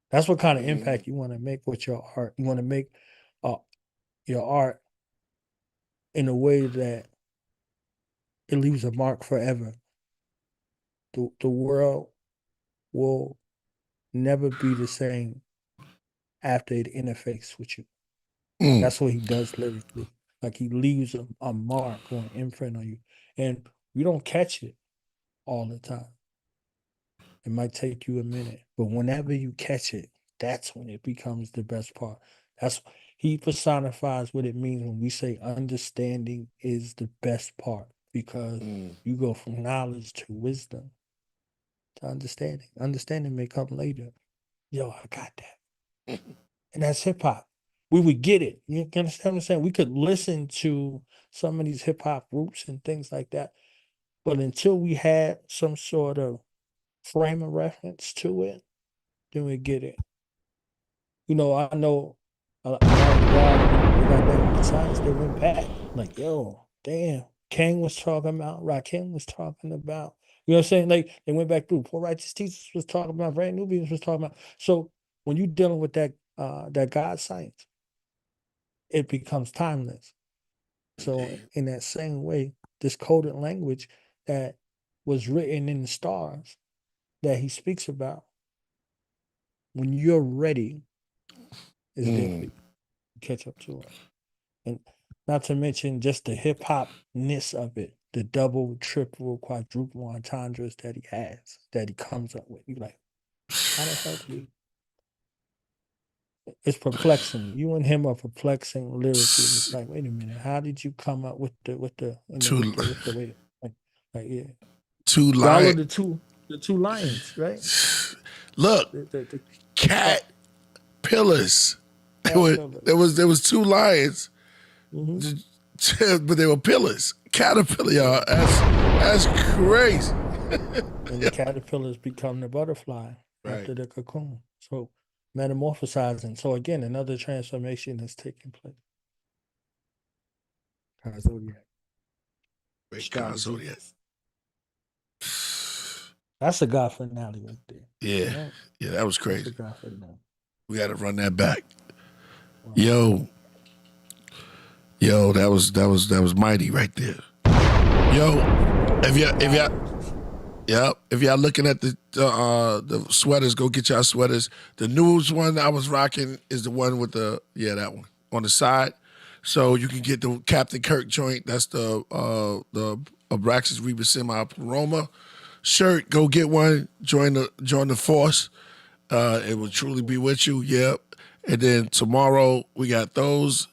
That's what kind of impact you want to make with your art. You want to make your art in a way that it leaves a mark forever. The world will never be the same after it interfaces with you. That's what he does lyrically. Like he leaves a mark or an imprint on you. And you don't catch it all the time. It might take you a minute, but whenever you catch it, that's when it becomes the best part. He personifies what it means when we say understanding is the best part, because you go from knowledge to wisdom to understanding. Understanding may come later. Yo, I got that. And that's hip hop. We would get it. You understand what I'm saying? We could listen to some of these hip hop groups and things like that. But until we had some sort of frame of reference to it, then we get it. You know, I know a lot of guys, they got that with the science, they went back. Like, yo, damn, Kang was talking about, Rakim was talking about. You know what I'm saying? Like, they went back through. Poor Righteous Teachers was talking about, Brand New Beings was talking about. So when you're dealing with that God science, it becomes timeless. So in that same way, this coded language that was written in the stars that he speaks about, when you're ready, is there for you to catch up to it. And not to mention just the hip hop-ness of it, the double, triple, quadruple entendres that he has, that he comes up with. You're like, how the hell do it's perplexing. You and him are perplexing lyrically. It's like, wait a minute, how did you come up with the way, yeah. Two Y'all are lions. the two lions, right? Look, The cat pillars. There was two lions, but they were pillars. Caterpillar, y'all. That's crazy. And the caterpillars become the butterfly after the cocoon. So metamorphosizing. So again, another transformation is taking place. Zodiac. Zodiac. That's a God finale right there. Yeah, yeah, that was crazy. That's a God finale. We got to run that back. Wow. Yo, that was mighty right there. Yo, if y'all looking at the sweaters, go get y'all sweaters. The newest one I was rocking is the one with that one on the side. So you can get the Captain Kirk joint. That's the Abraxas Reba Semi Paloma shirt. Go get one. Join the force. It will truly be with you. Yep. And then tomorrow we got those,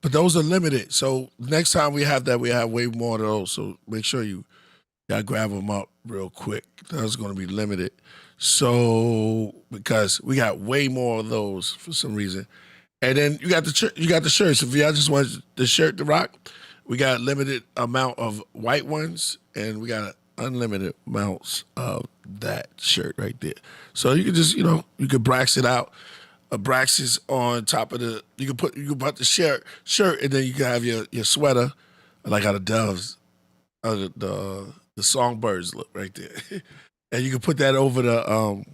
but those are limited. So next time we have that, we have way more of those. So make sure y'all grab them up real quick. Those are going to be limited. So because we got way more of those for some reason. And then you got the shirts. If y'all just want the shirt to rock, we got limited amount of white ones, and we got unlimited amounts of that shirt right there. So you can just, you can brax it out. Abraxas on top of you can put the shirt, and then you can have your sweater, like how the doves, the songbirds look right there, and you can put that over the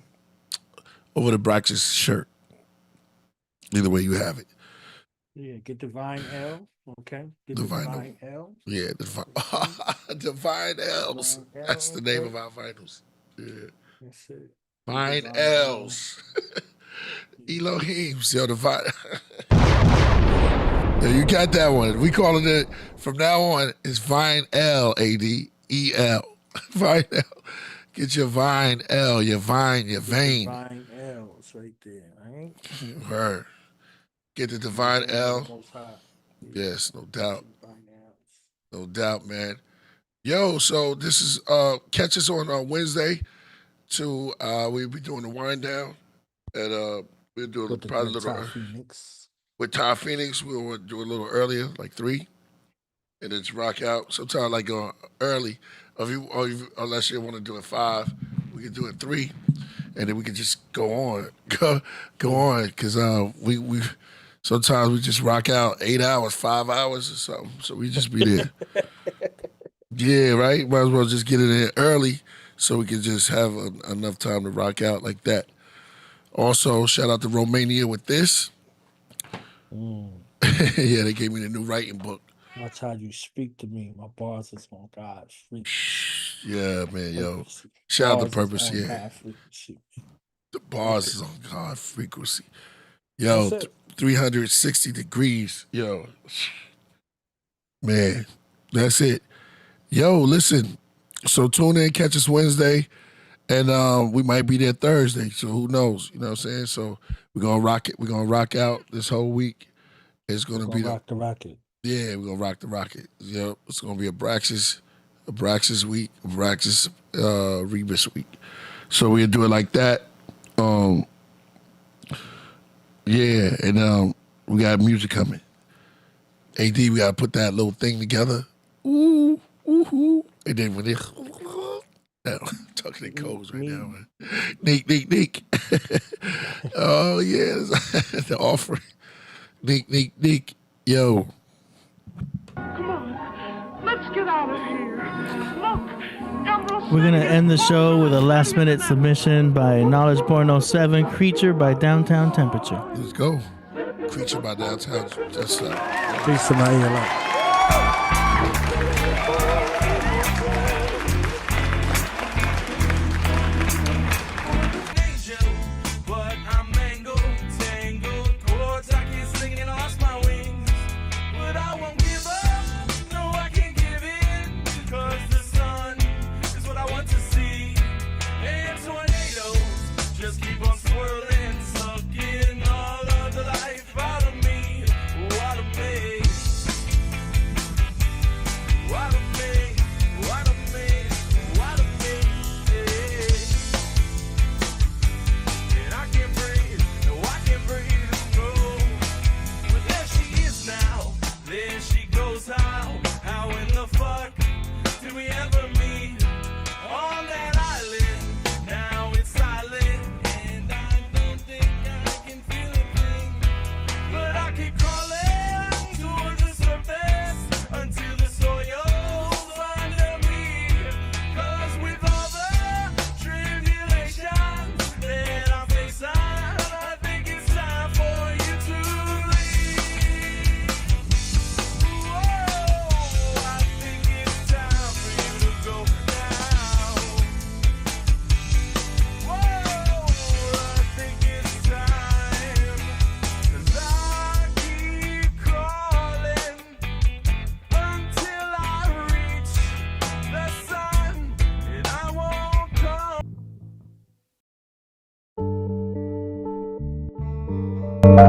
Abraxas shirt. Either way you have it. Yeah, get Divine L. Okay. Get Divine L. Yeah, Divine L's. That's the name of our vinyls. Yeah. That's it. Divine L's. Elohim's, yo, Divine. Yo, you got that one. We calling it from now on. It's Vine L, ADEL. Vine L. Get your Vine L, your Vine, your vein. Divine L's right there, right? Right. Get the Divine L. Yes, no doubt. No doubt, man. Yo, so this is catch us on Wednesday to we'll be doing the wind down. And we'll do probably a little with Ty Phoenix. We'll do a little earlier, like 3, and then rock out. Sometimes like going early, unless you want to do it 5, we can do it 3, and then we can just go on, because we sometimes we just rock out 8 hours, 5 hours or something. So we just be there. Yeah, right. Might as well just get it in early so we can just have enough time to rock out like that. Also, shout out to Romania with this. Yeah, they gave me the new writing book. Watch how you speak to me. My bars is on God's frequency. Yeah, man, yo. Shout out to Purpose, yeah. The bars is on God frequency. Yo, 360 degrees. Yo. Man, that's it. Yo, listen. So tune in, catch us Wednesday. And we might be there Thursday, so who knows? You know what I'm saying? So we're gonna rock it. We're gonna rock out this whole week. It's gonna be rock the rocket. Yeah, we're gonna rock the rocket. Yep, it's gonna be Abraxas week, Abraxas Rebus week. So we'll do it like that. Yeah, and we got music coming. AD, we gotta put that little thing together. Ooh, ooh, and then when it. I'm talking in codes right now, man. Neek. Oh, yeah. The offering. Neek. Yo. Come on, let's get out of here. Look, We're going to end the show with a last minute submission by Knowledge Born 07, Creature by Downtown Temperature. Let's go. Creature by Downtown. Just Peace to my ear. Just keep on swirling, sucking all of the Fire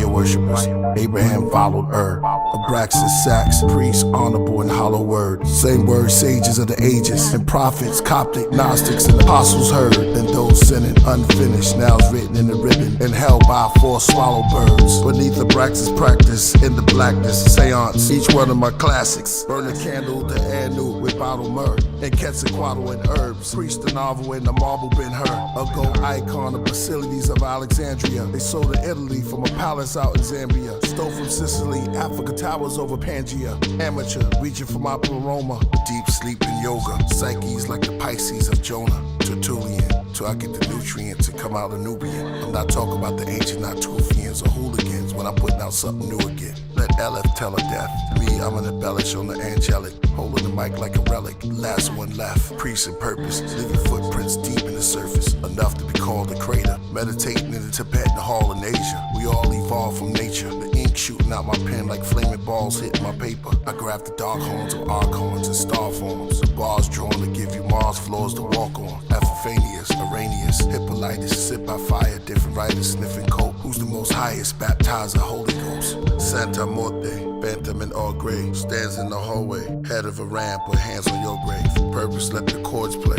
worshippers, Abraham followed Abraxas, Sax, priests, honorable and hollow words. Same word, sages of the ages, and prophets, Coptic, Gnostics, and apostles heard. And those sinning unfinished, now it's written in the ribbon, and held by 4 swallow birds. Beneath Abraxas practice, in the blackness, seance, each one of my classics. Burn a candle to Anu with bottled myrrh, and Quetzalcoatl and herbs. Preach the novel in the marble Ben Hur, a gold icon of Basilides of Alexandria. They sold to Italy from a palace out in Zambia. Stole from Sicily, Africa towers over Pangea. Amateur, reaching for my pleroma. Deep sleep in yoga. Psyches like the Pisces of Jonah. Tertullian, till I get the nutrients and come out a Nubian. I'm not talking about the ancient Natufians or hooligans when I'm putting out something new again. Let LF tell her death. Me, I'm an embellish on the angelic. Holding the mic like a relic. Last one left. Priest and purpose. Leaving footprints deep in the surface. Enough to be called a crater. Meditating in the Tibetan hall in Asia. We all evolved from nature. The ink shooting out my pen like flaming balls hitting my paper. I grab the dark horns of archons and star forms. The bars drawn to give you Mars floors to walk on. Epiphanius, Arrhenius, Hippolytus, sit by fire, different writers sniffing coke. Who's the most highest? Baptizer, Holy Ghost. Santa Morte, Bantam and all grave. Stands in the hallway, head of a ramp, put hands on your grave. Purpose, let the chords play.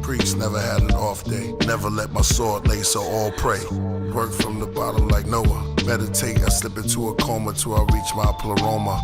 Priest never had an off day. Never let my sword lay, so all pray. Work from the bottom like Noah. Meditate, I slip into a coma till I reach my pleroma.